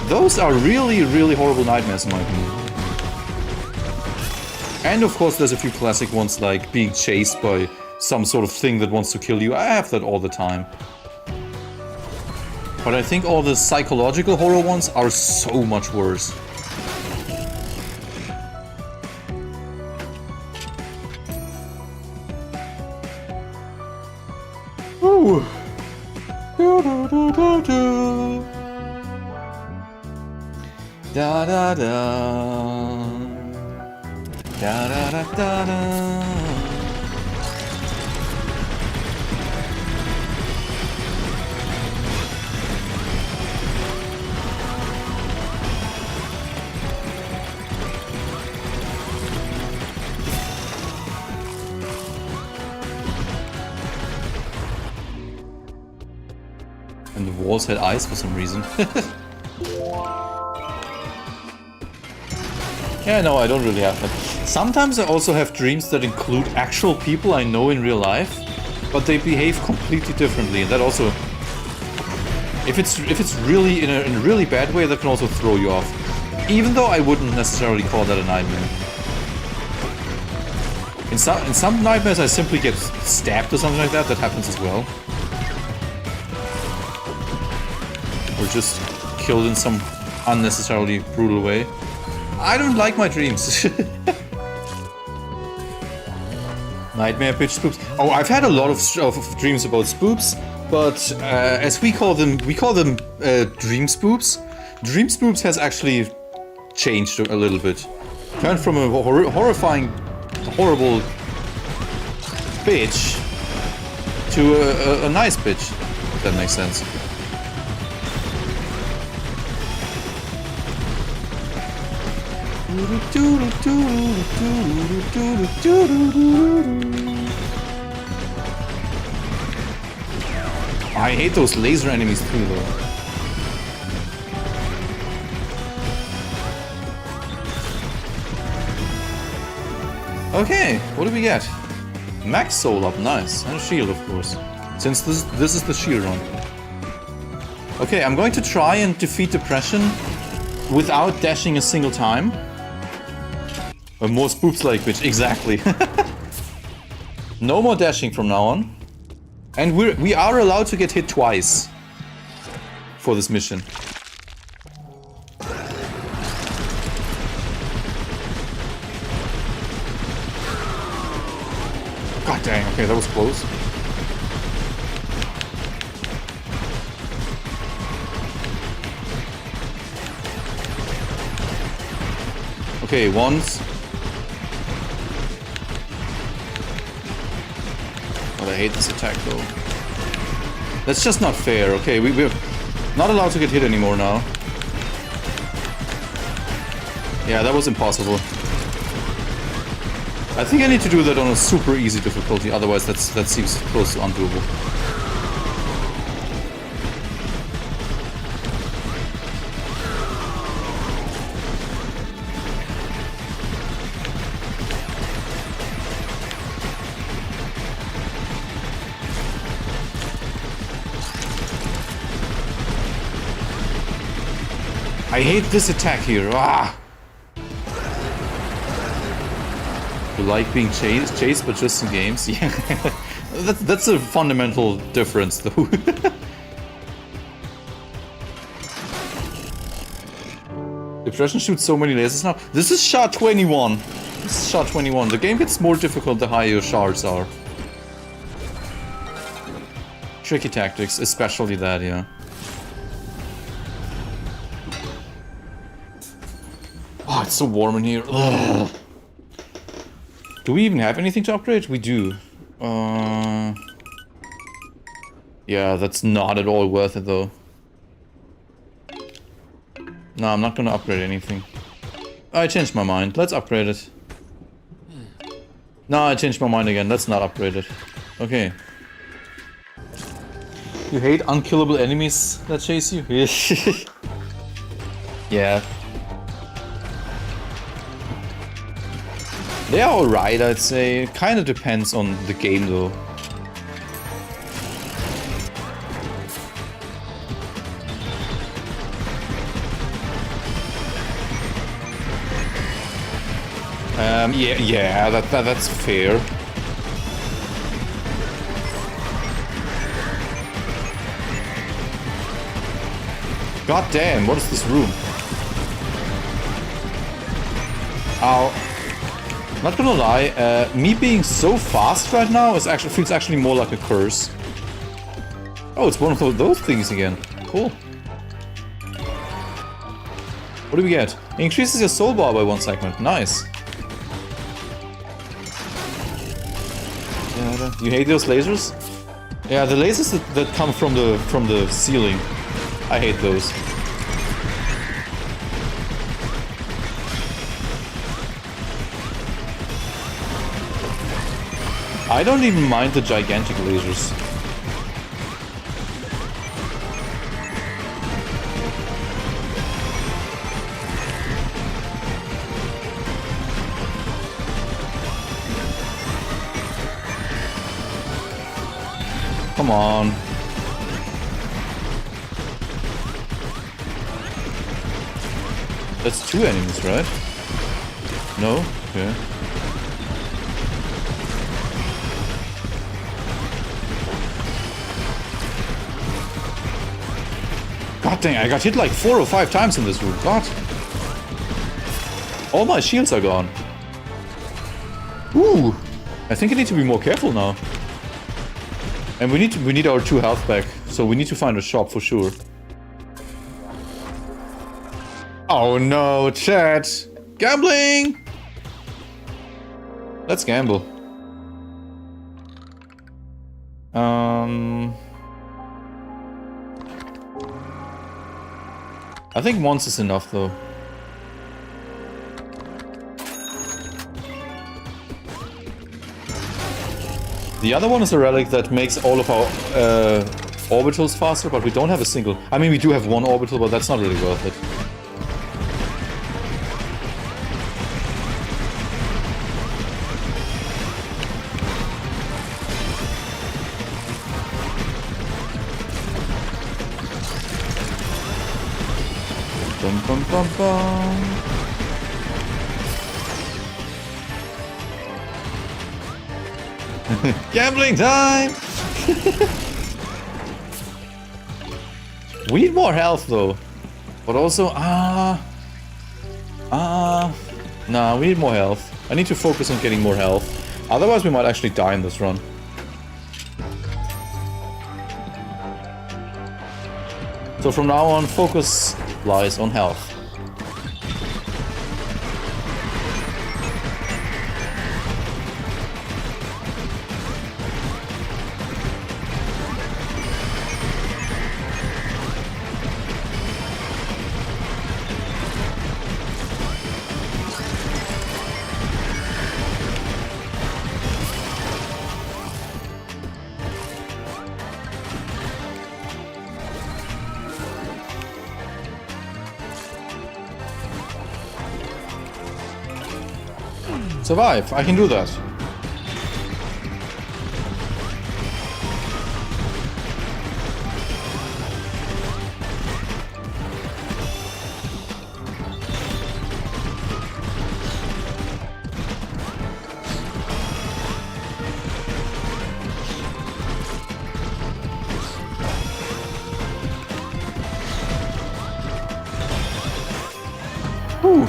Those are really, really horrible nightmares in my opinion. And of course there's a few classic ones like being chased by some sort of thing that wants to kill you. I have that all the time. But I think all the psychological horror ones are so much worse. Ooh. Da da da. Da da da da da. And the walls had eyes for some reason. Yeah, no, I don't really have that. Sometimes I also have dreams that include actual people I know in real life, but they behave completely differently. And that also, if it's really in a really bad way, that can also throw you off. Even though I wouldn't necessarily call that a nightmare. In some nightmares, I simply get stabbed or something like that. That happens as well. Or just killed in some unnecessarily brutal way. I don't like my dreams. Nightmare bitch spoops. Oh, I've had a lot of dreams about spoops, but as we call them dream spoops. Dream spoops has actually changed a little bit. Turned from a horrifying, horrible bitch to a nice bitch, if that makes sense. I hate those laser enemies too, though. Okay, what do we get? Max soul up, nice. And a shield, of course. Since this is the shield run. Okay, I'm going to try and defeat depression without dashing a single time. More spoops like bitch, exactly. No more dashing from now on. And we are allowed to get hit twice for this mission. God dang, okay, that was close. Okay, once. Oh, I hate this attack though. That's just not fair. Okay, we're not allowed to get hit anymore now. Yeah, that was impossible. I think I need to do that on a super easy difficulty, otherwise that seems close to undoable. I hate this attack here. Ah! You like being chased, but just in games? Yeah. that's a fundamental difference, though. Depression shoots so many lasers now. This is shot 21. This is shot 21. The game gets more difficult the higher your shards are. Tricky tactics, especially that, yeah. Oh, it's so warm in here. Ugh. Do we even have anything to upgrade? We do. Yeah, that's not at all worth it, though. No, I'm not gonna upgrade anything. I changed my mind. Let's upgrade it. No, I changed my mind again. Let's not upgrade it. Okay. You hate unkillable enemies that chase you? Yeah. They are alright, I'd say. Kinda depends on the game, though. Yeah, that's fair. God damn, what is this room? Ow. Not gonna lie, me being so fast right now feels actually more like a curse. Oh, it's one of those things again. Cool. What do we get? It increases your soul bar by 1 segment. Nice. You hate those lasers? Yeah, the lasers that come from the ceiling. I hate those. I don't even mind the gigantic lasers. Come on. That's 2 enemies, right? No? Okay. God dang, I got hit like 4 or 5 times in this room. God. All my shields are gone. Ooh. I think I need to be more careful now. And we need our 2 health back, so we need to find a shop for sure. Oh no, chat! Gambling! Let's gamble. I think once is enough though. The other one is a relic that makes all of our orbitals faster, but we don't have a single. I mean, we do have one orbital, but that's not really worth it. Bum, bum, bum, bum. Gambling time! We need more health though. But also, nah, we need more health. I need to focus on getting more health. Otherwise we might actually die in this run. So from now on, focus lies on health. Survive, I can do that. Whew.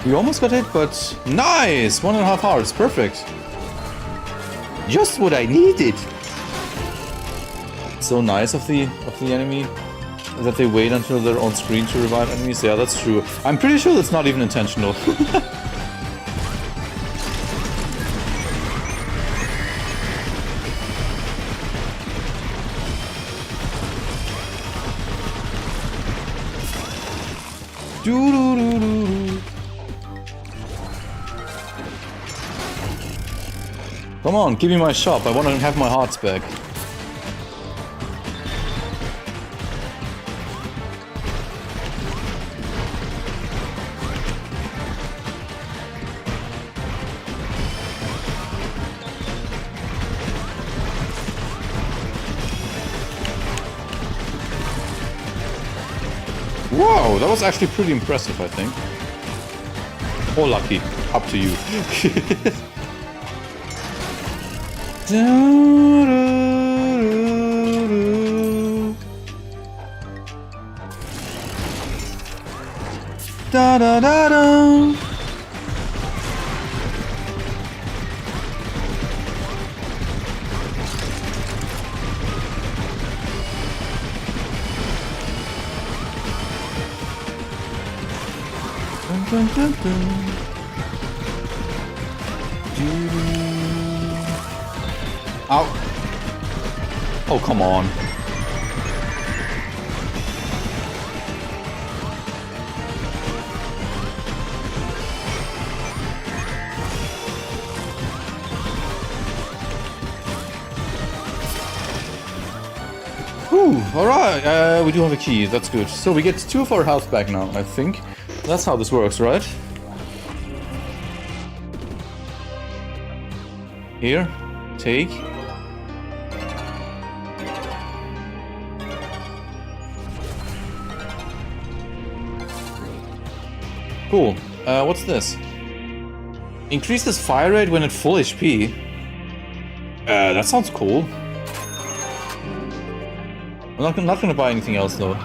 We almost got hit, but nice! 1.5 hearts, perfect. Just what I needed. So nice of the enemy that they wait until they're on screen to revive enemies. Yeah, that's true. I'm pretty sure that's not even intentional. Come on, give me my shop. I want to have my hearts back. Wow, that was actually pretty impressive, I think. Or lucky. Up to you. Da da da da. Dun, dun, dun, dun. Ow. Oh, come on. Whew, alright, we do have a key, that's good. So we get 2 of our health back now, I think. That's how this works, right? Here, take. Cool. What's this? Increases fire rate when at full HP. That sounds cool. I'm not gonna buy anything else though.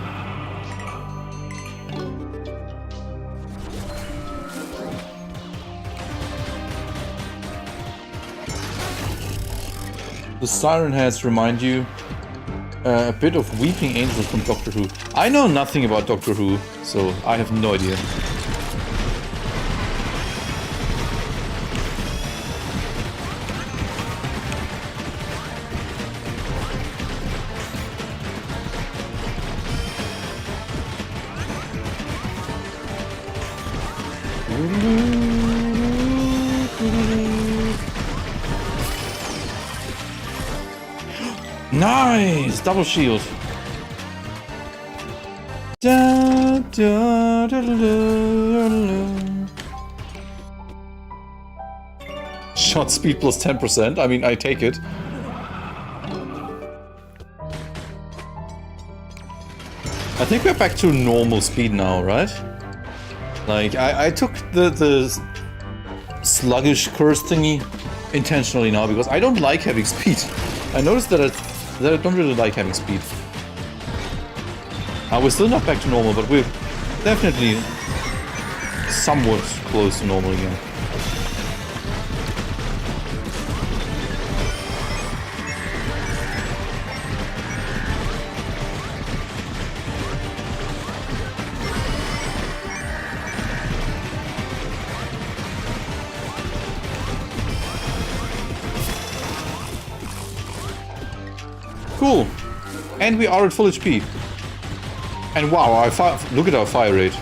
The siren heads remind you a bit of Weeping Angel from Doctor Who. I know nothing about Doctor Who, so I have no idea. Nice! Double shield. Da, da, da, da, da, da. Shot speed plus 10%. I mean, I take it. I think we're back to normal speed now, right? Like, I took the sluggish curse thingy intentionally now because I don't like having speed. I noticed that I don't really like having speed. We're still not back to normal, but we're definitely somewhat close to normal again. Cool. And we are at full HP. And wow, look at our fire rate.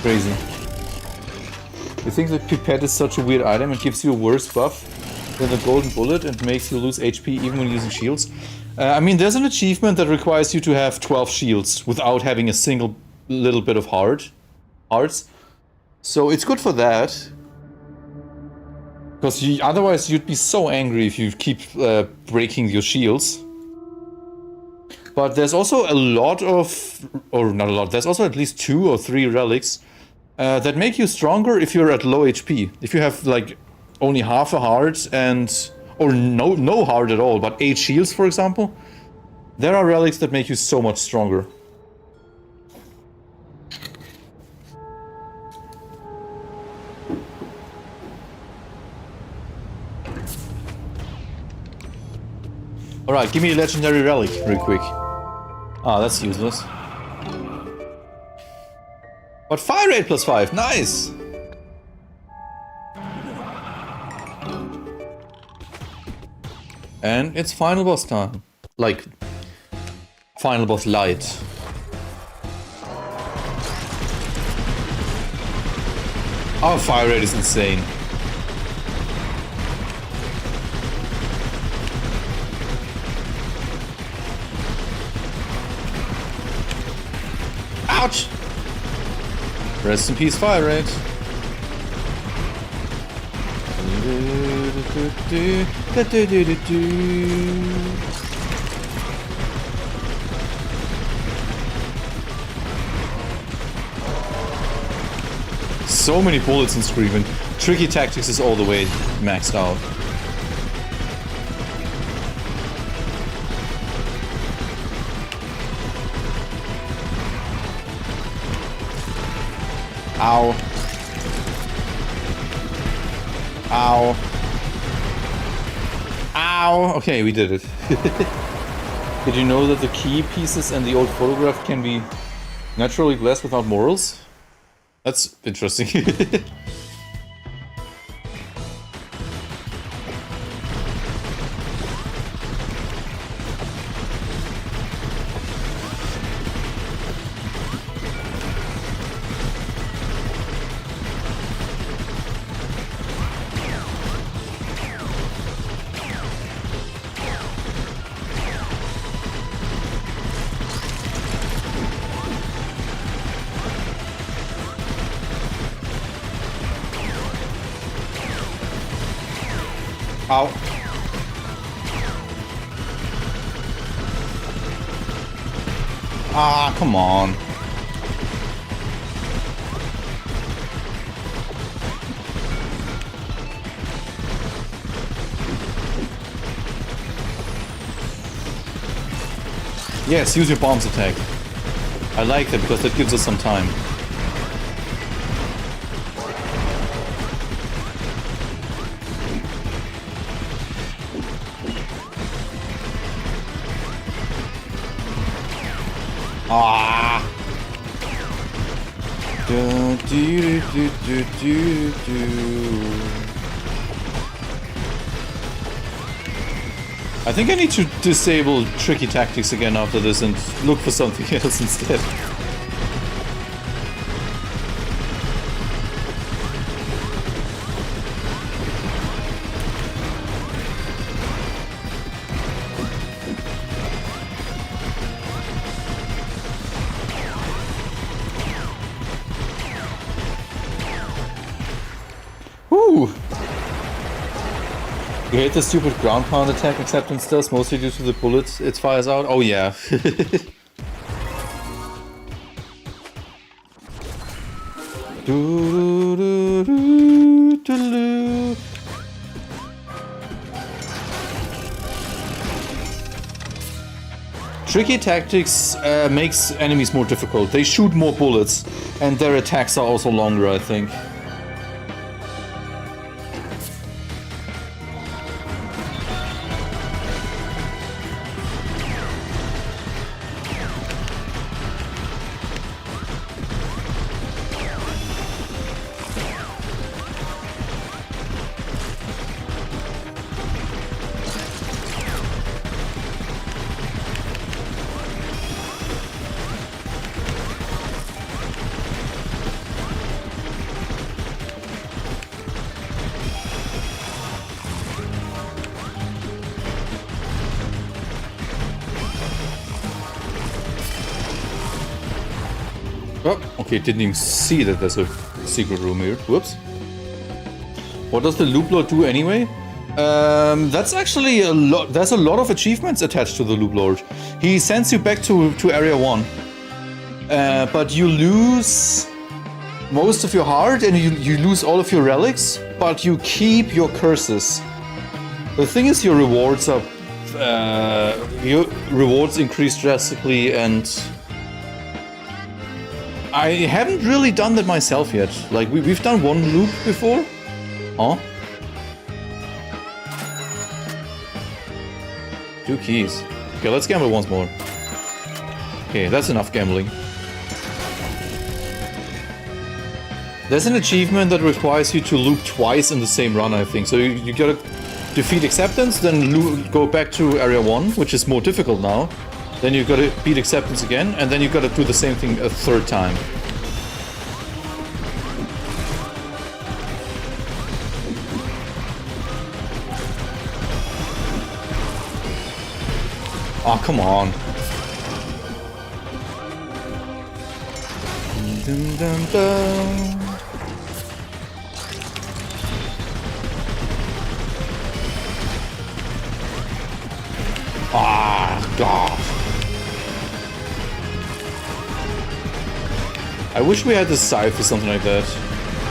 Crazy. You think the pipette is such a weird item and gives you a worse buff than the golden bullet and makes you lose HP even when using shields? I mean, there's an achievement that requires you to have 12 shields without having a single little bit of hearts. So it's good for that. Because otherwise you'd be so angry if you keep breaking your shields. But there's also a lot of, or not a lot, there's also at least 2 or 3 relics that make you stronger if you're at low HP. If you have like only half a heart or no heart at all, but 8 shields for example, there are relics that make you so much stronger. Alright, give me a legendary relic real quick. Ah, that's useless. But fire rate plus 5, nice! And it's final boss time. Like, final boss light. Our fire rate is insane. Ouch! Rest in peace, fire rate. So many bullets in Screaming. Tricky Tactics is all the way maxed out. Ow. Ow. Ow! Okay, we did it. Did you know that the key pieces and the old photograph can be naturally blessed without morals? That's interesting. Ow. Ah, come on. Yes, use your bombs attack. I like that because that gives us some time. Ah! Do, do, do, do, do, do. I think I need to disable Tricky Tactics again after this and look for something else instead. Whew! You hate the stupid ground pound attack acceptance does, mostly due to the bullets it fires out? Oh yeah. Tricky tactics makes enemies more difficult. They shoot more bullets, and their attacks are also longer, I think. Oh, okay, didn't even see that there's a secret room here. Whoops. What does the loop lord do anyway? That's actually a lot. There's a lot of achievements attached to the loop lord. He sends you back to area 1. But you lose most of your heart and you lose all of your relics, but you keep your curses. The thing is, your rewards increase drastically, and I haven't really done that myself yet. Like, we've done one loop before. Huh? 2 keys. Okay, let's gamble once more. Okay, that's enough gambling. There's an achievement that requires you to loop twice in the same run, I think. So you gotta defeat acceptance, then go back to area 1, which is more difficult now. Then you gotta beat acceptance again, and then you gotta do the same thing a 3rd time. Oh, come on. Dun, dun, dun. Ah, God. I wish we had the scythe or something like that.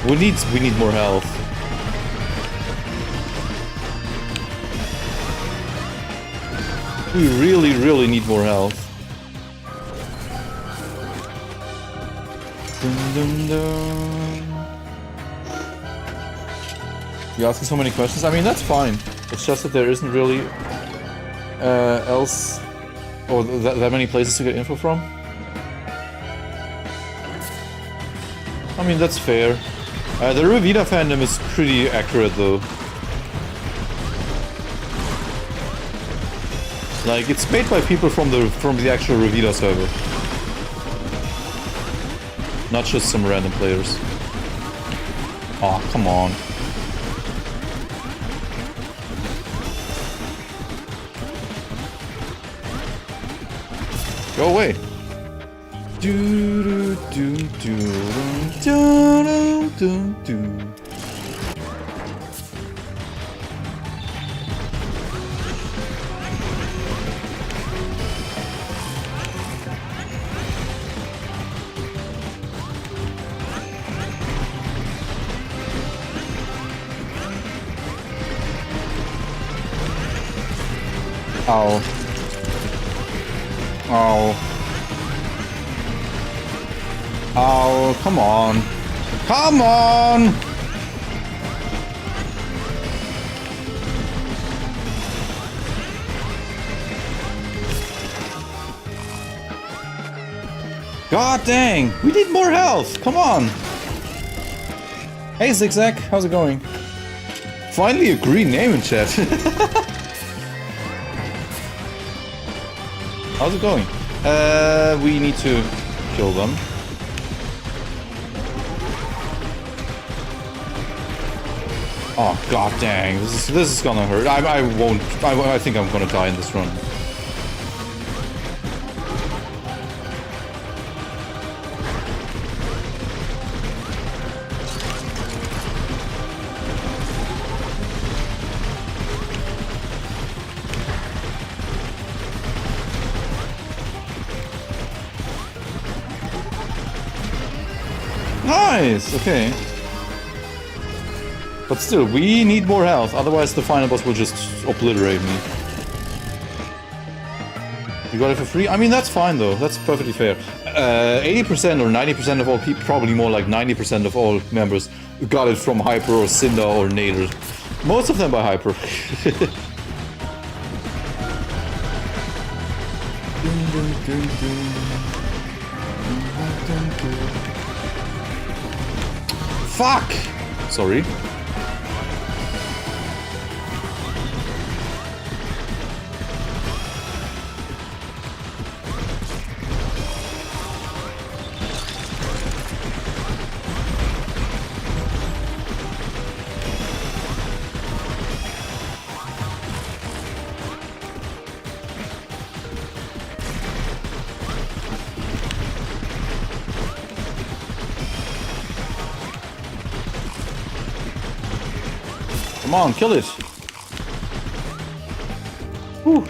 We need more health. We really need more health. Dun, dun, dun. You're asking so many questions. I mean, that's fine. It's just that there isn't really else or that many places to get info from. I mean, that's fair. The Revita fandom is pretty accurate, though. Like, it's made by people from the actual Revita server, not just some random players. Oh, come on. Go away. Do do do do do do do. Ow. Ow. Oh, come on. Come on! God dang! We need more health! Come on! Hey Zigzag, how's it going? Finally a green name in chat. How's it going? We need to kill them. Oh god dang, this is gonna hurt. I think I'm gonna die in this run. Nice, okay. But still, we need more health, otherwise the final boss will just obliterate me. You got it for free? I mean, that's fine though, that's perfectly fair. 80% or 90% of all people, probably more like 90% of all members, got it from Hyper or Cinder or Nader. Most of them by Hyper. Fuck! Sorry. Come on, kill it! Whew.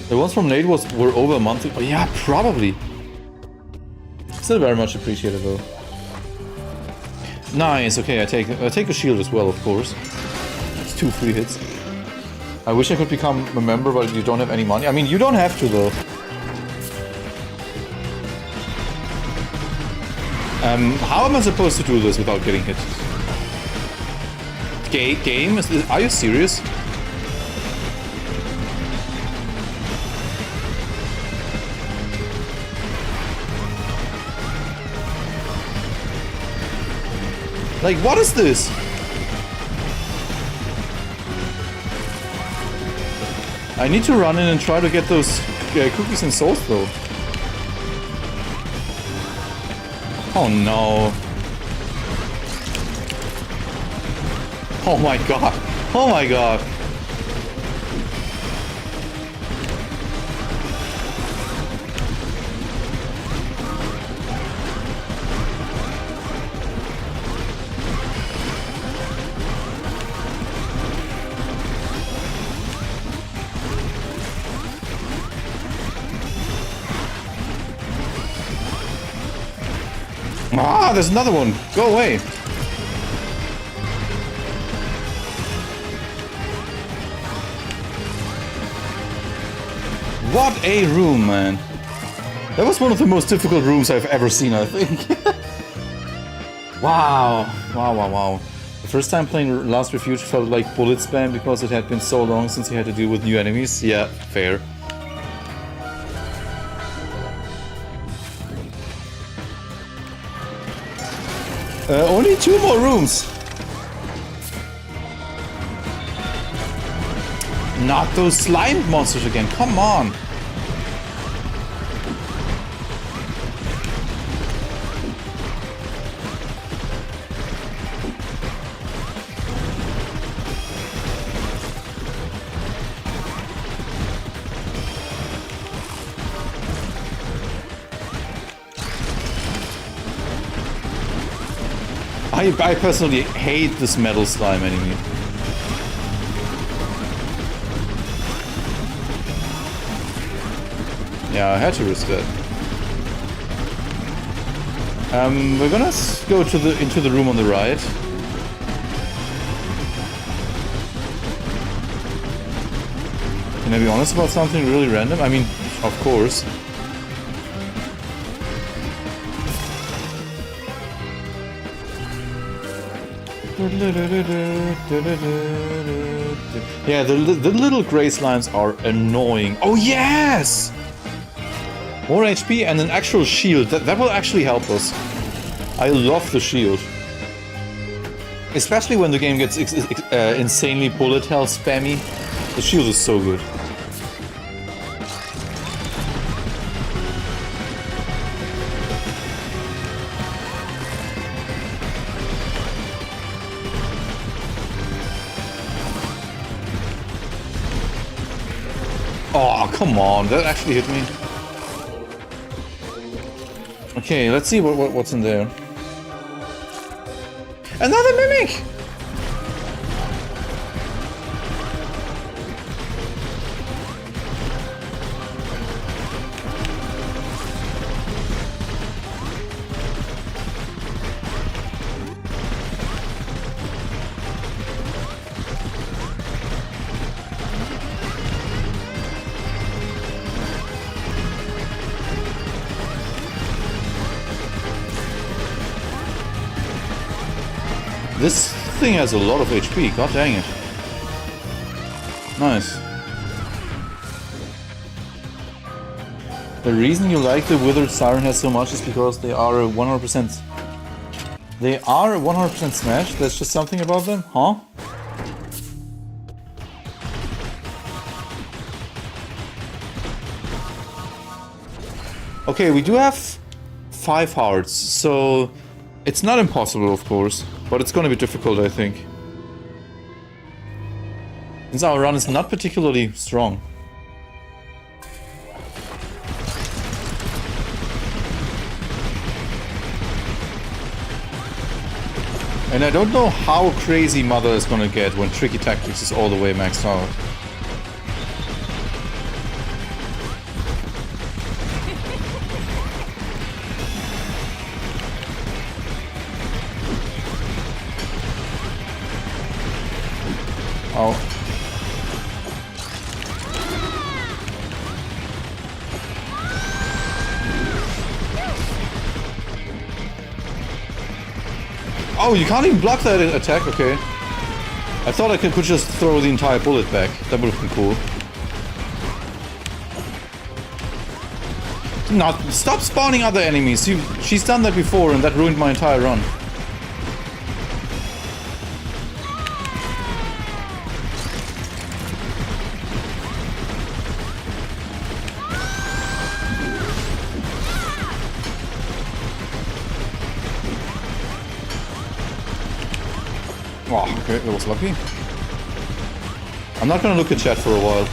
The ones from Nate were over a month ago. Oh, yeah, probably. Still very much appreciated though. Nice, okay, I take a shield as well, of course. It's 2 free hits. I wish I could become a member, but you don't have any money. I mean, you don't have to though. How am I supposed to do this without getting hit? Game? Are you serious? Like, what is this? I need to run in and try to get those cookies and souls though. Oh no. Oh my god. Oh my god. Ah, there's another one. Go away. What a room, man. That was one of the most difficult rooms I've ever seen, I think. Wow. Wow, wow, wow. The first time playing Last Refuge felt like bullet spam because it had been so long since you had to deal with new enemies. Yeah, fair. Only 2 more rooms. Not those slime monsters again. Come on. I personally hate this metal slime enemy. Yeah, I had to risk that. We're gonna go into the room on the right. Can I be honest about something really random? I mean, of course. Yeah, the little gray slimes are annoying. Oh yes! More HP and an actual shield. That will actually help us. I love the shield. Especially when the game gets insanely bullet hell spammy. The shield is so good. Oh, come on, that actually hit me. Okay, let's see what's in there. Another mimic! This thing has a lot of HP, god dang it. Nice. The reason you like the Withered Siren Head so much is because they are a 100%... They are a 100% smash? There's just something about them? Huh? Okay, we do have 5 hearts, so it's not impossible, of course, but it's gonna be difficult, I think. Since our run is not particularly strong. And I don't know how crazy Mother is gonna get when Tricky Tactics is all the way maxed out. Oh. Oh, you can't even block that attack? Okay. I thought I could just throw the entire bullet back. That would have been cool. No, stop spawning other enemies. She's done that before and that ruined my entire run. Oh, okay, that was lucky. I'm not gonna look at chat for a while.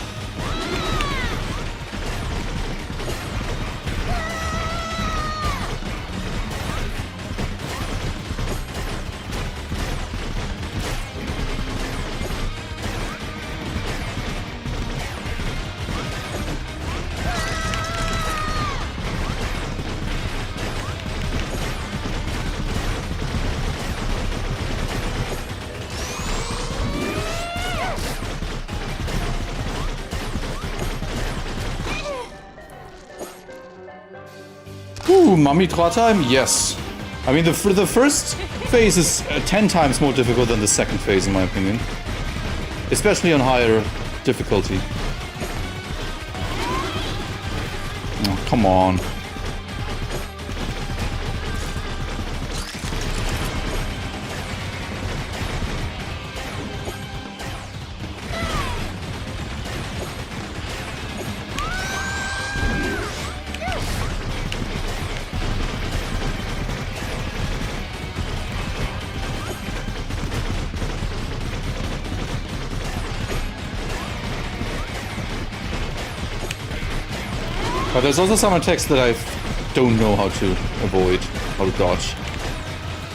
Ooh, Mummy Tra time? Yes. I mean, the first phase is 10 times more difficult than the second phase, in my opinion. Especially on higher difficulty. Oh, come on. But there's also some attacks that I don't know how to avoid, how to dodge.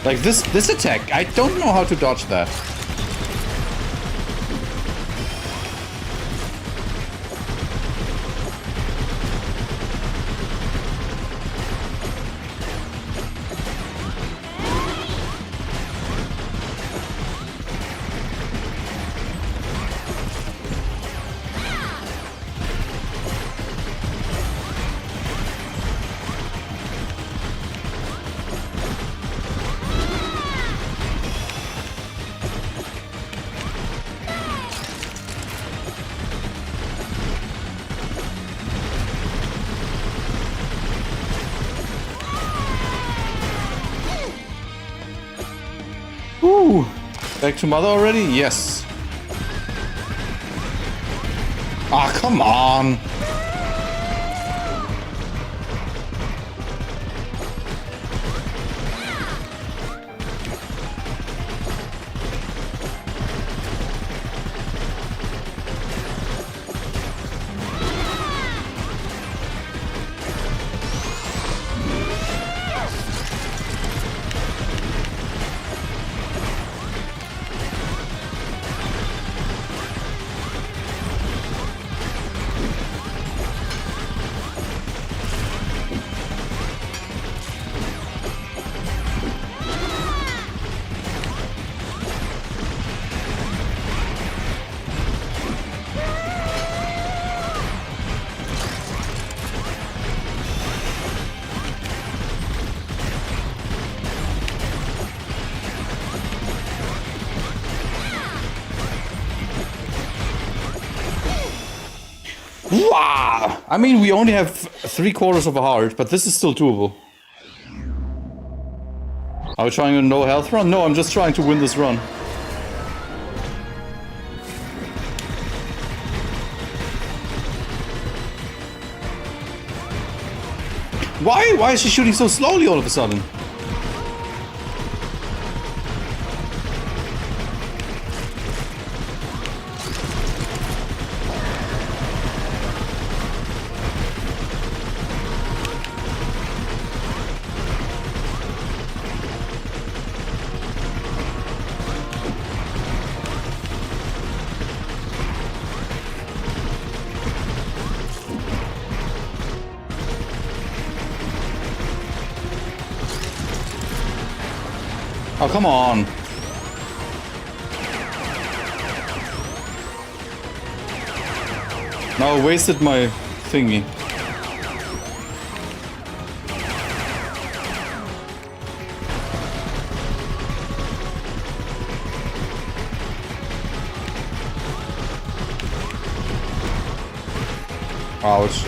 Like this attack, I don't know how to dodge that. Ooh, back to Mother already? Yes. Ah, come on. Wow! I mean, we only have 3/4 of a heart, but this is still doable. Are we trying a no health run? No, I'm just trying to win this run. Why? Why is she shooting so slowly all of a sudden? Oh, come on. No, I wasted my thingy. Ouch.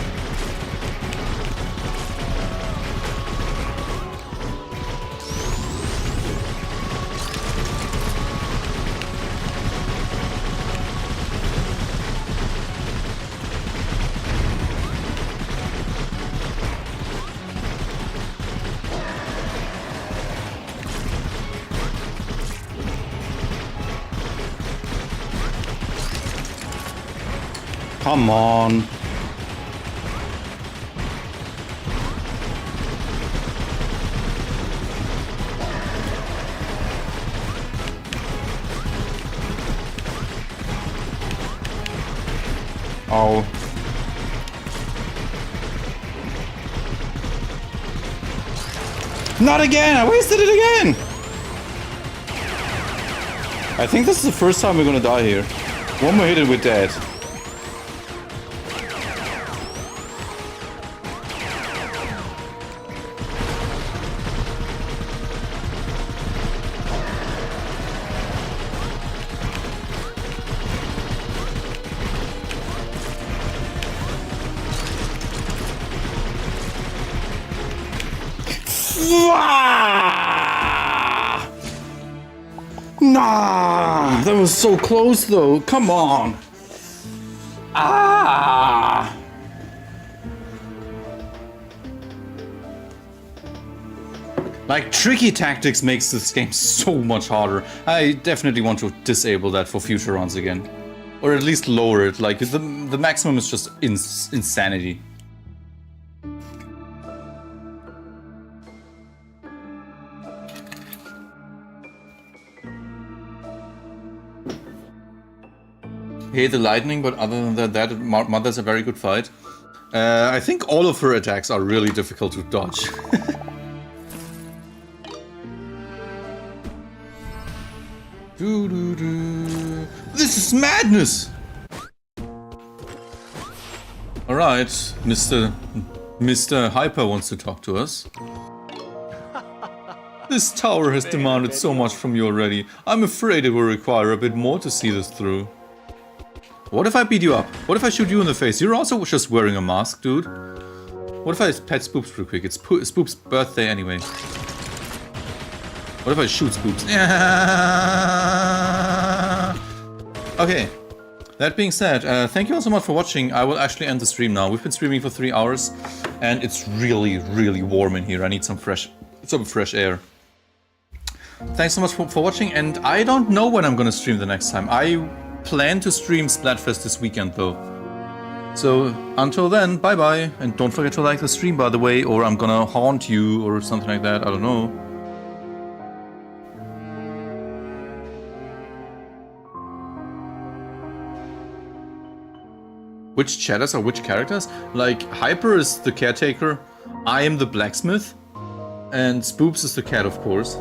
Come on. Oh. Not again! I wasted it again! I think this is the first time we're gonna die here. One more hit and we're dead. Nah, that was so close though. Come on. Ah. Like, tricky tactics makes this game so much harder. I definitely want to disable that for future runs again. Or at least lower it. Like, the maximum is just insanity. Hate the lightning, but other than that, Mother's a very good fight. I think all of her attacks are really difficult to dodge. This is madness! Alright, Mr. Hyper wants to talk to us. This tower has demanded so much from you already. I'm afraid it will require a bit more to see this through. What if I beat you up? What if I shoot you in the face? You're also just wearing a mask, dude. What if I pet Spoops real quick? It's Spoops' birthday anyway. What if I shoot Spoops? Okay. That being said, thank you all so much for watching. I will actually end the stream now. We've been streaming for 3 hours, and it's really, really warm in here. I need some fresh air. Thanks so much for watching, and I don't know when I'm gonna stream the next time. I plan to stream Splatfest this weekend though. So until then, bye bye, and don't forget to like the stream, by the way, or I'm gonna haunt you or something like that, I don't know. Which chatters are which characters? Like, Hyper is the caretaker, I am the blacksmith, and Spoops is the cat, of course.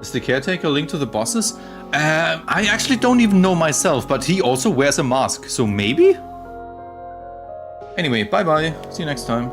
Is the caretaker linked to the bosses? I actually don't even know myself, but he also wears a mask, so maybe? Anyway, bye bye, see you next time.